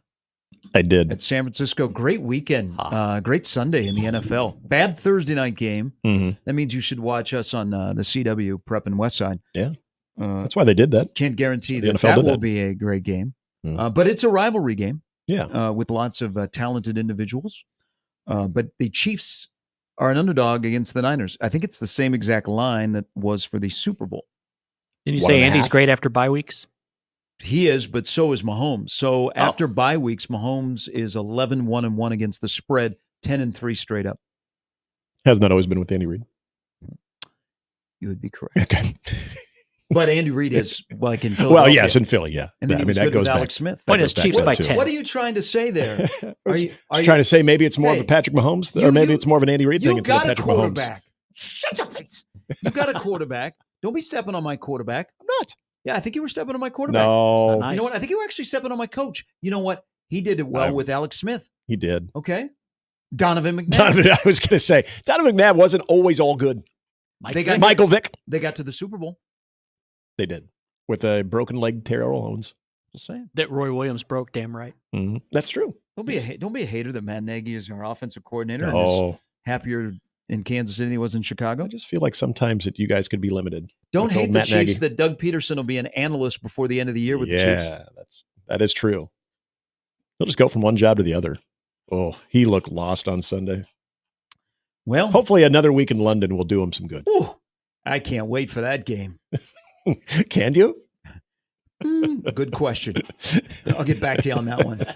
I did. At San Francisco. Great weekend. Great Sunday in the NFL. Bad Thursday night game. Mm-hmm. That means you should watch us on the CW, Prep and Westside. Yeah. That's why they did that. Can't guarantee The that NFL did will that. be a great game. But it's a rivalry game. Yeah. With lots of talented individuals. But the Chiefs are an underdog against the Niners. I think it's the same exact line that was for the Super Bowl. Did you say Andy's great after bye weeks? He is, but so is Mahomes. So after bye weeks, Mahomes is 11-1-1 against the spread, 10-3 straight up. Hasn't that always been with Andy Reid? You would be correct. Okay. But Andy Reid is like in Philadelphia. Well, yes, in Philly, yeah. And then he was good with Alex Smith. Point is Chiefs by 10. What are you trying to say there? Are you trying to say maybe it's more of a Patrick Mahomes, or maybe it's more of an Andy Reid thing instead of Patrick Mahomes? You got a quarterback. Shut your face. You got a quarterback. Don't be stepping on my quarterback. I'm not. Yeah, I think you were stepping on my quarterback. No. You know what? I think you were actually stepping on my coach. You know what? He did it well with Alex Smith. He did. Okay. Donovan McNabb. I was going to say, Donovan McNabb wasn't always all good. Michael Vick. They got to the Super Bowl. They did. With a broken leg, Terrell Owens. Just saying. That Roy Williams broke, damn right. Mm-hmm. That's true. Don't be a hater that Matt Nagy is our offensive coordinator and is happier in Kansas City than he was in Chicago. I just feel like sometimes that you guys could be limited. Don't hate the Matt Chiefs Nagy. that Doug Peterson will be an analyst before the end of the year with the Chiefs. Yeah, that is true. He'll just go from one job to the other. Oh, he looked lost on Sunday. Well, hopefully another week in London will do him some good. Ooh, I can't wait for that game. Can you? Good question. I'll get back to you on that one.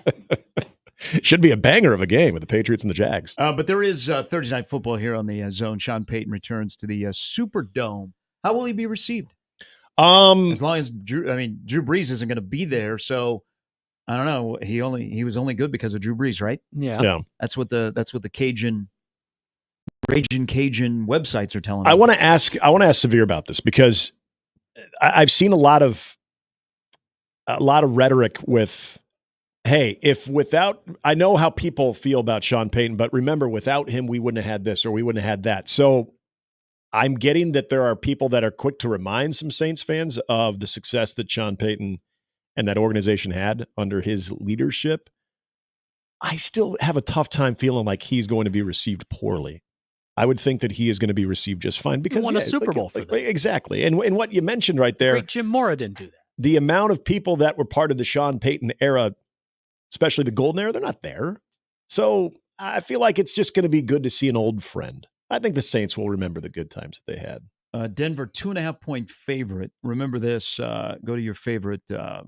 Should be a banger of a game with the Patriots and the Jags. But there is Thursday Night Football here on the Zone. Sean Payton returns to the Superdome. How will he be received? As long as Drew Brees isn't going to be there, so I don't know. He was only good because of Drew Brees, right? Yeah. That's what the Raging Cajun websites are telling me. I want to ask Severe about this because I've seen a lot of rhetoric with, hey, I know how people feel about Sean Payton, but remember, without him, we wouldn't have had this or we wouldn't have had that. So I'm getting that there are people that are quick to remind some Saints fans of the success that Sean Payton and that organization had under his leadership. I still have a tough time feeling like he's going to be received poorly. I would think that he is going to be received just fine because he won a Super Bowl for them. Exactly. And what you mentioned right there. Great Jim Mora didn't do that. The amount of people that were part of the Sean Payton era, especially the golden era, they're not there. So I feel like it's just going to be good to see an old friend. I think the Saints will remember the good times that they had. Denver, 2.5-point favorite. Remember this. Go to your favorite place.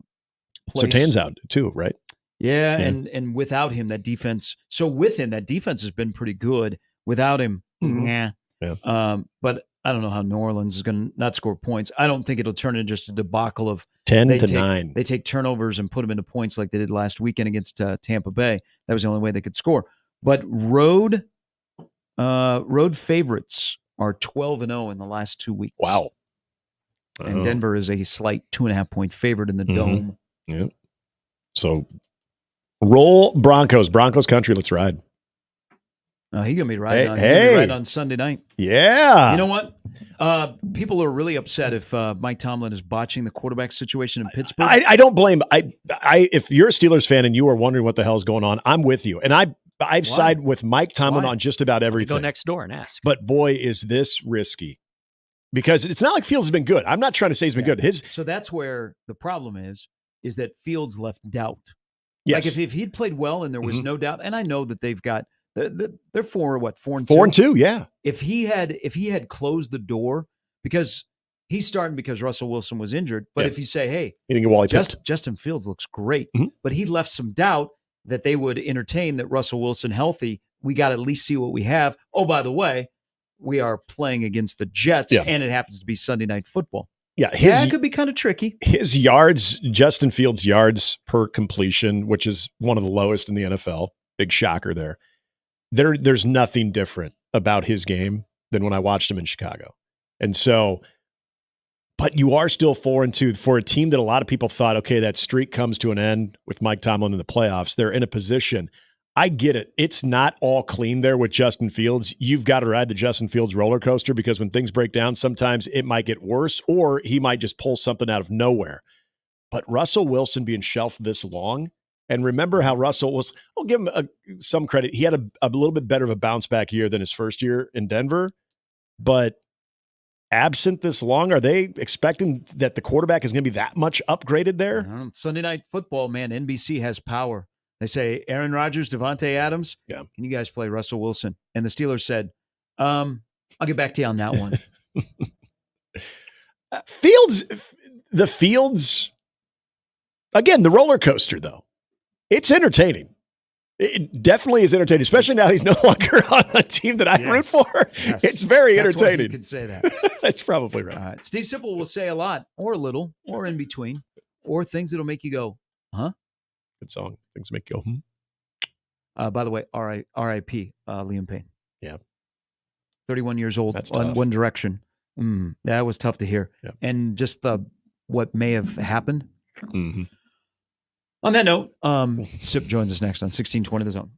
Surtain's out too, right? Yeah, and without him, that defense. So with him, that defense has been pretty good. Without him, Yeah. But I don't know how New Orleans is going to not score points. I don't think it'll turn into just a debacle of 10-9. They take turnovers and put them into points like they did last weekend against Tampa Bay. That was the only way they could score. But road favorites are 12-0 in the last 2 weeks. Wow. And Denver is a slight 2.5-point favorite in the Dome. Yeah. So roll Broncos country. Let's ride. He's going to be riding on Sunday night. Yeah. You know what? People are really upset if Mike Tomlin is botching the quarterback situation in Pittsburgh. I don't blame. If you're a Steelers fan and you are wondering what the hell is going on, I'm with you. And I've sided with Mike Tomlin on just about everything. Go next door and ask. But boy, is this risky. Because it's not like Fields has been good. I'm not trying to say he's been good. So that's where the problem is that Fields left doubt. Yes. Like if he'd played well and there was no doubt, and I know that they've got they're 4-2? 4-2, yeah. If he had closed the door, because he's starting because Russell Wilson was injured, but if you say, hey, he didn't get Wally picked. Justin Fields looks great, but he left some doubt that they would entertain that Russell Wilson healthy. We got to at least see what we have. Oh, by the way, we are playing against the Jets, and it happens to be Sunday Night Football. Yeah, it could be kind of tricky. His yards, Justin Fields' yards per completion, which is one of the lowest in the NFL. Big shocker there. There's nothing different about his game than when I watched him in Chicago. And so, but you are still 4-2 for a team that a lot of people thought, okay, that streak comes to an end with Mike Tomlin in the playoffs. They're in a position. I get it. It's not all clean there with Justin Fields. You've got to ride the Justin Fields roller coaster because when things break down, sometimes it might get worse or he might just pull something out of nowhere. But Russell Wilson being shelved this long, and remember how Russell was, I'll give him some credit. He had a little bit better of a bounce back year than his first year in Denver. But absent this long, are they expecting that the quarterback is going to be that much upgraded there? Sunday Night Football, man, NBC has power. They say, Aaron Rodgers, Devontae Adams, can you guys play Russell Wilson? And the Steelers said, I'll get back to you on that one. Fields, again, the roller coaster, though. It's entertaining. It definitely is entertaining, especially now he's no longer on a team that I root for. Yes. It's very That's entertaining. why you could say that. That's probably right. Steve Sipple will say a lot, or a little, or in between, or things that'll make you go, huh? Good song. Things make you go, by the way, R.I.P. Liam Payne. Yeah. 31 years old. That's on tough. One Direction. That was tough to hear. Yeah. And just what may have happened. Mm-hmm. On that note, Sip joins us next on 1620 The Zone.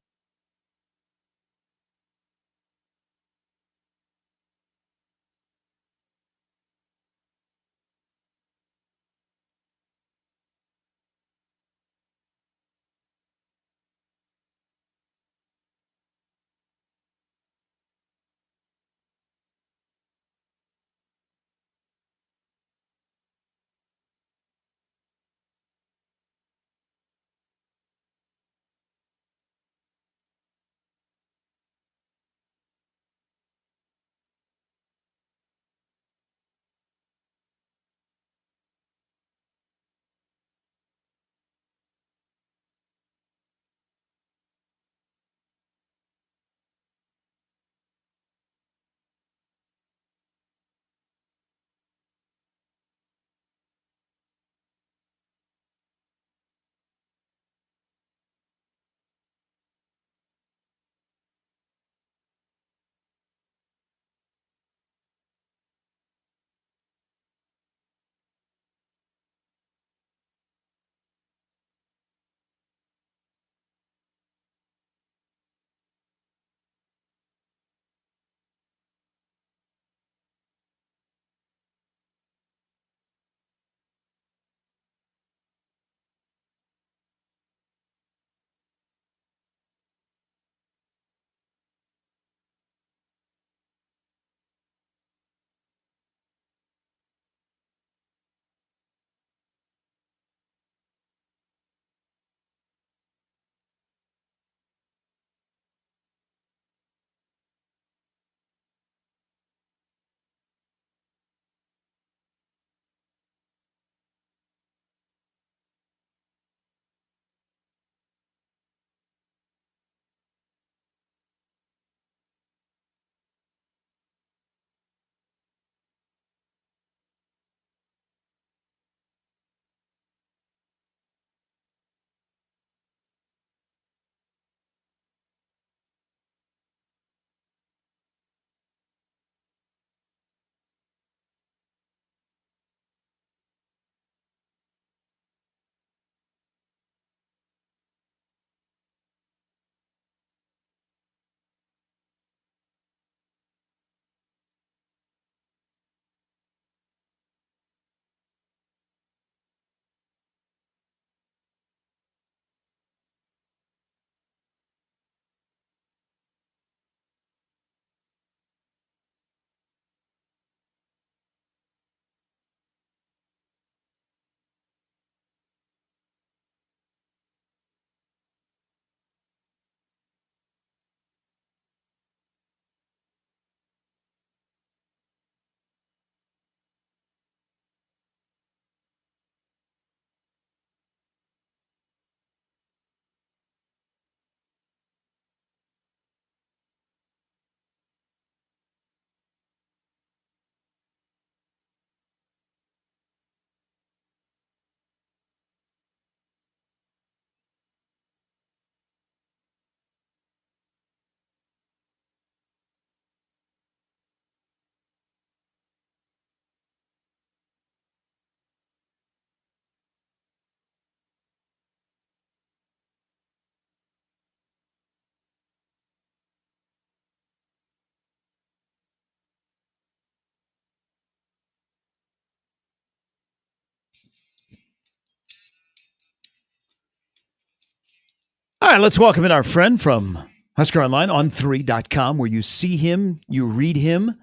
All right, let's welcome in our friend from Husker Online, on3.com, where you see him, you read him,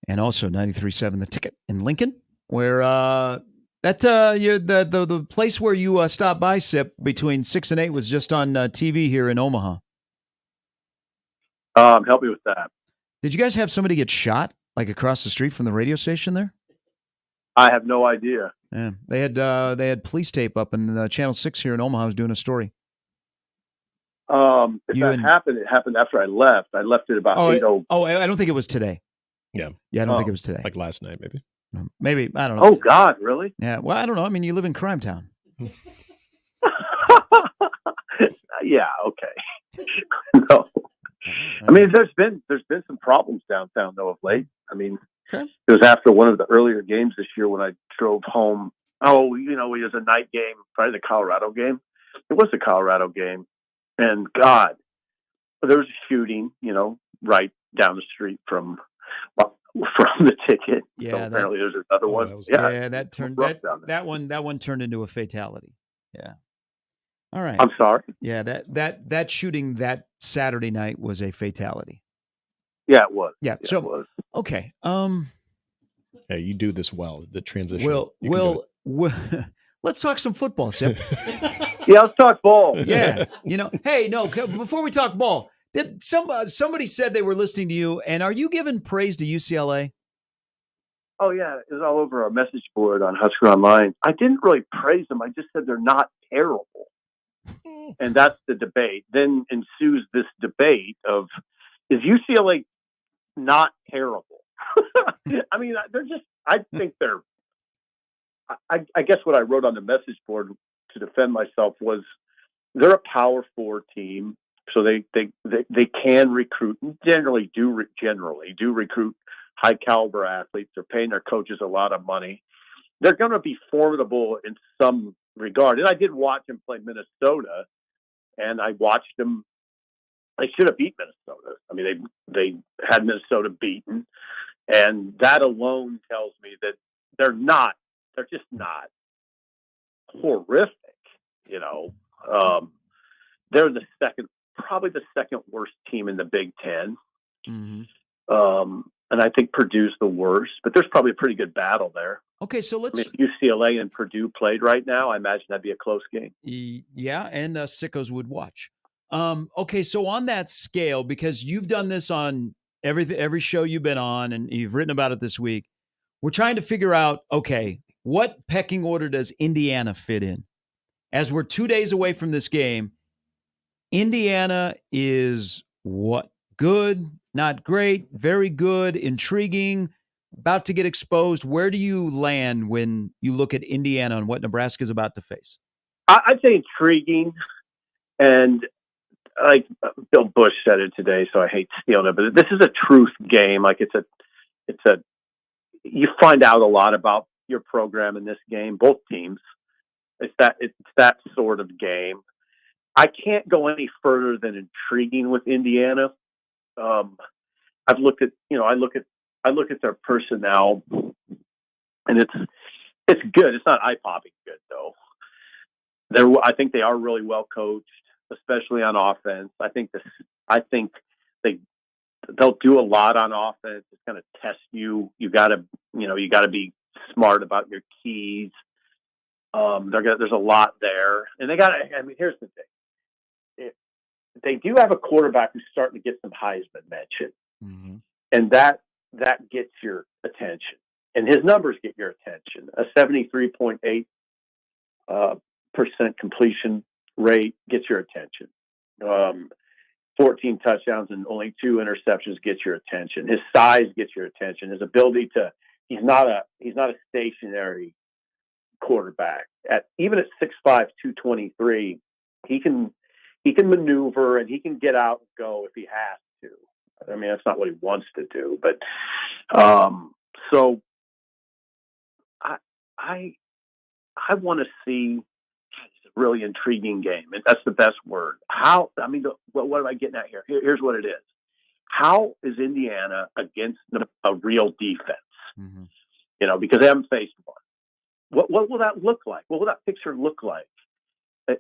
and also 93.7 The Ticket in Lincoln, where the place where you stopped by, Sip, between 6 and 8 was just on TV here in Omaha. Help me with that. Did you guys have somebody get shot, like across the street from the radio station there? I have no idea. Yeah, they had police tape up, and Channel 6 here in Omaha was doing a story. If that happened, it happened after I left. I left at about 8:00. Oh, I don't think it was today. Yeah. I don't think it was today. Like last night, maybe. Maybe, I don't know. Oh, God, really? Yeah, well, I don't know. I mean, you live in Crime Town. Yeah, okay. No. I mean, there's been some problems downtown, though, of late. I mean, it was after one of the earlier games this year when I drove home. Oh, it was a night game, probably the Colorado game. It was the Colorado game. And God, there was a shooting, right down the street from the Ticket. Yeah, so apparently there's another one. That one turned into a fatality. Yeah. All right. I'm sorry. Yeah, that shooting that Saturday night was a fatality. Yeah, it was. Yeah. It So was. okay. Hey, you do this well. The transition. Let's talk some football, Sip. Yeah, let's talk ball. Yeah. Hey, no, before we talk ball, did somebody said they were listening to you, and are you giving praise to UCLA? Oh, yeah. It was all over our message board on Husker Online. I didn't really praise them. I just said they're not terrible. And that's the debate. Then ensues this debate of, is UCLA not terrible? I mean, I guess what I wrote on the message board to defend myself was they're a Power 4 team, so they can recruit, and generally do recruit high caliber athletes. They're paying their coaches a lot of money. They're going to be formidable in some regard. And I did watch them play Minnesota, and I watched them. They should have beat Minnesota. I mean, they had Minnesota beaten, and that alone tells me that they're just not horrific. They're probably the second worst team in the Big Ten. Mm-hmm. And I think Purdue's the worst, but there's probably a pretty good battle there. Okay, so if UCLA and Purdue played right now, I imagine that'd be a close game. Yeah, and sickos would watch. Okay, so on that scale, because you've done this on every show you've been on, and you've written about it this week, we're trying to figure out, okay, what pecking order does Indiana fit in? As we're 2 days away from this game, Indiana is what? Good, not great, very good, intriguing, about to get exposed. Where do you land when you look at Indiana and what Nebraska is about to face? I'd say intriguing, and like Bill Bush said it today, so I hate stealing it, but this is a truth game. Like you find out a lot about your program in this game, both teams. It's that sort of game. I can't go any further than intriguing with Indiana. I've looked at, I look at their personnel, and it's good. It's not eye-popping good though. I think they are really well coached, especially on offense. I think they'll do a lot on offense. It's going to test you. You got to be smart about your keys. There's a lot there, and here's the thing. They do have a quarterback who's starting to get some Heisman mention, mm-hmm. and that gets your attention, and his numbers get your attention. A 73.8% completion rate gets your attention. 14 touchdowns and only 2 interceptions gets your attention. His size gets your attention. His ability he's not a stationary quarterback. Even at 6'5", 223, he can maneuver, and he can get out and go if he has to. I mean, that's not what he wants to do, but so I want to see a really intriguing game, and that's the best word. What am I getting at here? Here's what it is. How is Indiana against a real defense? Mm-hmm. Because they haven't faced one. What will that look like? What will that picture look like?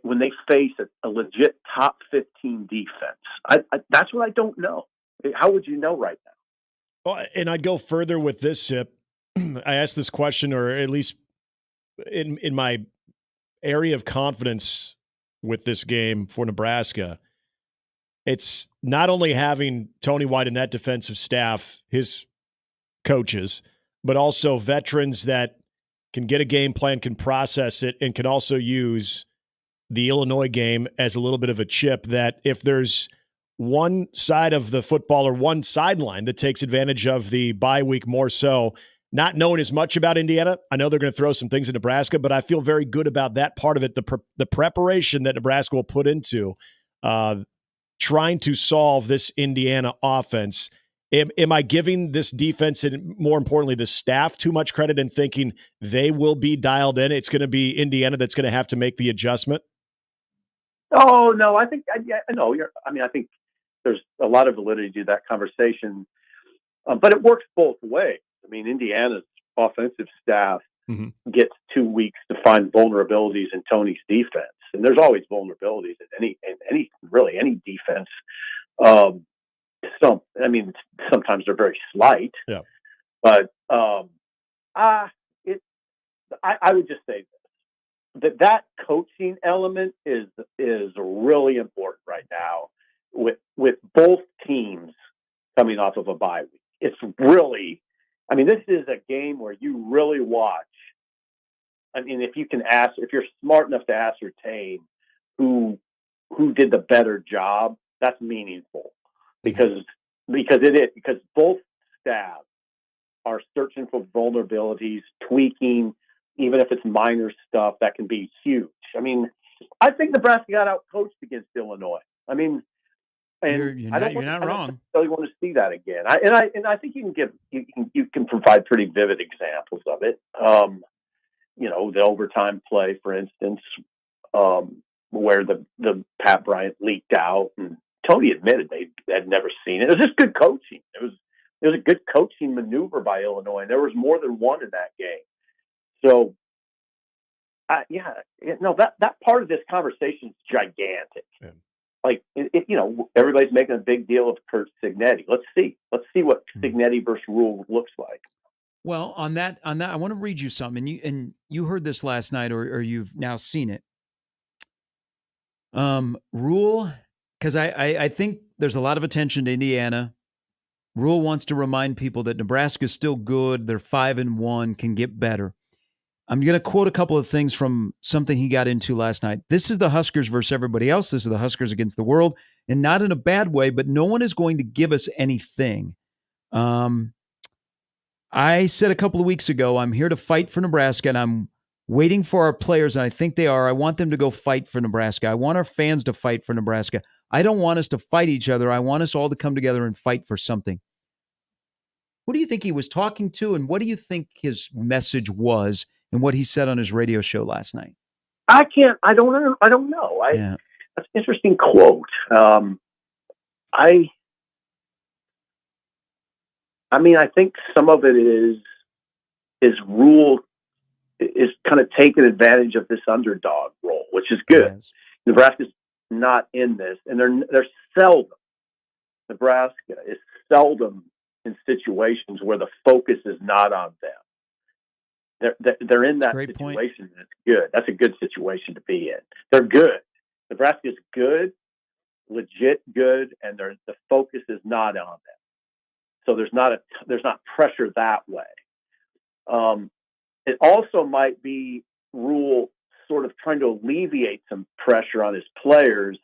when they face a legit top 15 defense? That's what I don't know. How would you know right now? Well, and I'd go further with this, Sip. I asked this question, or at least in my area of confidence with this game for Nebraska, it's not only having Tony White and that defensive staff, his coaches, but also veterans that can get a game plan, can process it, and can also use the Illinois game as a little bit of a chip that if there's one side of the football or one sideline that takes advantage of the bye week more so, not knowing as much about Indiana, I know they're going to throw some things in Nebraska, but I feel very good about that part of it, the preparation that Nebraska will put into trying to solve this Indiana offense. Am I giving this defense and, more importantly, the staff too much credit and thinking they will be dialed in? It's going to be Indiana that's going to have to make the adjustment? Oh, no, I think I think there's a lot of validity to that conversation, but it works both ways. I mean, Indiana's offensive staff gets 2 weeks to find vulnerabilities in Tony's defense, and there's always vulnerabilities in any defense. Sometimes they're very slight. Yeah. But I would just say that coaching element is really important right now with both teams coming off of a bye week. It's really, this is a game where you really watch. If you're smart enough to ascertain who did the better job, that's meaningful because both staffs are searching for vulnerabilities, tweaking, even if it's minor stuff that can be huge. I think Nebraska got out coached against Illinois. You're not wrong. I don't really want to see that again. I think you can provide pretty vivid examples of it. The overtime play, for instance, where the Pat Bryant leaked out, and Tony admitted they had never seen it. It was just good coaching. It was a good coaching maneuver by Illinois, and there was more than one in that game. So, that part of this conversation is gigantic. Yeah. Everybody's making a big deal of Kurt Cignetti. Let's see what Cignetti versus Rule looks like. Well, on that, I want to read you something, and you heard this last night, or you've now seen it. Rule, because I think there's a lot of attention to Indiana. Rule wants to remind people that Nebraska's still good. They're 5-1, can get better. I'm going to quote a couple of things from something he got into last night. This is the Huskers versus everybody else. This is the Huskers against the world, and not in a bad way, but no one is going to give us anything. I said a couple of weeks ago, I'm here to fight for Nebraska, and I'm waiting for our players, and I think they are. I want them to go fight for Nebraska. I want our fans to fight for Nebraska. I don't want us to fight each other. I want us all to come together and fight for something. Who do you think he was talking to, and what do you think his message was and what he said on his radio show last night? I don't know. That's an interesting quote. I think some of it is Rule is kind of taking advantage of this underdog role, which is good. Yes. Nebraska's not in this, and they're seldom. Nebraska is seldom in situations where the focus is not on them. They're in that situation. Point. That's good. That's a good situation to be in. They're good. Nebraska is good, legit good, and the focus is not on them. So there's not pressure that way. It also might be Rule sort of trying to alleviate some pressure on his players.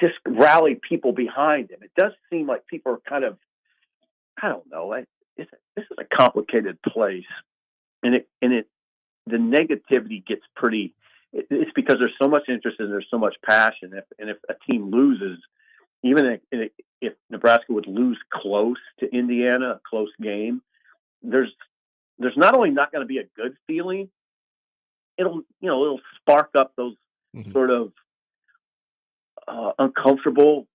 Just rally people behind him. It does seem like people are kind of, I don't know. This is a complicated place, and the negativity gets pretty. It's because there's so much interest and there's so much passion. If a team loses, even if Nebraska would lose close to Indiana, a close game, there's not only not going to be a good feeling, it'll spark up those sort of uncomfortable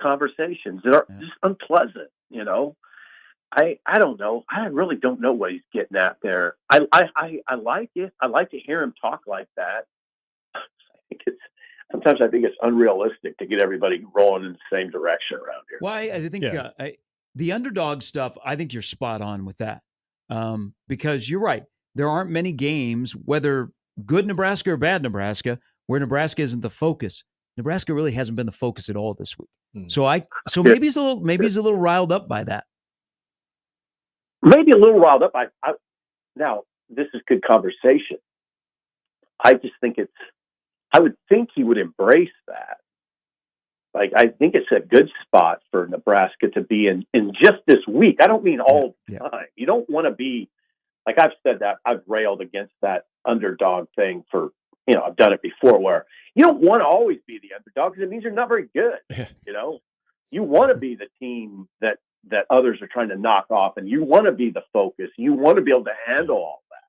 conversations that are just unpleasant. I don't know. I really don't know what he's getting at there. I like it. I like to hear him talk like that. Sometimes I think it's unrealistic to get everybody rolling in the same direction around here. Well, I think the underdog stuff, I think you're spot on with that. Because you're right. There aren't many games, whether good Nebraska or bad Nebraska, where Nebraska isn't the focus. Nebraska really hasn't been the focus at all this week. So maybe he's a little riled up by that. Maybe a little riled up. Now, this is good conversation. I just think I would think he would embrace that. Like, I think it's a good spot for Nebraska to be in just this week. I don't mean all the time. You don't want to be, like I've said that, I've railed against that underdog thing for, I've done it before, where you don't want to always be the underdog because it means you're not very good. You want to be the team that others are trying to knock off, and you want to be the focus. You want to be able to handle all that.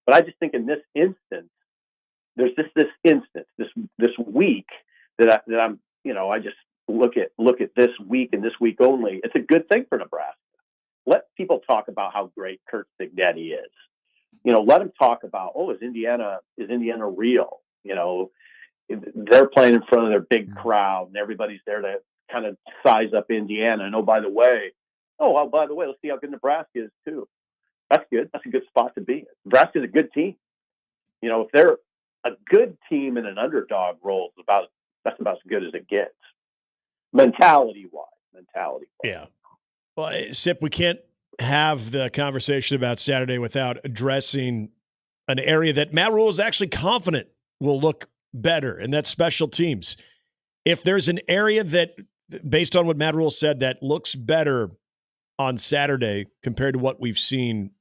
But I just think in this instance, there's this instance, this week that I'm, I just look at this week and this week only. It's a good thing for Nebraska. Let people talk about how great Kurt Cignetti is. Let them talk about, is Indiana real? They're playing in front of their big crowd, and everybody's there to kind of size up Indiana. And by the way, let's see how good Nebraska is too. That's good. That's a good spot to be in. Nebraska's a good team. If they're a good team in an underdog role, that's about as good as it gets. Mentality wise. Yeah. Well, Sip, we can't have the conversation about Saturday without addressing an area that Matt Rule is actually confident will look better, and that's special teams. If there's an area that, based on what Matt Rule said, that looks better on Saturday compared to what we've seen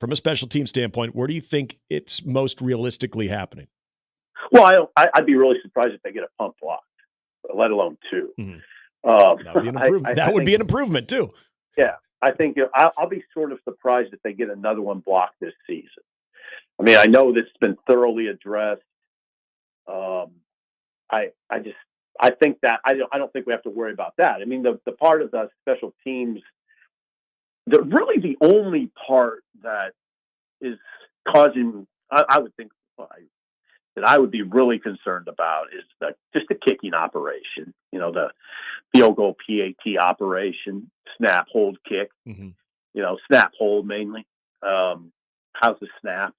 from a special team standpoint, where do you think it's most realistically happening? Well, I'd be really surprised if they get a punt blocked, let alone two. Mm-hmm. That would be an improvement. That would be an improvement too. Yeah, I think I'll be sort of surprised if they get another one blocked this season. I mean, I know this has been thoroughly addressed. I think that I don't think we have to worry about that. I mean, the part of the special teams, really the only part that is causing, I would think, that I would be really concerned about is just the kicking operation. The field goal PAT operation, snap, hold, kick. Mm-hmm. Snap, hold mainly. How's the snap?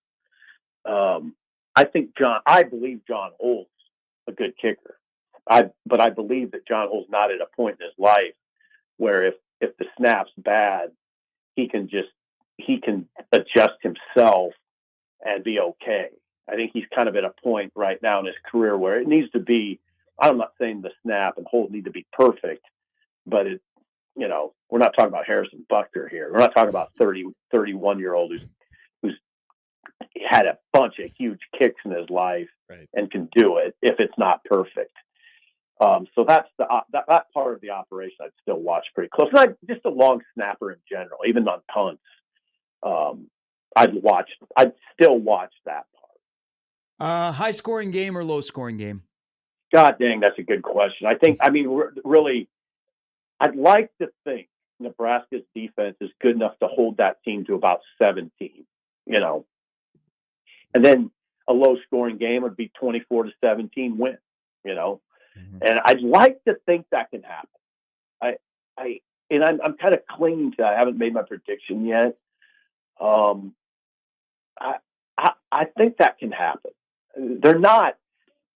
I believe John Holt's a good kicker. But I believe that John Holt's not at a point in his life where if the snap's bad, he can adjust himself and be okay. I think he's kind of at a point right now in his career where it needs to be. I'm not saying the snap and hold need to be perfect, but we're not talking about Harrison Butker here. We're not talking about 31-year-old who's had a bunch of huge kicks in his life, right, and can do it if it's not perfect. So that's that part of the operation I'd still watch pretty close. And just a long snapper in general, even on punts. I'd still watch that part. High scoring game or low scoring game? God dang, that's a good question. Really, I'd like to think Nebraska's defense is good enough to hold that team to about 17, and then a low scoring game would be 24-17 win, Mm-hmm. And I'd like to think that can happen. I'm kind of clinging to that. I haven't made my prediction yet. I think that can happen.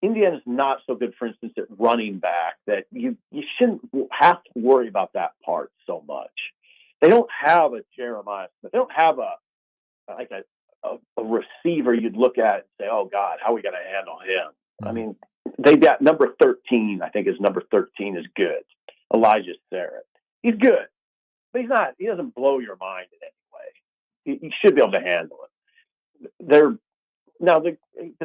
Indiana's not so good, for instance, at running back that you shouldn't have to worry about that part so much. They don't have a Jeremiah Smith. They don't have a receiver you'd look at and say, "Oh God, how are we going to handle him?" Mm-hmm. I mean, they got number 13. I think his number 13 is good. Elijah Sarrett. He's good, but he doesn't blow your mind in any way. You should be able to handle it. Now, the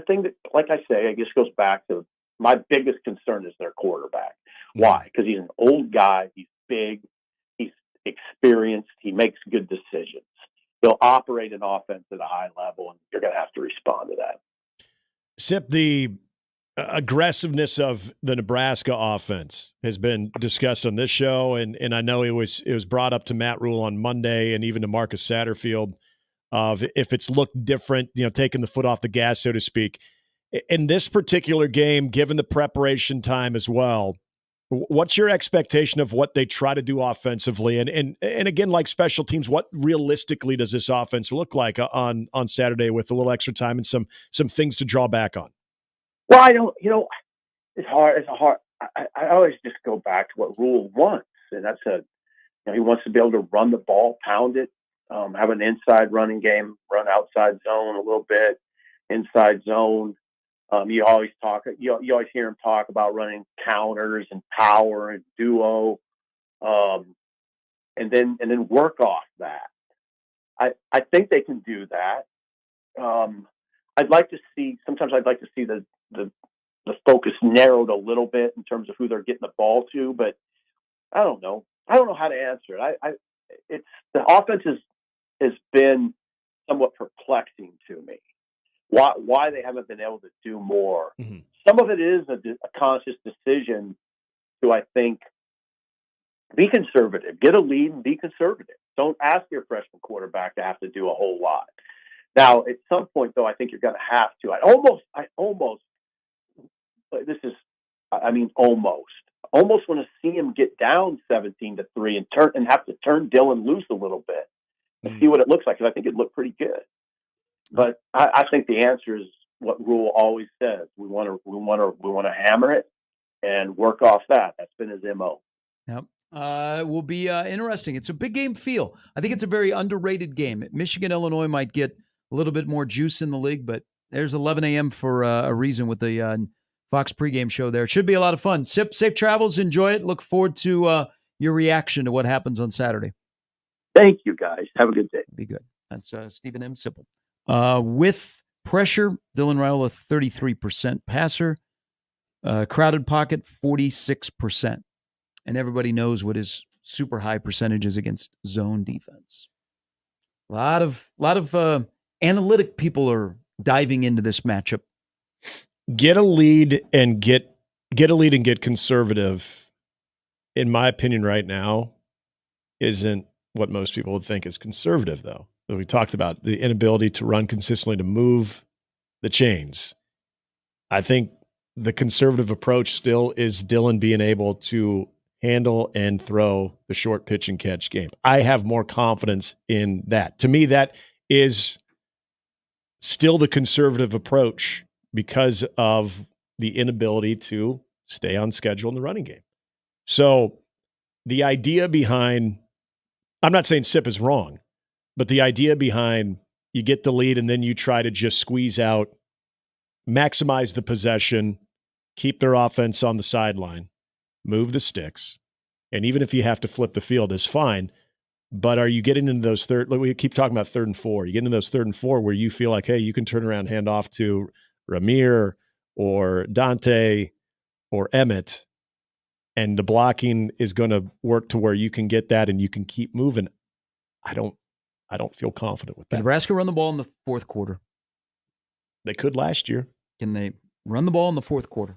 thing that, like I say, I guess goes back to my biggest concern is their quarterback. Why? Because he's an old guy. He's big. He's experienced. He makes good decisions. He'll operate an offense at a high level, and you're going to have to respond to that. Sip, the aggressiveness of the Nebraska offense has been discussed on this show, and I know it was brought up to Matt Rule on Monday and even to Marcus Satterfield of if it's looked different, taking the foot off the gas, so to speak. In this particular game, given the preparation time as well, what's your expectation of what they try to do offensively? And again, like special teams, what realistically does this offense look like on Saturday with a little extra time and some things to draw back on? Well, I don't, it's hard. I always just go back to what Rule wants. And that's he wants to be able to run the ball, pound it, have an inside running game, run outside zone a little bit, inside zone. You always hear him talk about running counters and power and duo, and then work off that. I think they can do that. Sometimes I'd like to see the focus narrowed a little bit in terms of who they're getting the ball to, but I don't know. I don't know how to answer it. It's the offense has been somewhat perplexing to me. Why they haven't been able to do more. Mm-hmm. Some of it is a conscious decision to, I think, be conservative, get a lead and be conservative. Don't ask your freshman quarterback to have to do a whole lot. Now, at some point, though, I think you're going to have to. I almost want to see him get down 17-3 and have to turn Dylan loose a little bit and see what it looks like, because I think it looked pretty good. But I think the answer is what Rule always says: we want to hammer it and work off that. That's been his MO. Yep. It will be interesting. It's a big game feel. I think it's a very underrated game. Michigan, Illinois might get a little bit more juice in the league, but there's 11 a.m. for a reason with the Fox pregame show there. It should be a lot of fun. Sip, safe travels. Enjoy it. Look forward to your reaction to what happens on Saturday. Thank you, guys. Have a good day. Be good. That's Stephen M. Sipple. With pressure, Dylan Raiola, 33% passer. Crowded pocket, 46%. And everybody knows what his super high percentage is against zone defense. A lot of analytic people are diving into this matchup. Get a lead and get conservative, in my opinion right now, isn't what most people would think is conservative, though. We talked about the inability to run consistently, to move the chains. I think the conservative approach still is Dylan being able to handle and throw the short pitch and catch game. I have more confidence in that. To me, that is still the conservative approach because of the inability to stay on schedule in the running game. So the idea behind, I'm not saying Sip is wrong, but the idea behind you get the lead and then you try to just squeeze out, maximize the possession, keep their offense on the sideline, move the sticks, and even if you have to flip the field is fine. But are you getting into those we keep talking about 3rd and 4. You get into those 3rd and 4 where you feel like, hey, you can turn around, hand off to Romeo or Dante or Emmett, and the blocking is going to work to where you can get that and you can keep moving. I don't feel confident with that. Can Nebraska run the ball in the fourth quarter? They could last year. Can they run the ball in the fourth quarter?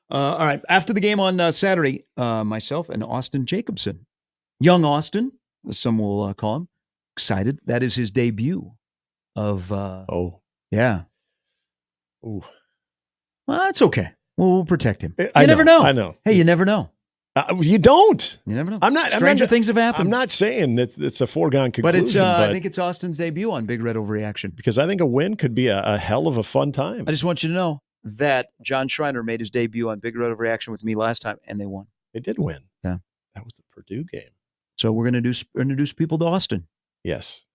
All right. After the game on Saturday, myself and Austin Jacobson, young Austin, as some will call him, excited. That is his debut of. Yeah. Ooh. Well, that's okay. We'll protect him. You never know. I know. Hey, you never know. You don't. You never know. Stranger things have happened. I'm not saying it's a foregone conclusion. But I think it's Austin's debut on Big Red Overreaction. Because I think a win could be a hell of a fun time. I just want you to know that John Schreiner made his debut on Big Red Overreaction with me last time, and they won. They did win. Yeah. That was the Purdue game. So we're going to introduce people to Austin. Yes.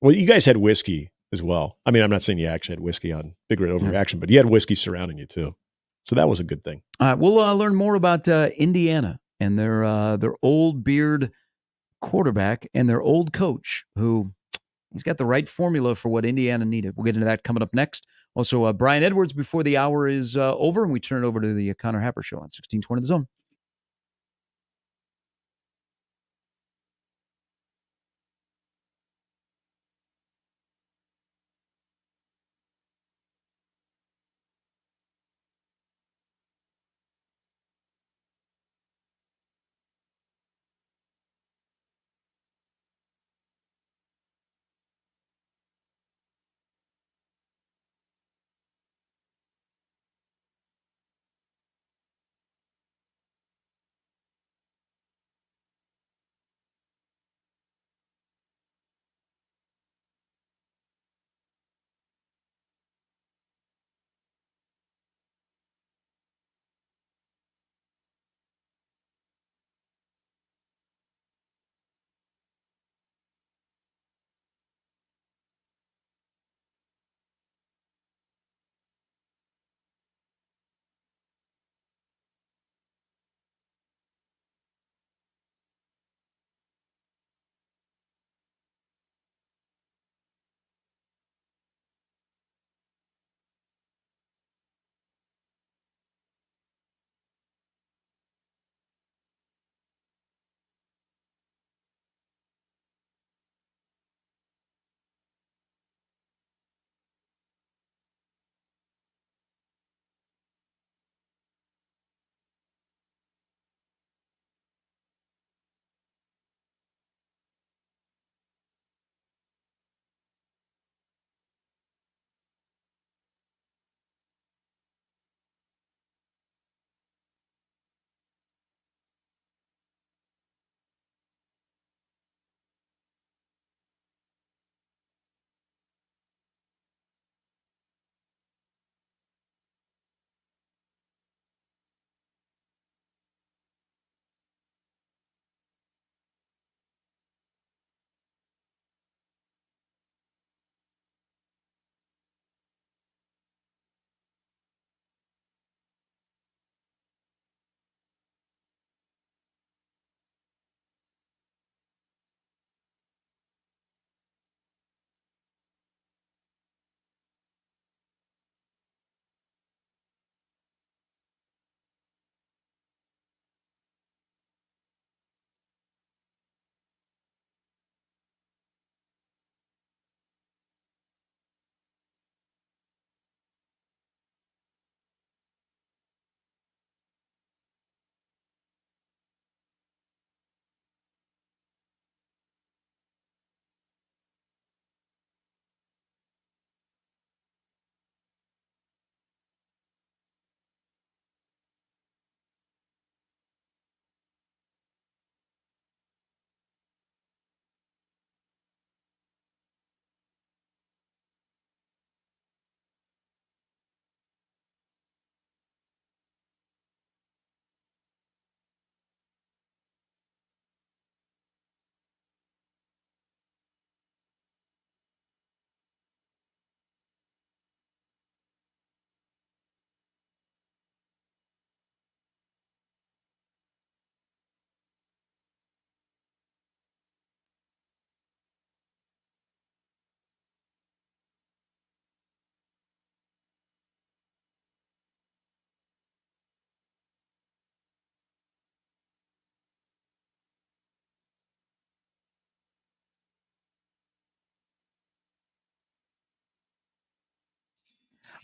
Well, you guys had whiskey as well. I mean, I'm not saying you actually had whiskey on Big Red Overreaction, but you had whiskey surrounding you too. So that was a good thing. All right. We'll learn more about Indiana and their old beard quarterback and their old coach, who he's got the right formula for what Indiana needed. We'll get into that coming up next. Also, Brian Edwards before the hour is over, and we turn it over to the Connor Happer Show on 1620 The Zone.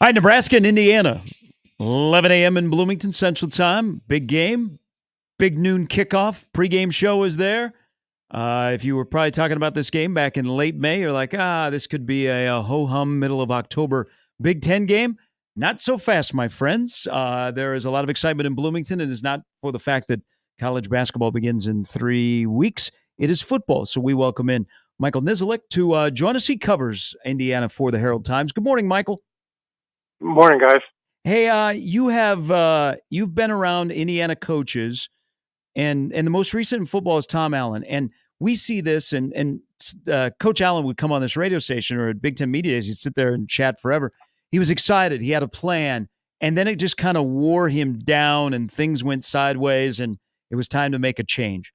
All right, Nebraska and Indiana, 11 a.m. in Bloomington Central Time. Big game, big noon kickoff. Pregame show is there. If you were probably talking about this game back in late May, you're like, this could be a ho-hum middle of October Big Ten game. Not so fast, my friends. There is a lot of excitement in Bloomington, and it's not for the fact that college basketball begins in 3 weeks. It is football, so we welcome in Michael Nelik to join us. He covers Indiana for the Herald Times. Good morning, Michael. Good morning, guys. Hey, you've been around Indiana coaches, and the most recent in football is Tom Allen, and we see this, and Coach Allen would come on this radio station or at Big Ten Media Days. He'd sit there and chat forever. He was excited. He had a plan, and then it just kind of wore him down, and things went sideways, and it was time to make a change.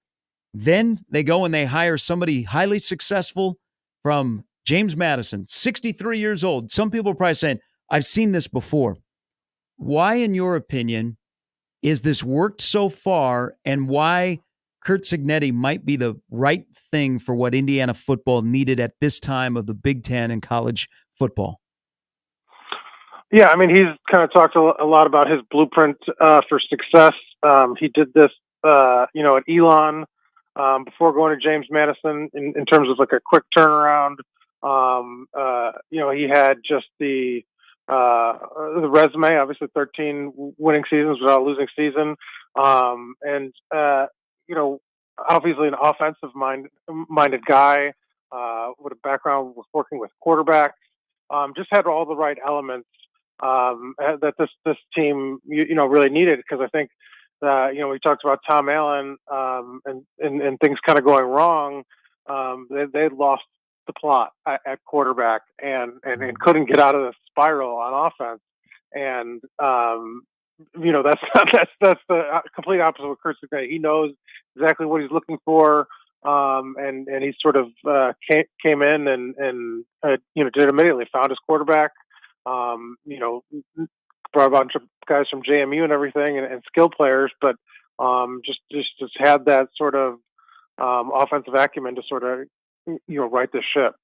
Then they go and they hire somebody highly successful from James Madison, 63 years old. Some people are probably saying, I've seen this before. Why, in your opinion, is this worked so far, and why Curt Cignetti might be the right thing for what Indiana football needed at this time of the Big Ten and college football? Yeah, I mean, he's kind of talked a lot about his blueprint for success. He did this, at Elon before going to James Madison in terms of like a quick turnaround. He had just the resume, obviously 13 winning seasons without a losing season. Obviously an offensive minded guy with a background with working with quarterbacks. Just had all the right elements that this team really needed, because I think we talked about Tom Allen and things kind of going wrong. They lost the plot at quarterback and couldn't get out of the spiral on offense. And that's the complete opposite of Curt Cignetti. He knows exactly what he's looking for. And he sort of came in and did it immediately. Found his quarterback. Brought a bunch of guys from JMU and everything, and skill players, but just had that sort of offensive acumen to sort of right this ship.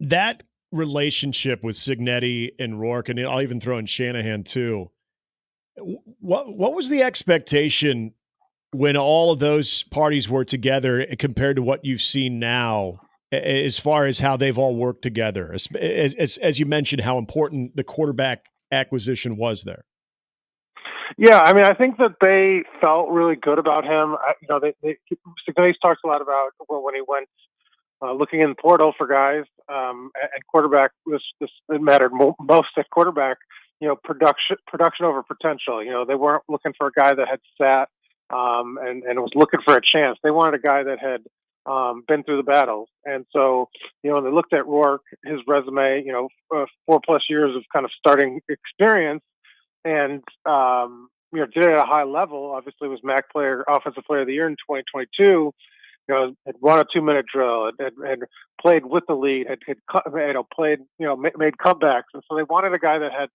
That relationship with Cignetti and Rourke, and I'll even throw in Shanahan too. What was the expectation when all of those parties were together compared to what you've seen now, as far as how they've all worked together? As you mentioned, how important the quarterback acquisition was there. Yeah, I mean, I think that they felt really good about him. Cignetti's talked a lot about when he went looking in the portal for guys, and quarterback. This mattered most at quarterback. Production over potential. They weren't looking for a guy that had sat and was looking for a chance. They wanted a guy that had been through the battles. And so, when they looked at Rourke, his resume, 4+ years of kind of starting experience, and did it at a high level. Obviously, was MAC offensive player of the year in 2022. Had won a 2-minute drill, had played with the lead, had played, made comebacks, and so they wanted a guy that had,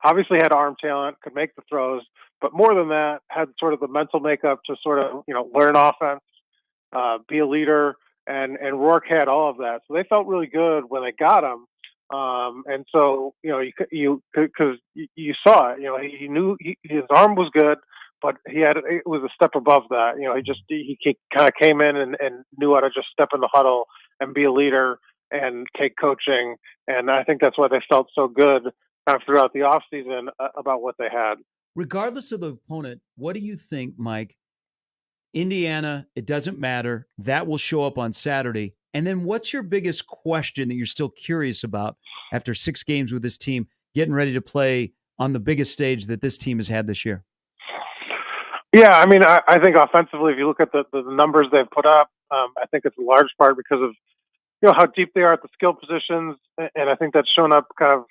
obviously had arm talent, could make the throws, but more than that, had sort of the mental makeup to sort of, learn offense, be a leader, and Rourke had all of that. So they felt really good when they got him. And so, because you saw it, he knew his arm was good, but it was a step above that. He kind of came in and knew how to just step in the huddle and be a leader and take coaching. And I think that's why they felt so good kind of throughout the offseason about what they had. Regardless of the opponent, what do you think, Mike? Indiana, it doesn't matter. That will show up on Saturday. And then what's your biggest question that you're still curious about after 6 games with this team, getting ready to play on the biggest stage that this team has had this year? Yeah, I mean, I think offensively, if you look at the numbers they've put up, I think it's a large part because of how deep they are at the skill positions, and I think that's shown up. Kind of,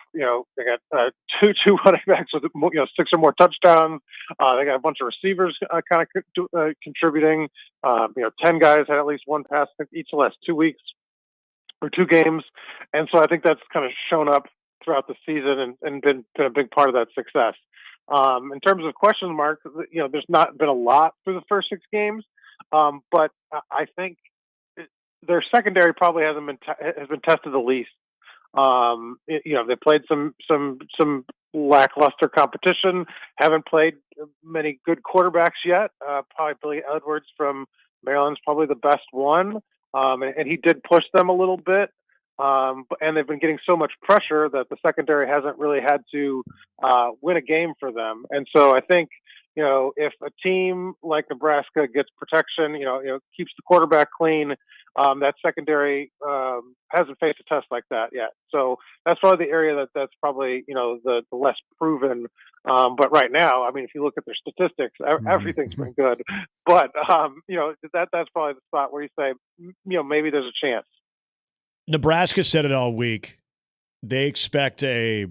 they got two running backs with 6 or more touchdowns. They got a bunch of receivers kind of contributing. 10 guys had at least one pass each the last 2 weeks or 2 games, and so I think that's kind of shown up throughout the season and been a big part of that success. In terms of question marks, there's not been a lot through the first 6 games, but I think their secondary probably has been tested the least. They played some lackluster competition. Haven't played many good quarterbacks yet. Probably Billy Edwards from Maryland's probably the best one, and he did push them a little bit. And they've been getting so much pressure that the secondary hasn't really had to win a game for them. And so I think, if a team like Nebraska gets protection, keeps the quarterback clean, that secondary hasn't faced a test like that yet. So that's probably the area that's probably, the less proven. But right now, I mean, if you look at their statistics, everything's been good. But, that's probably the spot where you say, maybe there's a chance. Nebraska said it all week. They expect a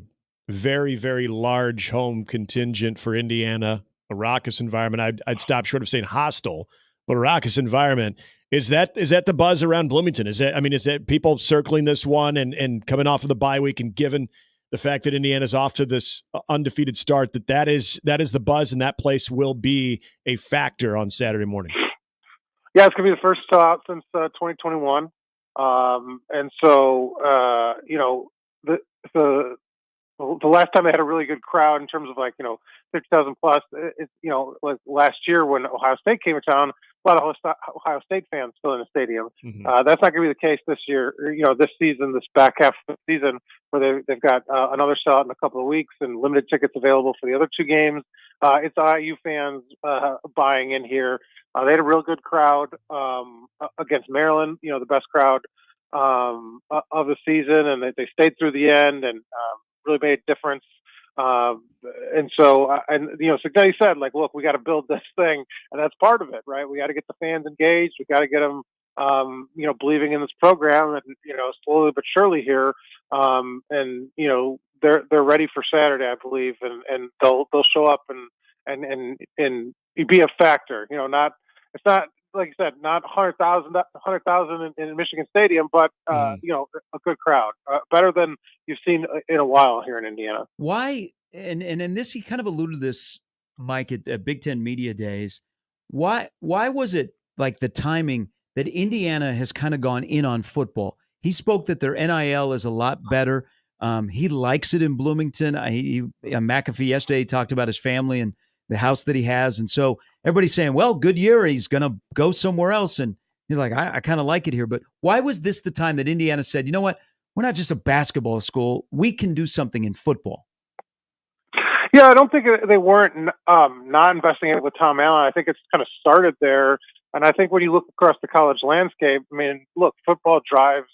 very, very large home contingent for Indiana, a raucous environment. I'd stop short of saying hostile, but a raucous environment. Is that the buzz around Bloomington? Is that people circling this one and coming off of the bye week, and given the fact that Indiana's off to this undefeated start, that is the buzz, and that place will be a factor on Saturday morning? Yeah, it's going to be the first out since 2021. And so, the last time they had a really good crowd in terms of 50,000 plus, like last year when Ohio State came to town, a lot of Ohio State fans still in the stadium. Mm-hmm. That's not going to be the case this year, this season, this back half of the season, where they've got another sellout in a couple of weeks and limited tickets available for the other two games. It's IU fans buying in here. They had a real good crowd against Maryland, the best crowd of the season, and they stayed through the end and really made a difference. And so, Cignetti said, look, we got to build this thing, and that's part of it, right? We got to get the fans engaged. We got to get them, believing in this program, and slowly but surely here, and they're ready for Saturday, I believe, and they'll show up and be a factor. It's not, like you said, not 100,000 in Michigan Stadium, but a good crowd, better than you've seen in a while here in Indiana. Why? And this, he kind of alluded to this, Mike, at Big Ten Media Days. Why was it like the timing that Indiana has kind of gone in on football? He spoke that their NIL is a lot better. He likes it in Bloomington. McAfee yesterday talked about his family and the house that he has. And so everybody's saying, well, good year, he's going to go somewhere else. And he's like, I kind of like it here. But why was this the time that Indiana said, you know what, we're not just a basketball school, we can do something in football? Yeah, I don't think they weren't not investing in it with Tom Allen. I think it's kind of started there. And I think when you look across the college landscape, I mean, look, football drives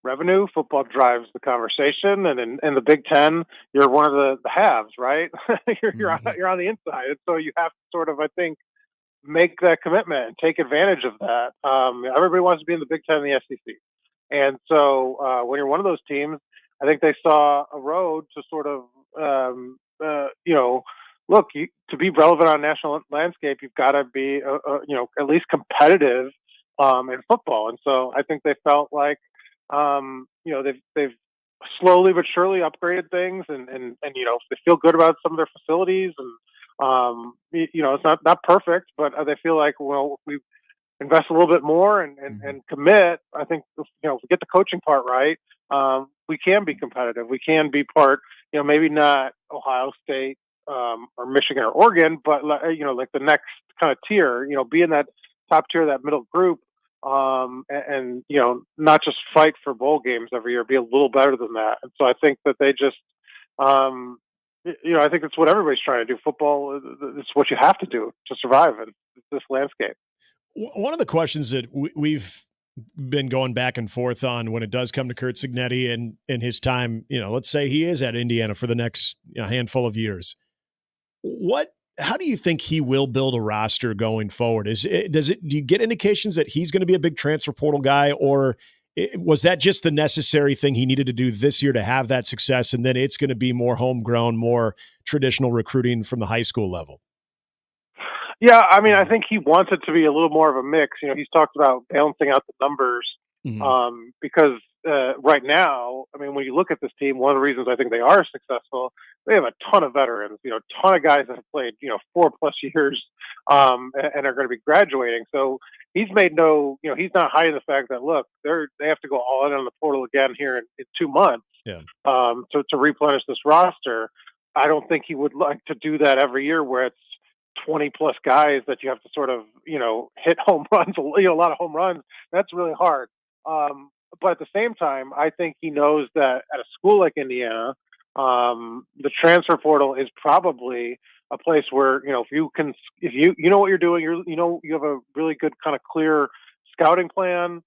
revenue, football drives the conversation, and in the Big Ten, you're one of the haves, right? you're on the inside, and so you have to sort of, I think, make that commitment and take advantage of that. Everybody wants to be in the Big Ten and the SEC, and so when you're one of those teams, I think they saw a road to sort of, look, to be relevant on a national landscape, you've got to be, at least competitive in football, and so I think they felt like. They've slowly but surely upgraded things, and they feel good about some of their facilities, and it's not perfect, but they feel like, well, if we invest a little bit more and commit, I think if we get the coaching part right, we can be competitive. We can be part, maybe not Ohio State or Michigan or Oregon, but like the next kind of tier, be in that top tier, that middle group. And not just fight for bowl games every year, be a little better than that. And so I think that they just, I think it's what everybody's trying to do. Football, it's what you have to do to survive in this landscape. One of the questions that we've been going back and forth on when it does come to Curt Cignetti and his time, let's say he is at Indiana for the next handful of years. How do you think he will build a roster going forward? Do you get indications that he's going to be a big transfer portal guy, or was that just the necessary thing he needed to do this year to have that success, and then it's going to be more homegrown, more traditional recruiting from the high school level? Yeah, I mean, I think he wants it to be a little more of a mix. He's talked about balancing out the numbers because right now, I mean, when you look at this team, one of the reasons I think they are successful, they have a ton of veterans, ton of guys that have played, 4+ years, and are going to be graduating. So he's made he's not hiding the fact that, look, they have to go all in on the portal again here in 2 months, to replenish this roster. I don't think he would like to do that every year where it's 20+ guys that you have to sort of, hit home runs, a lot of home runs. That's really hard. But at the same time, I think he knows that at a school like Indiana, the transfer portal is probably a place where, if you know what you're doing, you have a really good kind of clear scouting plan,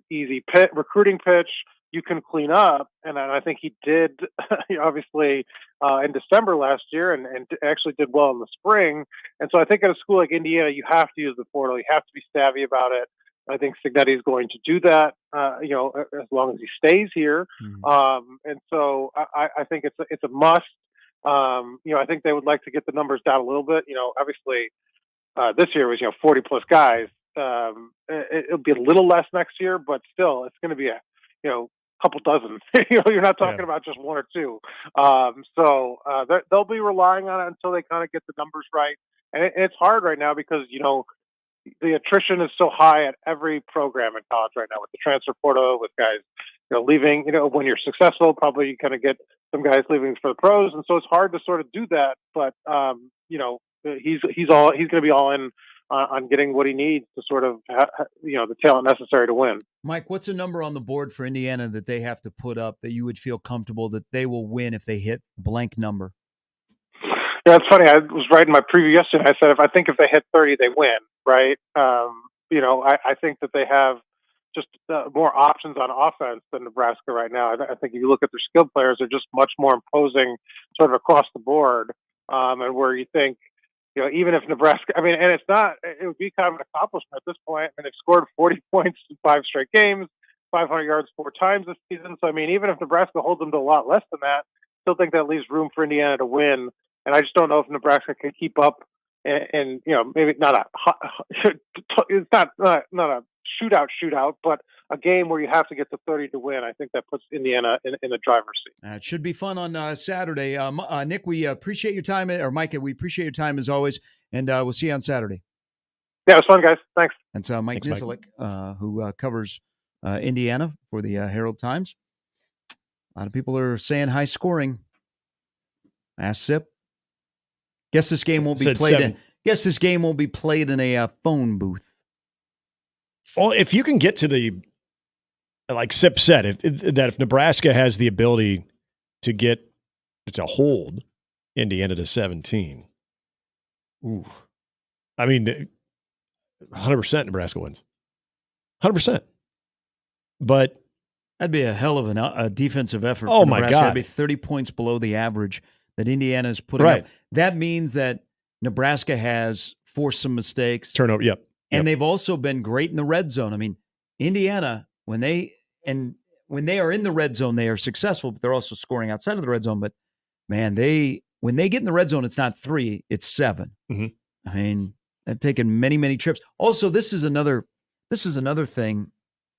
easy recruiting pitch, you can clean up. And I think he did, obviously, in December last year and actually did well in the spring. And so I think at a school like Indiana, you have to use the portal. You have to be savvy about it. I think Cignetti is going to do that, as long as he stays here. And so I think it's a must. I think they would like to get the numbers down a little bit. Obviously, this year was 40+ guys. It'll be a little less next year, but still, it's going to be a couple dozen. You're not talking about just 1 or 2. So they'll be relying on it until they kind of get the numbers right. And it's hard right now because the attrition is so high at every program in college right now with the transfer portal, with guys, leaving, when you're successful, probably you kind of get some guys leaving for the pros. And so it's hard to sort of do that, but, he's going to be all in on getting what he needs to sort of, the talent necessary to win. Mike, what's a number on the board for Indiana that they have to put up that you would feel comfortable that they will win if they hit blank number? Yeah, it's funny. I was writing my preview yesterday. I said, if they hit 30, they win, right? I think that they have just more options on offense than Nebraska right now. I think if you look at their skilled players, they're just much more imposing sort of across the board. And where you think, even if Nebraska, and it's not, it would be kind of an accomplishment at this point. They've scored 40 points in 5 straight games, 500 yards 4 times this season. So, even if Nebraska holds them to a lot less than that, I still think that leaves room for Indiana to win. And I just don't know if Nebraska can keep up and maybe not it's not a shootout, but a game where you have to get to 30 to win. I think that puts Indiana in the driver's seat. It should be fun on Saturday. Nick, we appreciate your time, or Mike, we appreciate your time as always, and we'll see you on Saturday. Yeah, it was fun, guys. Thanks. That's Mike Nelik, who covers Indiana for the Herald Times. A lot of people are saying high scoring. Ask Sip. Guess this game won't be played. Guess this game won't be played in a phone booth. Well, if you can get to the, like Sip said, if Nebraska has the ability to hold Indiana to 17, 100% Nebraska wins. 100%. But that'd be a hell of a defensive effort. Oh for my Nebraska. God! That'd be 30 points below the average that Indiana is putting up. That means that Nebraska has forced some mistakes. Turnover, yep. And they've also been great in the red zone. Indiana, when they are in the red zone, they are successful, but they're also scoring outside of the red zone. But man, when they get in the red zone, it's not 3, it's 7. Mm-hmm. They've taken many, many trips. Also, this is another thing.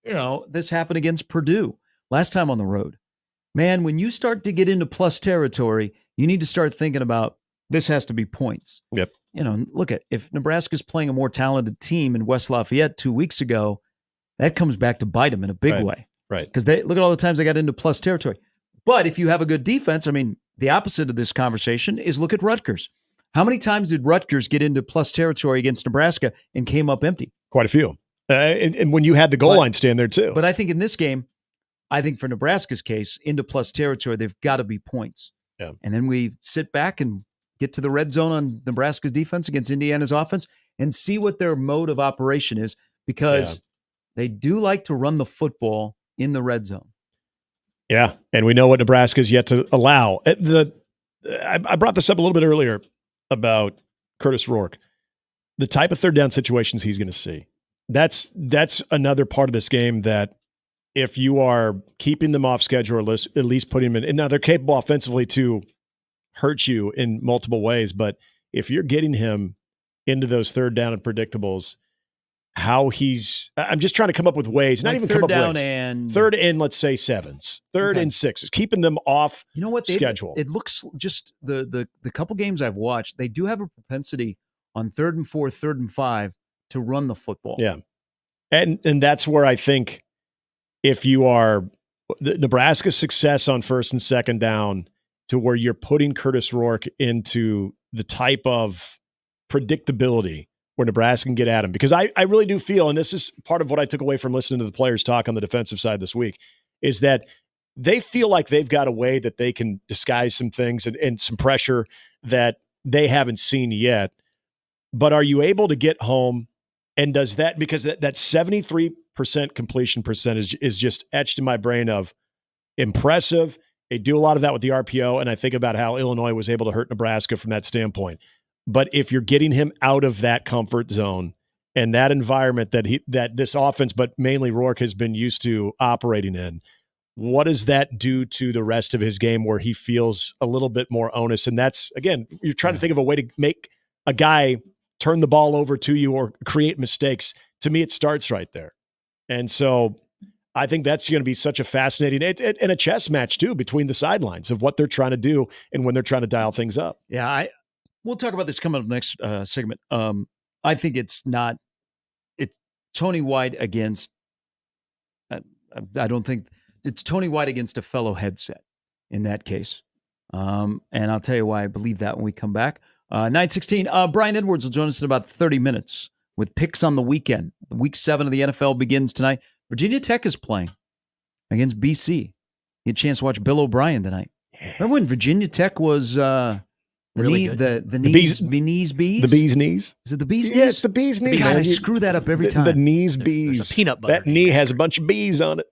This happened against Purdue last time on the road. Man, when you start to get into plus territory, you need to start thinking about this has to be points. Yep. Look at if Nebraska's playing a more talented team in West Lafayette 2 weeks ago, that comes back to bite them in a big way. Right. Because they look at all the times they got into plus territory. But if you have a good defense, the opposite of this conversation is look at Rutgers. How many times did Rutgers get into plus territory against Nebraska and came up empty? Quite a few. And when you had the goal line stand there too. But I think in this game, for Nebraska's case, into plus territory, they've got to be points. Yeah. And then we sit back and get to the red zone on Nebraska's defense against Indiana's offense and see what their mode of operation is, because they do like to run the football in the red zone. Yeah, and we know what Nebraska's yet to allow. I brought this up a little bit earlier about Curtis Rourke. The type of third down situations he's going to see. That's another part of this game that if you are keeping them off schedule or at least putting them in, and now they're capable offensively to hurt you in multiple ways, but if you're getting him into those third down and predictables, how he's. I'm just trying to come up with ways. Not Like even third come up down with ways. and third and let's say sevens, third and sixes, keeping them off. You know what? Schedule. It looks just the couple games I've watched. They do have a propensity on 3rd and 4, 3rd and 5 to run the football. Yeah, and that's where I think if you are the Nebraska's success on 1st and 2nd down to where you're putting Curtis Rourke into the type of predictability where Nebraska can get at him. Because I really do feel, and this is part of what I took away from listening to the players talk on the defensive side this week, is that they feel like they've got a way that they can disguise some things and some pressure that they haven't seen yet. But are you able to get home? And does that, because that 73% completion percentage is just etched in my brain of impressive. They do a lot of that with the RPO, and I think about how Illinois was able to hurt Nebraska from that standpoint. But if you're getting him out of that comfort zone and that environment that this offense, but mainly Rourke, has been used to operating in, what does that do to the rest of his game where he feels a little bit more onus? And that's, again, you're trying to think of a way to make a guy turn the ball over to you or create mistakes. To me, it starts right there. And so I think that's going to be such a fascinating and a chess match too between the sidelines of what they're trying to do and when they're trying to dial things up. Yeah, we'll talk about this coming up next segment. I think it's Tony White against. I don't think it's Tony White against a fellow headset in that case, and I'll tell you why I believe that when we come back. 9:16. Brian Edwards will join us in about 30 minutes with picks on the weekend. Week 7 of the NFL begins tonight. Virginia Tech is playing against BC. You get a chance to watch Bill O'Brien tonight. Remember when Virginia Tech was the bee's knees? The bee's knees? Is it the bee's knees? Yeah, it's the bee's knees. God, I screw that up every time. The knees bees. There's a peanut butter. That knee has a bunch of bees on it.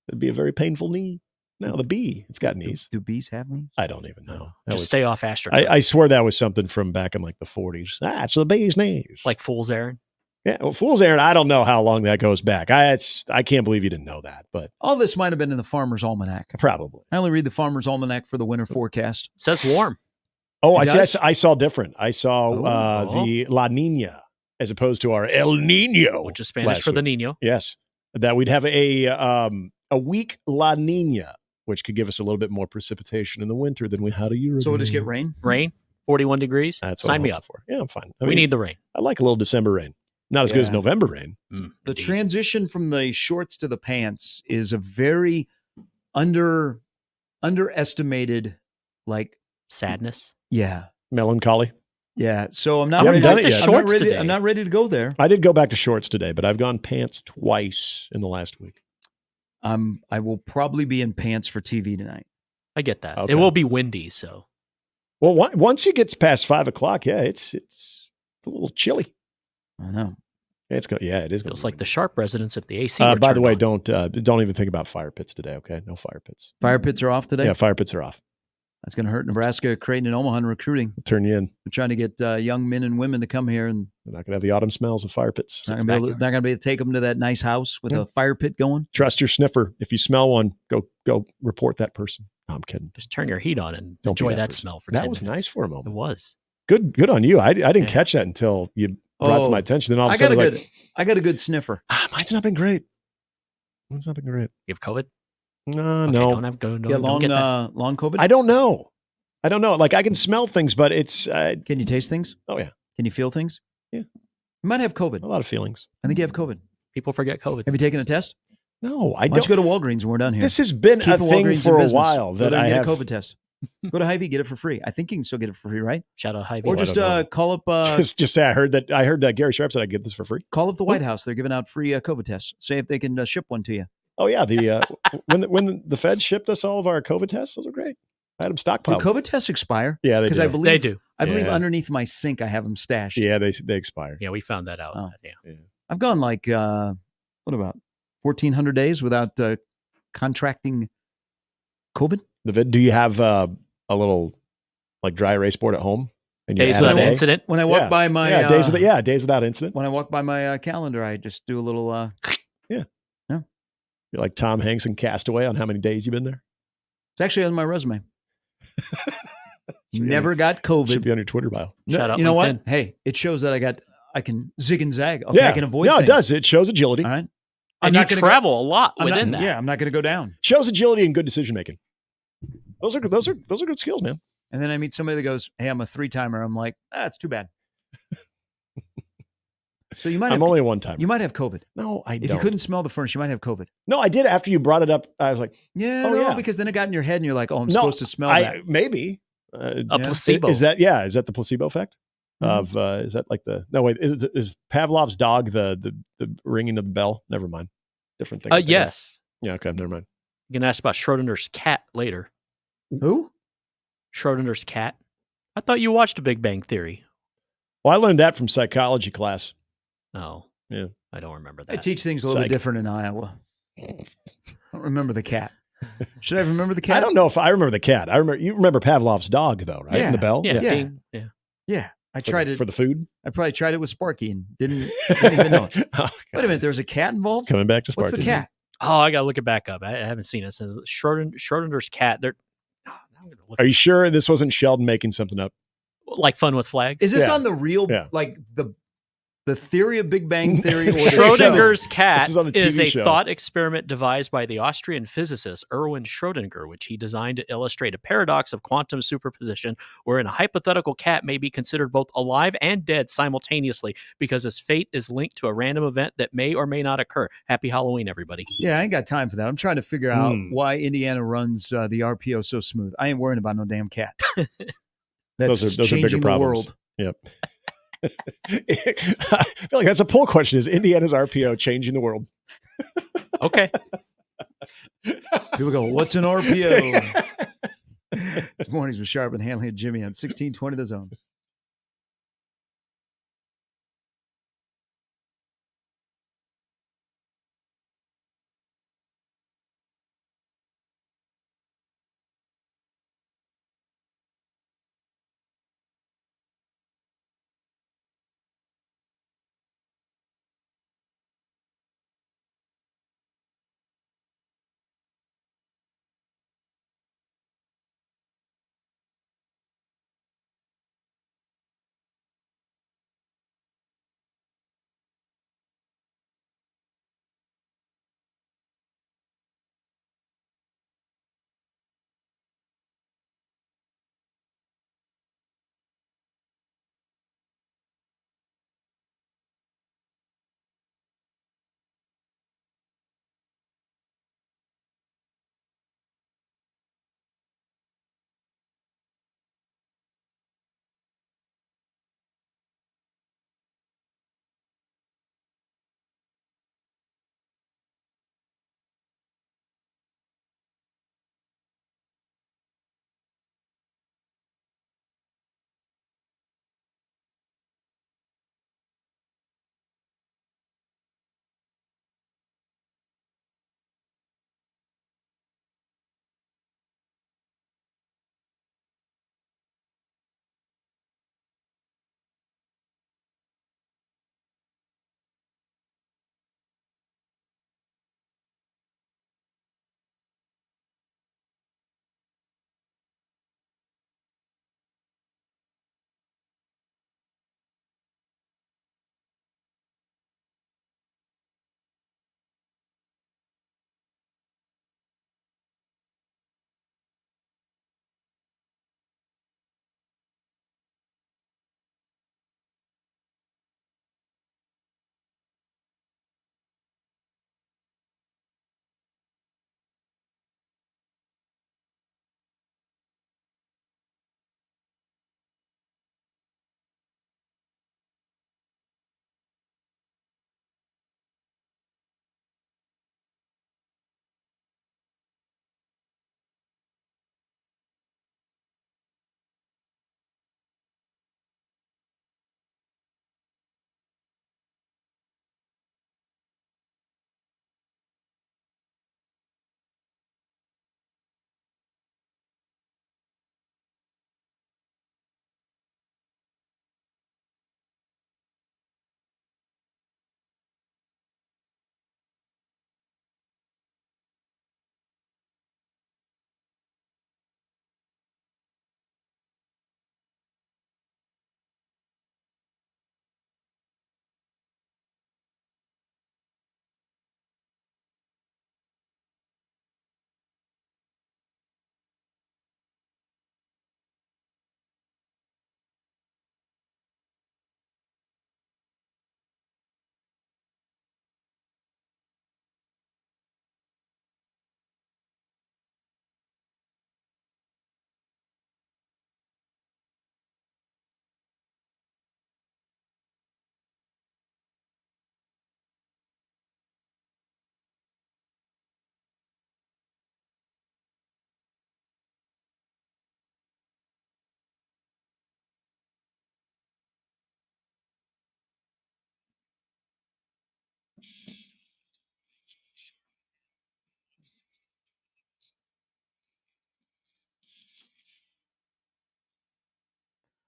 It'd be a very painful knee. No, the bee. It's got knees. Do bees have knees? I don't even know. Just stay off Astroturf. I swear that was something from back in like the 40s. It's the bee's knees. Like Fool's Errand? Yeah, well, Fool's Errand, I don't know how long that goes back. I can't believe you didn't know that. But all this might have been in the Farmer's Almanac. Probably. I only read the Farmer's Almanac for the winter forecast. It says warm. Oh, I saw different. I saw the La Nina as opposed to our El Nino. Which is Spanish for the Nino. Yes. That we'd have a weak La Nina, which could give us a little bit more precipitation in the winter than we had a year ago. So we'll just get rain? Rain? 41 degrees? That's what Sign I'm me hoping up. for. Yeah, I'm fine. We need the rain. I like a little December rain. Not as good as November rain. The transition from the shorts to the pants is a very underestimated, like, sadness. Yeah. Melancholy. Yeah. So I'm not ready. I'm not ready to go there. I did go back to shorts today, but I've gone pants twice in the last week. I will probably be in pants for TV tonight. I get that. Okay. It will be windy, so. Well, once it gets past 5 o'clock, it's a little chilly. I know. It is. Feels like the sharp residents of the AC. By the way, don't even think about fire pits today. Okay, no fire pits. Fire pits are off today. Yeah, fire pits are off. That's going to hurt Nebraska, Creighton, and Omaha in recruiting. We'll turn you in. We're trying to get young men and women to come here, and they're not going to have the autumn smells of fire pits. Not going to be able to take them to that nice house with a fire pit going. Trust your sniffer. If you smell one, go report that person. No, I'm kidding. Just turn your heat on and Don't enjoy be that person. smell for 10 That minutes. was nice for a moment. It was. Good on you. I didn't catch that until you brought it to my attention. Then all of a sudden, I got a good sniffer. Mine's not been great. You have COVID? No. Long COVID? I don't know. Like, I can smell things, but it's... Can you taste things? Oh, yeah. Can you feel things? Yeah. You might have COVID. A lot of feelings. I think you have COVID. People forget COVID. Have you taken a test? No, Why don't you go to Walgreens when we're done here? This has been Keep a thing Walgreens for in a business. while Go that there and I get have... a COVID test. Go to Hy-Vee, get it for free. I think you can still get it for free, right? Shout out Hy-Vee. Or just call up... just say, I heard Gary Sharp said I get this for free. Call up the White House. They're giving out free COVID tests. Say if they can ship one to you. Oh, yeah. When the Fed shipped us all of our COVID tests, those are great. I had them stockpiled. Do COVID tests expire? Yeah, they do. I believe, they do. I believe underneath my sink I have them stashed. Yeah, they expire. Yeah, we found that out. Oh. Yeah. I've gone like, what about 1,400 days without contracting COVID? Do you have a little like dry erase board at home? And Days without incident? When I walk by my... days without incident. When I walk by my calendar, I just do a little... Yeah. You're like Tom Hanks in Castaway on how many days you've been there? It's actually on my resume. Never got COVID. Should be on your Twitter bio. You know what? Hey, it shows that I can zig and zag. Okay, I can avoid things. it does. It shows agility. All right. And you travel a lot within that. Yeah, I'm not going to go down. Shows agility and good decision making. Those are good skills, man. And then I meet somebody that goes, "Hey, I'm a 3-timer." I'm like, "That's too bad." So you might. I'm only a 1-timer. You might have COVID. No, I don't. If you couldn't smell the furnace, you might have COVID. No, I did. After you brought it up, I was like, yeah, because then it got in your head, and you're like, "Oh, I'm supposed to smell that." Maybe a placebo. Is that the placebo effect? Of is that like is Pavlov's dog the ringing of the bell? Never mind. Different thing. Yes. Yeah. Okay. Never mind. You can ask about Schrodinger's cat later. Who? Schrodinger's cat. I thought you watched Big Bang Theory. Well, I learned that from psychology class. Oh, yeah. I don't remember that. I teach things a little bit different in Iowa. I don't remember the cat. Should I remember the cat? I don't know if I remember the cat. You remember Pavlov's dog though, right? Yeah. And the bell. Yeah. I tried it for the food. I probably tried it with Sparky and didn't even know it. Wait a minute, there's a cat involved? It's coming back to Sparky. What's the cat? Oh, I gotta look it back up. I haven't seen it. So Schrodinger's cat. Are you sure this wasn't Sheldon making something up? Like Fun with Flags? Is this on the real, like the theory of Big Bang Theory? Or Schrodinger's cat is on the is TV a show. thought experiment devised by the Austrian physicist Erwin Schrödinger, which he designed to illustrate a paradox of quantum superposition, wherein a hypothetical cat may be considered both alive and dead simultaneously because his fate is linked to a random event that may or may not occur. Happy Halloween, everybody. Yeah, I ain't got time for that. I'm trying to figure out why Indiana runs the RPO so smooth. I ain't worrying about no damn cat. That's those are changing bigger the problems. world. Yep. I feel like that's a poll question. Is Indiana's RPO changing the world? Okay. People go, what's an RPO? It's Mornings with Sharp and Handley and Jimmy on 1620 The Zone.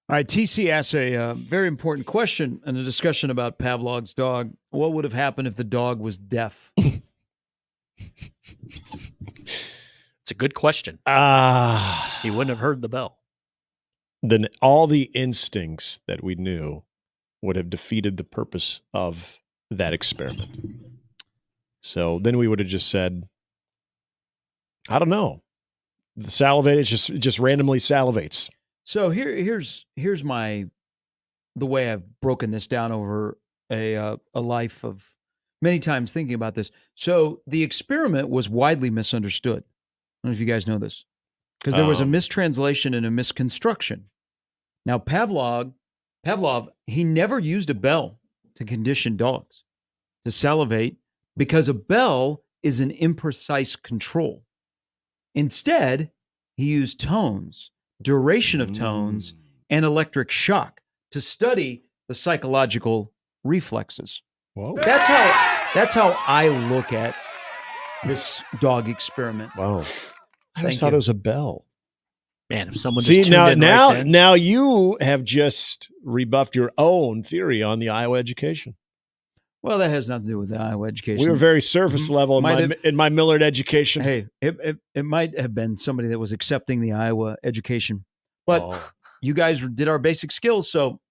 All right, TC asks a very important question in a discussion about Pavlov's dog. What would have happened if the dog was deaf? It's a good question. He wouldn't have heard the bell. Then all the instincts that we knew would have defeated the purpose of that experiment. So then we would have just said, I don't know. The salivate just randomly salivates. So here's the way I've broken this down over a life of many times thinking about this. So the experiment was widely misunderstood. I don't know if you guys know this, because there was a mistranslation and a misconstruction. Now Pavlov, he never used a bell to condition dogs to salivate, because a bell is an imprecise control. Instead, he used tones, duration of tones, and electric shock to study the psychological reflexes. Whoa. That's how I look at this dog experiment. Wow. I just thought it was a bell. Man, if someone See, just tuned in right then. now you have just rebuffed your own theory on the Iowa education. Well, that has nothing to do with the Iowa education. We were very surface level in my Millard education. Hey, it might have been somebody that was accepting the Iowa education. But you guys did our basic skills, so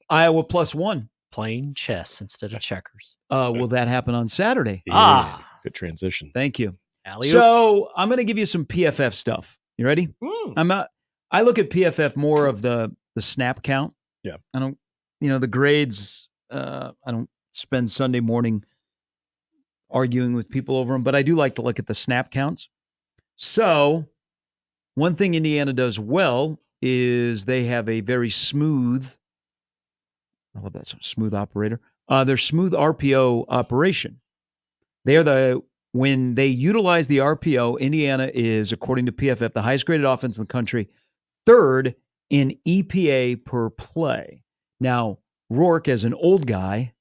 Iowa +1. Playing chess instead of checkers. Will that happen on Saturday? Yeah, good transition. Thank you. Alley-oop. So I'm going to give you some PFF stuff. You ready? I look at PFF more of the snap count. Yeah. I don't, the grades. I don't spend Sunday morning arguing with people over them, but I do like to look at the snap counts. So one thing Indiana does well is they have a very smooth, I love that smooth operator. Their smooth RPO operation. When they utilize the RPO, Indiana is, according to PFF, the highest graded offense in the country, third in EPA per play. Now, Rourke, as an old guy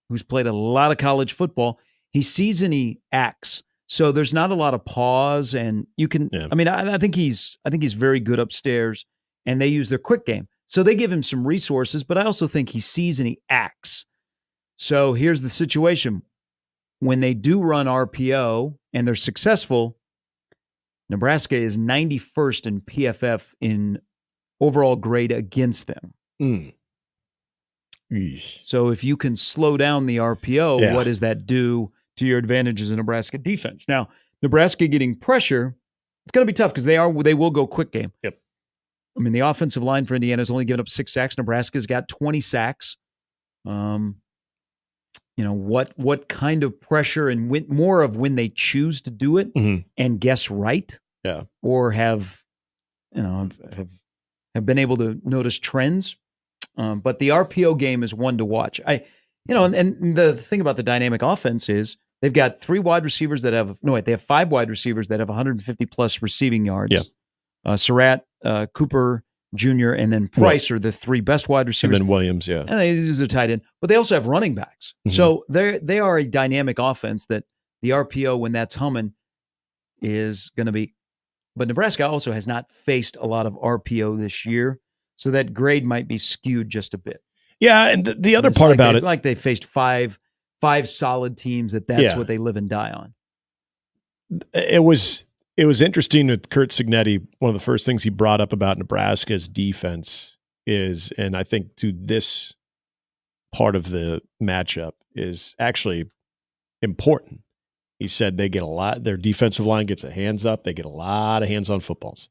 who's played a lot of college football, he sees and he acts. So there's not a lot of pause, and you can. Yeah. I mean, I think he's very good upstairs, and they use their quick game. So they give him some resources, but I also think he sees and he acts. So here's the situation: when they do run RPO and they're successful, Nebraska is 91st in PFF in overall grade against them. So if you can slow down the RPO, what does that do to your advantage as a Nebraska defense? Now, Nebraska getting pressure, it's going to be tough because they will go quick game. Yep. I mean, the offensive line for Indiana has only given up 6 sacks. Nebraska's got 20 sacks. What kind of pressure and more of when they choose to do it and guess right, or have been able to notice trends. But the RPO game is one to watch. And the thing about the dynamic offense is they've got 5 wide receivers that have 150 plus receiving yards. Yeah. Surratt, Cooper Jr., and then Price are the 3 best wide receivers. And then Williams, And they use a tight end. But they also have running backs. So they are a dynamic offense that the RPO, when that's humming, is going to be. But Nebraska also has not faced a lot of RPO this year. So that grade might be skewed just a bit. Yeah, and the other part about it, like they faced five solid teams. That's what they live and die on. It was interesting with Kurt Signetti. One of the first things he brought up about Nebraska's defense is, and I think to this part of the matchup is actually important. He said they get a lot. Their defensive line gets a hands up. They get a lot of hands-on footballs.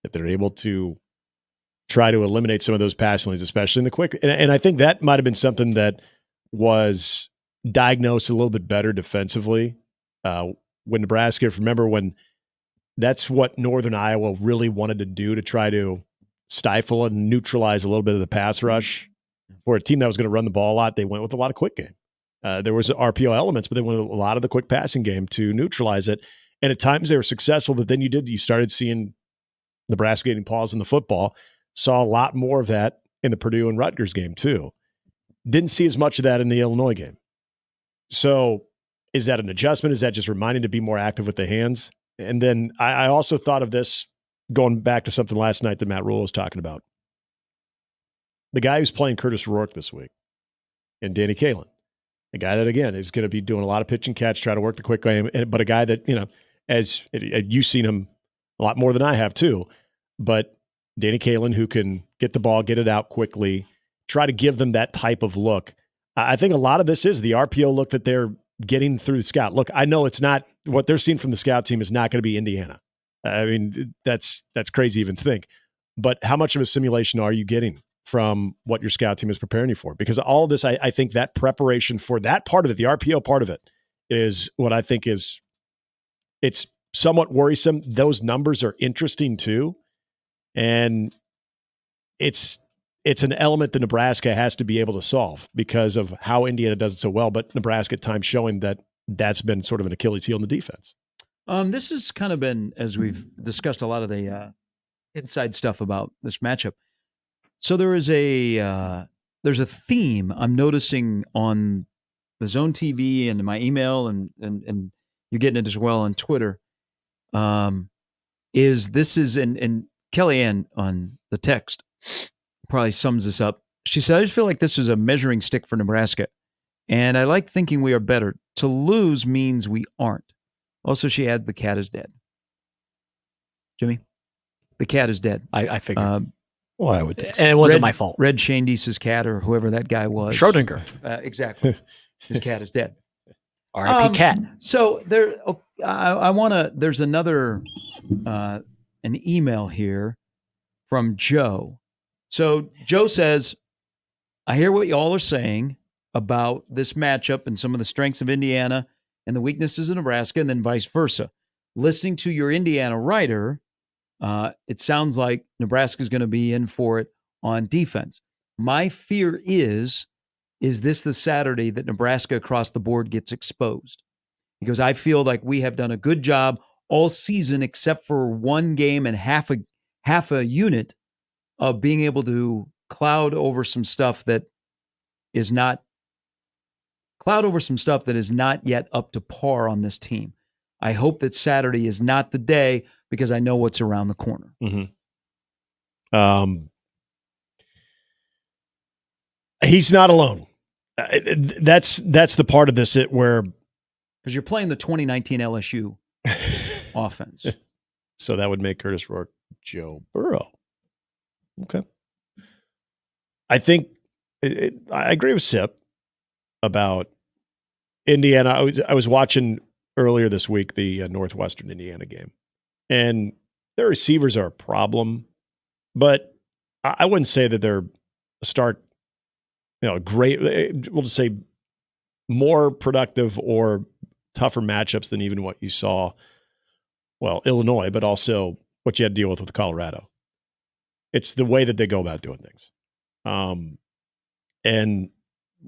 If they're able to try to eliminate some of those passing lanes, especially in the quick. And I think that might have been something that was diagnosed a little bit better defensively when Nebraska, remember when that's what Northern Iowa really wanted to do to try to stifle and neutralize a little bit of the pass rush. For a team that was going to run the ball a lot, they went with a lot of quick game. There was RPO elements, but they went with a lot of the quick passing game to neutralize it. And at times they were successful, but then you started seeing Nebraska getting paws in the football. Saw a lot more of that in the Purdue and Rutgers game too. Didn't see as much of that in the Illinois game. So is that an adjustment? Is that just reminding to be more active with the hands? And then I also thought of this going back to something last night that Matt Rule was talking about. the guy who's playing Curtis Rourke this week and Danny Kaelin, a guy that, again, is going to be doing a lot of pitch and catch, try to work the quick game, but a guy that, as you've seen him a lot more than I have too, but Danny Kaelin, who can get the ball, get it out quickly, try to give them that type of look. I think a lot of this is the RPO look that they're getting through the scout. Look, I know it's not what they're seeing from the scout team is not going to be Indiana. I mean, that's crazy to even think. But how much of a simulation are you getting from what your scout team is preparing you for? Because all of this, I think that preparation for that part of it, the RPO part of it, is what I think is, it's somewhat worrisome. Those numbers are interesting too. And it's an element that Nebraska has to be able to solve because of how Indiana does it so well. But Nebraska at times showing that that's been sort of an Achilles heel in the defense. This has kind of been, as we've discussed a lot of the inside stuff about this matchup. So there's a theme I'm noticing on the Zone TV and my email, and you're getting it as well on Twitter. And Kellyanne on the text probably sums this up. She said, I just feel like this is a measuring stick for Nebraska. And I like thinking we are better. To lose means we aren't. Also, she adds, the cat is dead. Jimmy? The cat is dead. I figured. Well, I would think so. And it wasn't my fault. Red Shandice's cat, or whoever that guy was. Schrodinger. Exactly. His cat is dead. R.I.P. cat. So there's another, an email here from Joe. So Joe says, I hear what y'all are saying about this matchup and some of the strengths of Indiana and the weaknesses of Nebraska, and then vice versa. Listening to your Indiana writer, it sounds like Nebraska is going to be in for it on defense. My fear is this the Saturday that Nebraska across the board gets exposed? Because I feel like we have done a good job all season, except for one game and half a unit, of being able to cloud over some stuff that is not yet up to par on this team. I hope that Saturday is not the day, because I know what's around the corner. Mm-hmm. He's not alone. That's the part of this where, because you're playing the 2019 LSU offense. So that would make Curtis Rourke Joe Burrow. Okay. I think I agree with Sip about Indiana. I was watching earlier this week the Northwestern Indiana game, and their receivers are a problem, but I wouldn't say that they're great. We'll just say more productive or tougher matchups than even what you saw, Illinois, but also what you had to deal with Colorado. It's the way that they go about doing things. And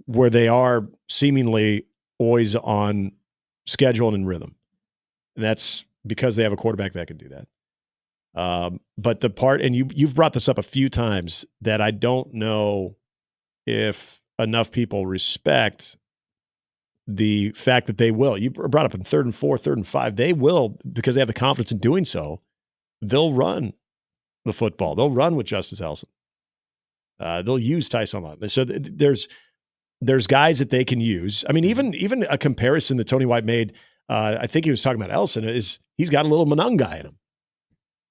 where they are seemingly always on schedule and in rhythm. And that's because they have a quarterback that can do that. But the part, and you've brought this up a few times, that I don't know if enough people respect the fact that they will. You brought up in 3rd and 4, 3rd and 5. They will, because they have the confidence in doing so, they'll run the football. They'll run with Justice Elson. They'll use Tyson Lott. So there's guys that they can use. I mean, even a comparison that Tony White made, I think he was talking about Elson, is he's got a little Mononga in him.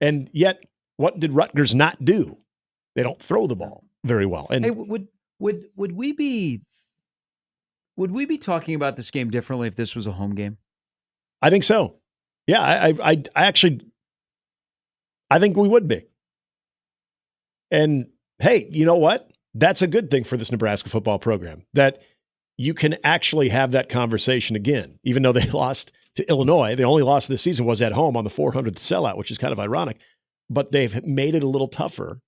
And yet, what did Rutgers not do? They don't throw the ball very well. And hey, would we be talking about this game differently if this was a home game? I think so. Yeah, I actually think we would be. And hey, you know what? That's a good thing for this Nebraska football program, that you can actually have that conversation again. Even though they lost to Illinois, the only loss of the season was at home on the 400th sellout, which is kind of ironic. But they've made it a little tougher,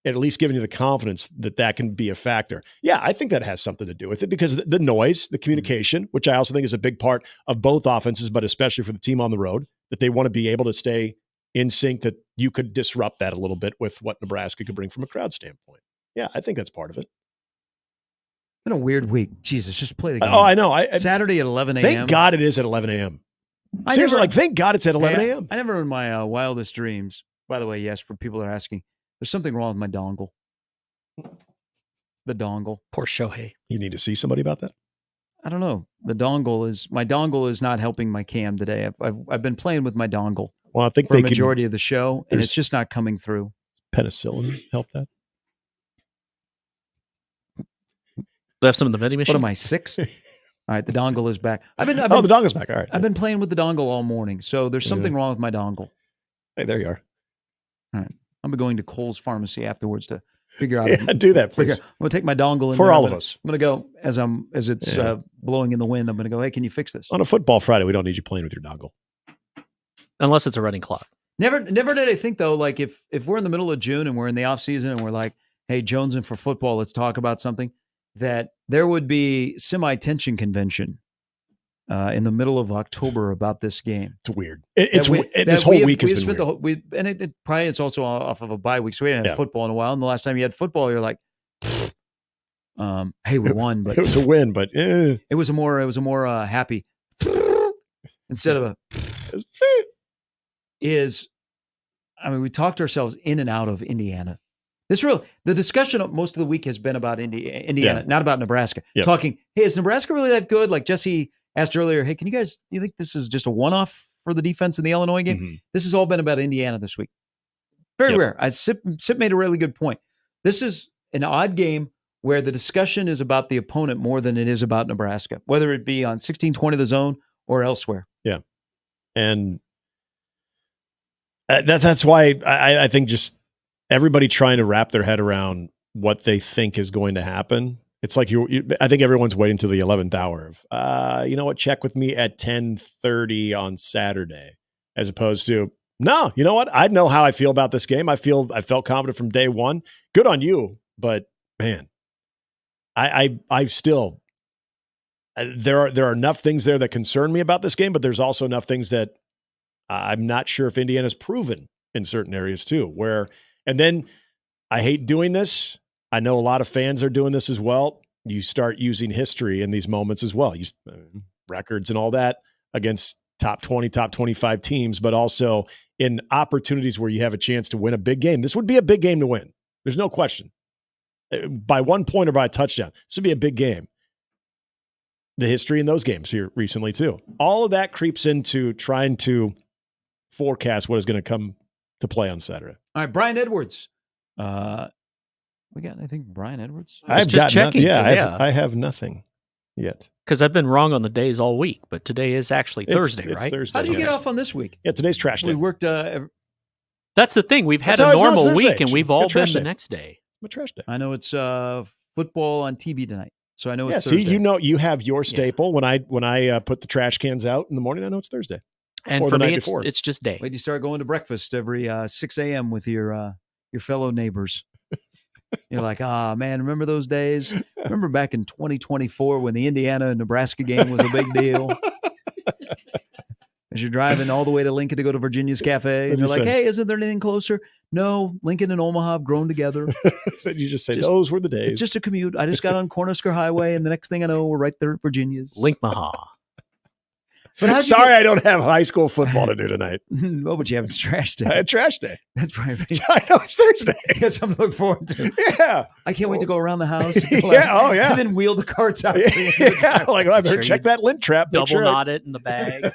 at least giving you the confidence that can be a factor. Yeah, I think that has something to do with it, because the noise, the communication, which I also think is a big part of both offenses, but especially for the team on the road, that they want to be able to stay in sync, that you could disrupt that a little bit with what Nebraska could bring from a crowd standpoint. Yeah, I think that's part of it. Been a weird week. Jesus, just play the game. Oh, I know. Saturday at 11 a.m. Thank God it is at 11 a.m. Seriously, thank God it's at 11 a.m. I never in my wildest dreams, by the way, yes, for people that are asking, there's something wrong with my dongle. the dongle. Poor Shohei. You need to see somebody about that? I don't know. My dongle is not helping my cam today. I've been playing with my dongle Well, I think for a they majority of the show, and it's there's- just not coming through. Penicillin help that? Do I have some in the vending machine? What am I, 6? All right, the dongle is back. I've been the dongle's back. All right. I've been playing with the dongle all morning, so there's something wrong with my dongle. Hey, there you are. All right. I'm going to Kohl's Pharmacy afterwards to figure out. Yeah, do that, please. I'm going to take my dongle in For there. all of us. I'm going to go as it's blowing in the wind. I'm going to go, hey, can you fix this? On a football Friday, we don't need you playing with your dongle. Unless it's a running clock. Never did I think, though, like if we're in the middle of June and we're in the off season and we're like, hey, jonesing for football, let's talk about something, that there would be semi-tension convention in the middle of October about this game. It's weird. This whole week has been weird. And it probably it's also off of a bye week, so we haven't had football in a while. And the last time you had football, you're like, hey, we won, but it was a win, but it was a more happy instead of we talked ourselves in and out of Indiana. The discussion of most of the week has been about Indiana, not about Nebraska. Yeah. Talking, hey, is Nebraska really that good? Like Jesse asked earlier, hey, do you think this is just a one-off for the defense in the Illinois game? Mm-hmm. This has all been about Indiana this week. Very rare. Sip made a really good point. This is an odd game where the discussion is about the opponent more than it is about Nebraska, whether it be on 1620 The Zone or elsewhere. Yeah. And that's why I think just everybody trying to wrap their head around what they think is going to happen. It's like I think everyone's waiting till the 11th hour of, you know what, check with me at 10:30 on Saturday, as opposed to, no, you know what? I know how I feel about this game. I felt confident from day one. Good on you. But man, I still, there are enough things there that concern me about this game, but there's also enough things that I'm not sure if Indiana's proven in certain areas too, and then I hate doing this. I know a lot of fans are doing this as well. You start using history in these moments as well. Records and all that against top 20, top 25 teams, but also in opportunities where you have a chance to win a big game. This would be a big game to win. There's no question. By 1 point or by a touchdown, this would be a big game. The history in those games here recently too. All of that creeps into trying to forecast what is going to come to play on Saturday. All right, Brian Edwards. We got anything, Brian Edwards? I've just checking. I have nothing yet. Because I've been wrong on the days all week, but today is actually Thursday, it's right? Thursday. How did you get off on this week? Yeah, today's trash day. We worked. That's the thing. We've had That's how a I know it's normal Thursday. week, and we've all been trash the day. next day. What trash day? I know it's football on TV tonight, so I know Yeah, it's see, Thursday. you know, you have your staple. When I put the trash cans out in the morning, I know it's Thursday. And Or for the me, night before. it's just day. Wait, you start going to breakfast every 6 a.m. with your fellow neighbors. You're like, man, remember those days? Remember back in 2024 when the Indiana and Nebraska game was a big deal? As you're driving all the way to Lincoln to go to Virginia's Cafe, and you're like, hey, isn't there anything closer? No, Lincoln and Omaha have grown together. You just say, those were the days. It's just a commute. I just got on Cornhusker Highway, and the next thing I know, we're right there at Virginia's. Linkmaha. But sorry, I don't have high school football to do tonight. No, but you have trash day. I had trash day. That's right. I know it's Thursday. That's something to look forward to. Yeah. I can't wait to go around the house. And yeah. And then wheel the carts out. Yeah. Like, I better check that lint trap. Double knot it in the bag.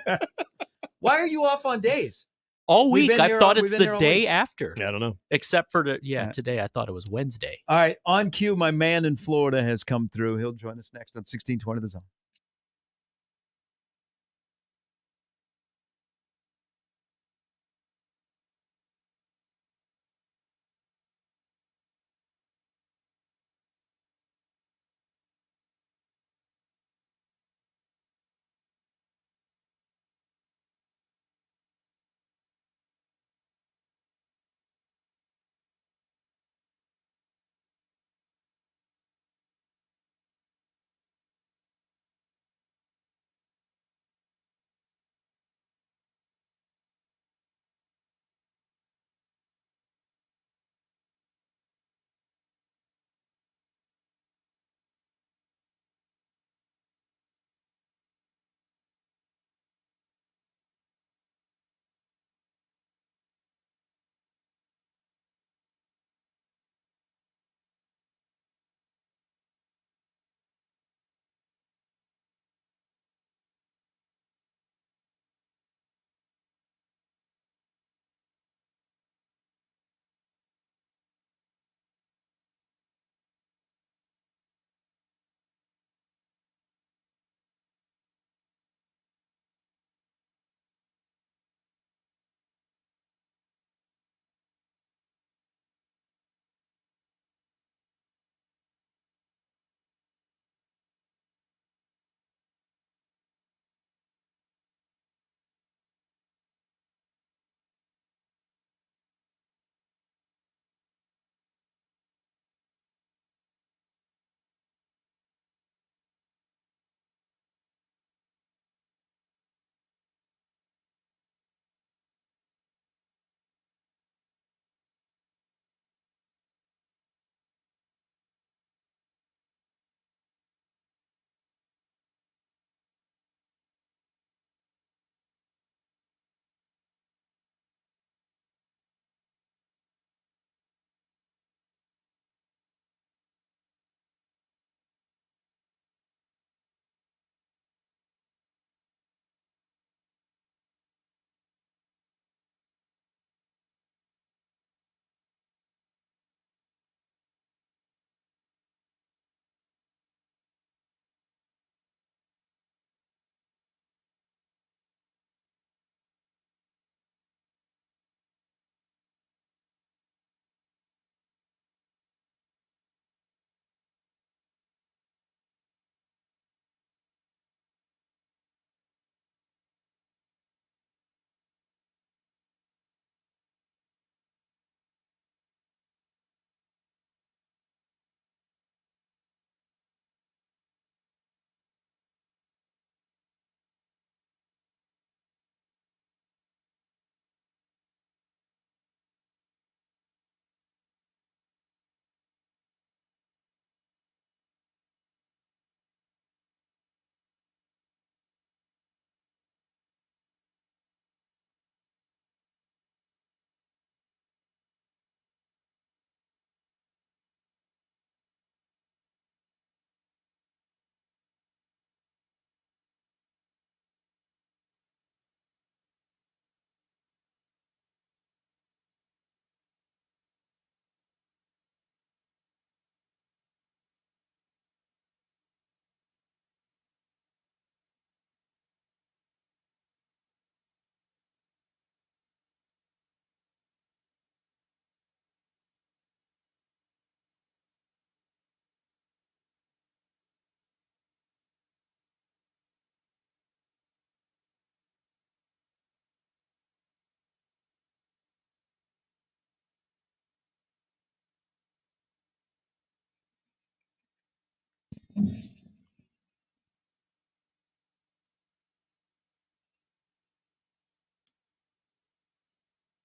Why are you off on days? All week. I thought it's we've been the here all day week. after. I don't know. Except for today, I thought it was Wednesday. All right. On cue, my man in Florida has come through. He'll join us next on 1620 The Zone.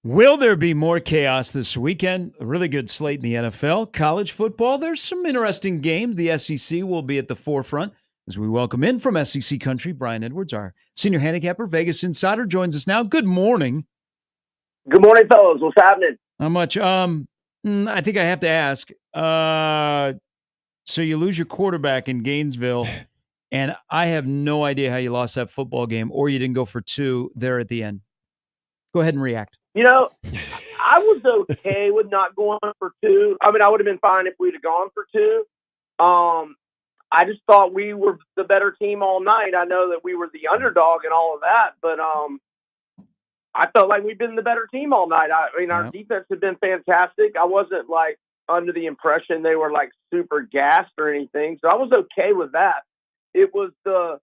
Will there be more chaos this weekend? A really good slate in the NFL. College football, there's some interesting games. The SEC will be at the forefront as we welcome in from SEC country, Brian Edwards, our senior handicapper, Vegas Insider, joins us now. Good morning. Good morning, fellas. What's happening? How much? I think I have to ask. So you lose your quarterback in Gainesville, and I have no idea how you lost that football game, or you didn't go for two there at the end. Go ahead and react. You know, I was okay with not going for two. I mean, I would have been fine if we'd have gone for two. I just thought we were the better team all night. I know that we were the underdog and all of that, but I felt like we've been the better team all night. I mean, our defense had been fantastic. I wasn't like under the impression they were like super gassed or anything, so I was okay with that. It was the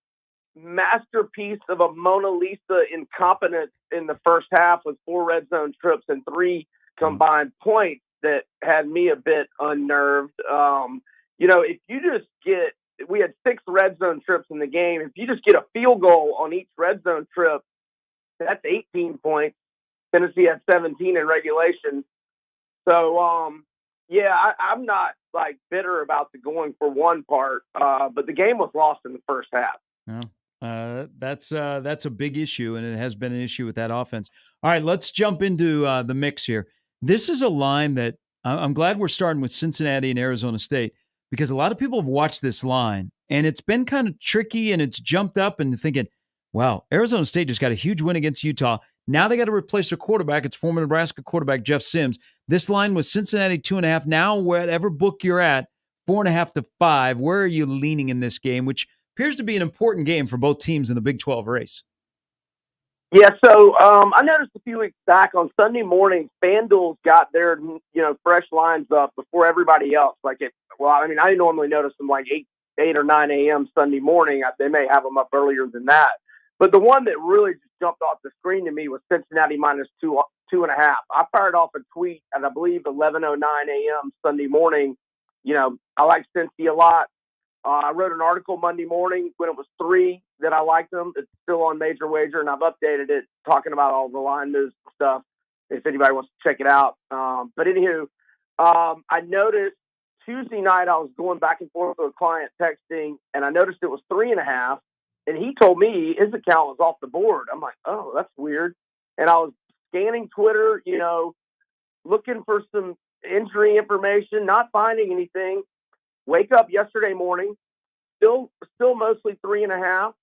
masterpiece of a Mona Lisa incompetence in the first half with 4 red zone trips and 3 combined points that had me a bit unnerved. You know, if you just we had 6 red zone trips in the game. If you just get a field goal on each red zone trip, that's 18 points. Tennessee had 17 in regulation. So, yeah, I'm not like bitter about the going for one part, but the game was lost in the first half. No. That's a big issue, and it has been an issue with that offense. All right, let's jump into the mix here. This is a line that I'm glad we're starting with Cincinnati and Arizona State, because a lot of people have watched this line, and it's been kind of tricky, and it's jumped up and thinking, wow, Arizona State just got a huge win against Utah. Now they got to replace their quarterback. It's former Nebraska quarterback Jeff Sims. This line was Cincinnati 2.5. Now, whatever book you're at, 4.5 to 5. Where are you leaning in this game, which appears to be an important game for both teams in the Big 12 race? Yeah, so I noticed a few weeks back on Sunday morning, FanDuel's got their fresh lines up before everybody else. I normally notice them like 8 or 9 a.m. Sunday morning. They may have them up earlier than that. But the one that really just jumped off the screen to me was Cincinnati minus 2.5. I fired off a tweet at, I believe, 11:09 a.m. Sunday morning. You know, I like Cincy a lot. I wrote an article Monday morning when it was 3 that I liked them. It's still on Major Wager, and I've updated it talking about all the line moves and stuff if anybody wants to check it out. But anywho, I noticed Tuesday night I was going back and forth with a client texting, and I noticed it was 3.5, and he told me his account was off the board. I'm like, oh, that's weird. And I was scanning Twitter, looking for some injury information, not finding anything. Wake up yesterday morning, still mostly 3.5.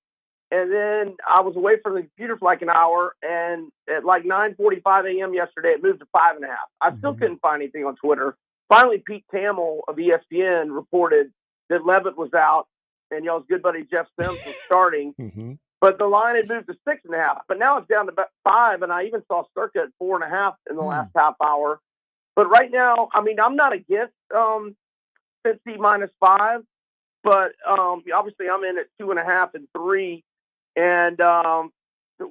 And then I was away from the computer for like an hour, and at like 9:45 a.m. yesterday, it moved to 5.5. I still couldn't find anything on Twitter. Finally, Pete Thamel of ESPN reported that Levitt was out, and y'all's good buddy Jeff Sims was starting. But the line had moved to 6.5. But now it's down to 5, and I even saw Circa at 4.5 in the last half hour. But right now, I mean, I'm not against Cincy minus 5, but obviously I'm in at 2.5 and 3. And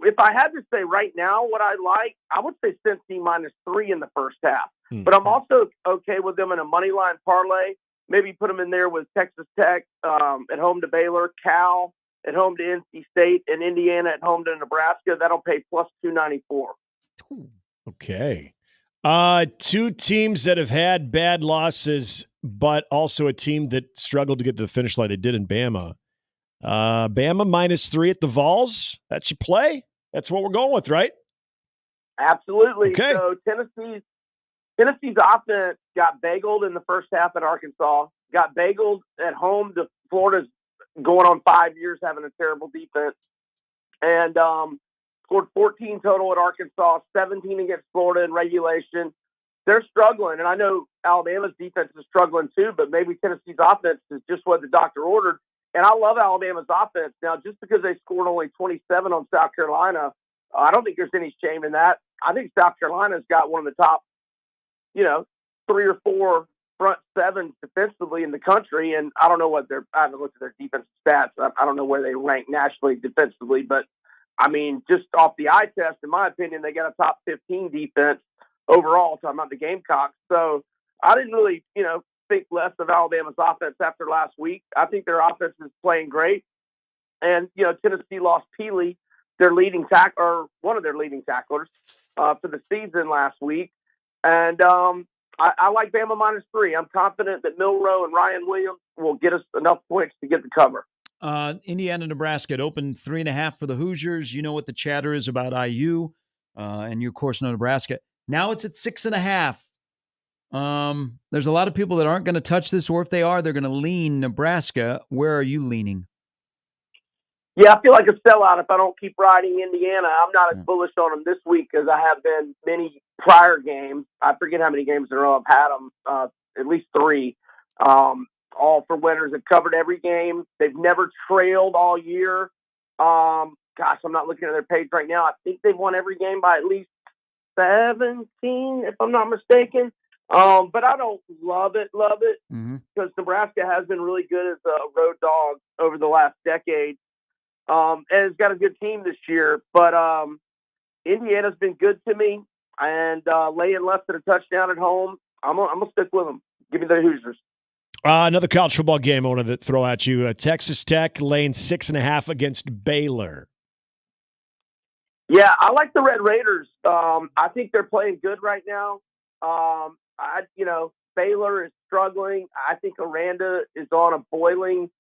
if I had to say right now what I like, I would say Cincy minus 3 in the first half. But I'm also okay with them in a money line parlay. Maybe put them in there with Texas Tech at home to Baylor, Cal at home to NC State, and Indiana at home to Nebraska. That'll pay plus 294. Okay. 2 teams that have had bad losses, but also a team that struggled to get to the finish line. They did in Bama. Bama minus 3 at the Vols. That's your play? That's what we're going with, right? Absolutely. Okay. So Tennessee's offense got bageled in the first half at Arkansas, got bageled at home to Florida's going on 5 years having a terrible defense, and scored 14 total at Arkansas, 17 against Florida in regulation. They're struggling, and I know Alabama's defense is struggling too, but maybe Tennessee's offense is just what the doctor ordered. And I love Alabama's offense. Now, just because they scored only 27 on South Carolina, I don't think there's any shame in that. I think South Carolina's got one of the top, 3 or 4 front 7s defensively in the country. And I don't know I haven't looked at their defensive stats. I don't know where they rank nationally defensively, but I mean, just off the eye test, in my opinion, they got a top 15 defense overall, talking about the Gamecocks. So I didn't really, think less of Alabama's offense after last week. I think their offense is playing great. And, Tennessee lost Peely, their leading tackle, or one of their leading tacklers for the season last week. And I like Bama -3. I'm confident that Milroe and Ryan Williams will get us enough points to get the cover. Indiana, Nebraska, it opened 3.5 for the Hoosiers. You know what the chatter is about IU, and you, of course, know Nebraska. Now it's at 6.5. There's a lot of people that aren't going to touch this, or if they are, they're going to lean Nebraska. Where are you leaning? Yeah, I feel like a sellout if I don't keep riding Indiana. I'm not as bullish on them this week as I have been many prior games. I forget how many games in a row I've had them, at least 3. All for winners. Have covered every game. They've never trailed all year. I'm not looking at their page right now. I think they've won every game by at least 17, if I'm not mistaken. But I don't love it, because Nebraska has been really good as a road dog over the last decade. And it's got a good team this year, but Indiana's been good to me, and laying less than a touchdown at home, I'm gonna stick with them. Give me the Hoosiers. Another college football game I wanted to throw at you. Texas Tech laying 6.5 against Baylor. Yeah, I like the Red Raiders. I think they're playing good right now. Baylor is struggling. I think Aranda is on a boiling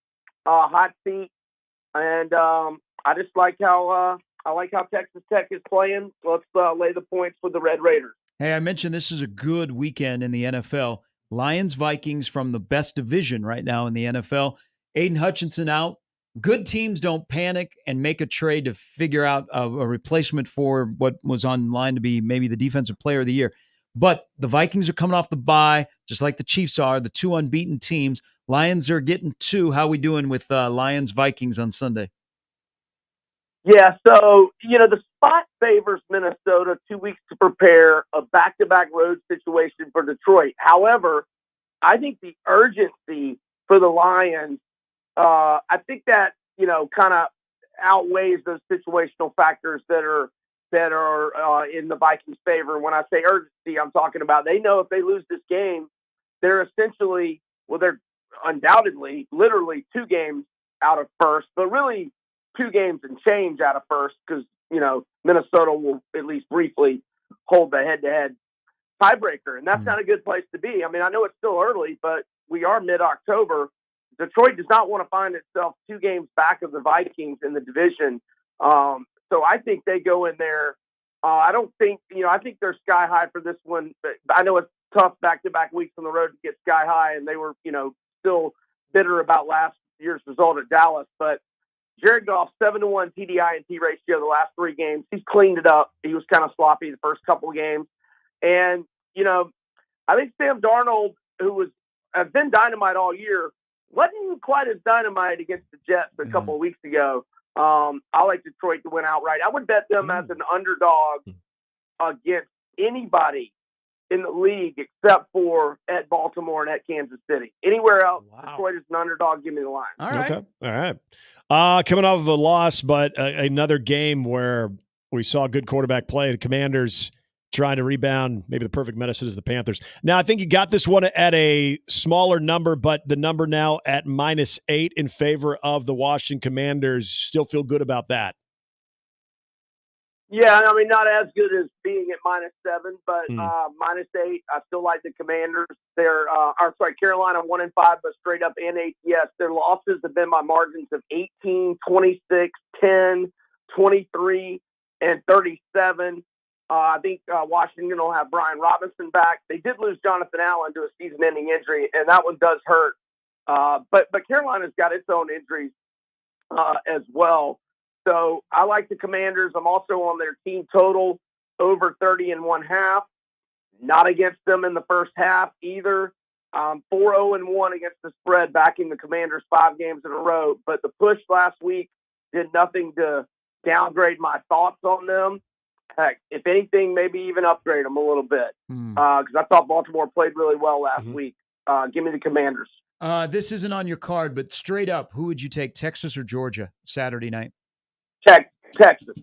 hot seat. And I just like how Texas Tech is playing. Let's lay the points with the Red Raiders. Hey, I mentioned this is a good weekend in the NFL. Lions, Vikings from the best division right now in the NFL. Aiden Hutchinson out. Good teams don't panic and make a trade to figure out a replacement for what was on line to be maybe the defensive player of the year. But the Vikings are coming off the bye, just like the Chiefs are, the 2 unbeaten teams. Lions are getting 2. How we doing with Lions Vikings on Sunday? Yeah, so, the spot favors Minnesota 2 weeks to prepare a back-to-back road situation for Detroit. However, I think the urgency for the Lions, I think that, kind of outweighs those situational factors that are in the Vikings' favor. When I say urgency, I'm talking about they know if they lose this game, they're they're undoubtedly literally 2 games out of first, but really 2 games and change out of first because, Minnesota will at least briefly hold the head-to-head tiebreaker, and that's not a good place to be. I mean, I know it's still early, but we are mid-October. Detroit does not want to find itself 2 games back of the Vikings in the division. So I think they go in there. I think they're sky high for this one. But I know it's tough back-to-back weeks on the road to get sky high, and they were, still bitter about last year's result at Dallas. But Jared Goff, 7-1 TDI&T ratio the last 3 games. He's cleaned it up. He was kind of sloppy the first couple of games. And, I think Sam Darnold, who has been dynamite all year, wasn't quite as dynamite against the Jets a couple of weeks ago. I like Detroit to win outright. I would bet them as an underdog against anybody in the league except for at Baltimore and at Kansas City. Anywhere else, Detroit is an underdog. Give me the line. All right. Okay. All right. Coming off of a loss, but another game where we saw good quarterback play. The Commanders trying to rebound. Maybe the perfect medicine is the Panthers. Now, I think you got this one at a smaller number, but the number now at -8 in favor of the Washington Commanders. Still feel good about that. Yeah, I mean, not as good as being at -7, but -8. I still like the Commanders. They're, Carolina 1-5, but straight up in ATS. Their losses have been by margins of 18, 26, 10, 23, and 37. I think Washington will have Brian Robinson back. They did lose Jonathan Allen to a season-ending injury, and that one does hurt. But Carolina's got its own injuries as well. So I like the Commanders. I'm also on their team total over 30.5. Not against them in the first half either. 4-0-1 against the spread, backing the Commanders 5 games in a row. But the push last week did nothing to downgrade my thoughts on them. Heck, if anything, maybe even upgrade them a little bit because I thought Baltimore played really well last week. Give me the Commanders. This isn't on your card, but straight up, who would you take, Texas or Georgia, Saturday night? Texas.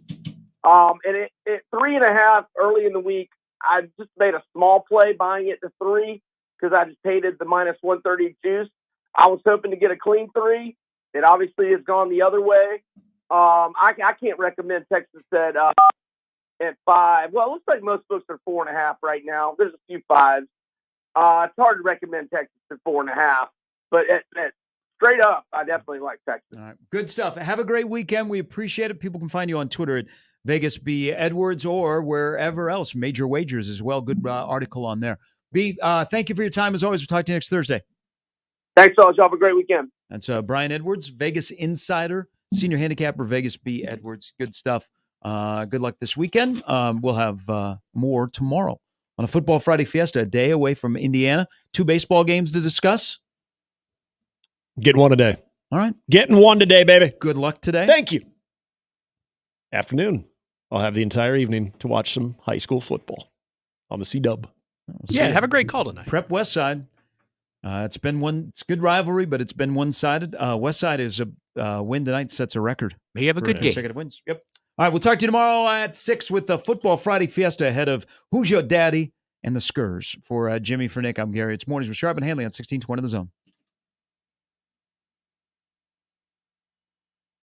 And at 3.5 early in the week, I just made a small play buying it to 3 because I just hated the minus 130 juice. I was hoping to get a clean 3. It obviously has gone the other way. I can't recommend Texas at 5. Well, it looks like most books are 4.5 right now. There's a few 5s. It's hard to recommend Texas at 4.5, but straight up, I definitely like Texas. All right. Good stuff. Have a great weekend. We appreciate it. People can find you on Twitter at Vegas B. Edwards or wherever else. Major Wagers as well. Good article on there. B, thank you for your time as always. We'll talk to you next Thursday. Thanks, all. Y'all have a great weekend. That's Brian Edwards, Vegas Insider, Senior Handicapper, Vegas B. Edwards. Good stuff. Good luck this weekend. We'll have more tomorrow on a Football Friday Fiesta, a day away from Indiana. 2 baseball games to discuss. Getting one today. All right. Getting one today, baby. Good luck today. Thank you. Afternoon. I'll have the entire evening to watch some high school football on the C-Dub. Yeah, have a great call tonight. Prep Westside. It's a good rivalry, but it's been one-sided. Westside is a win tonight, sets a record. May have a good game. Consecutive wins. Yep. All right, we'll talk to you tomorrow at 6 with the Football Friday Fiesta ahead of Who's Your Daddy and the Skurs. For Jimmy, for Nick, I'm Gary. It's Mornings with Sharp and Handley on 1620 The Zone.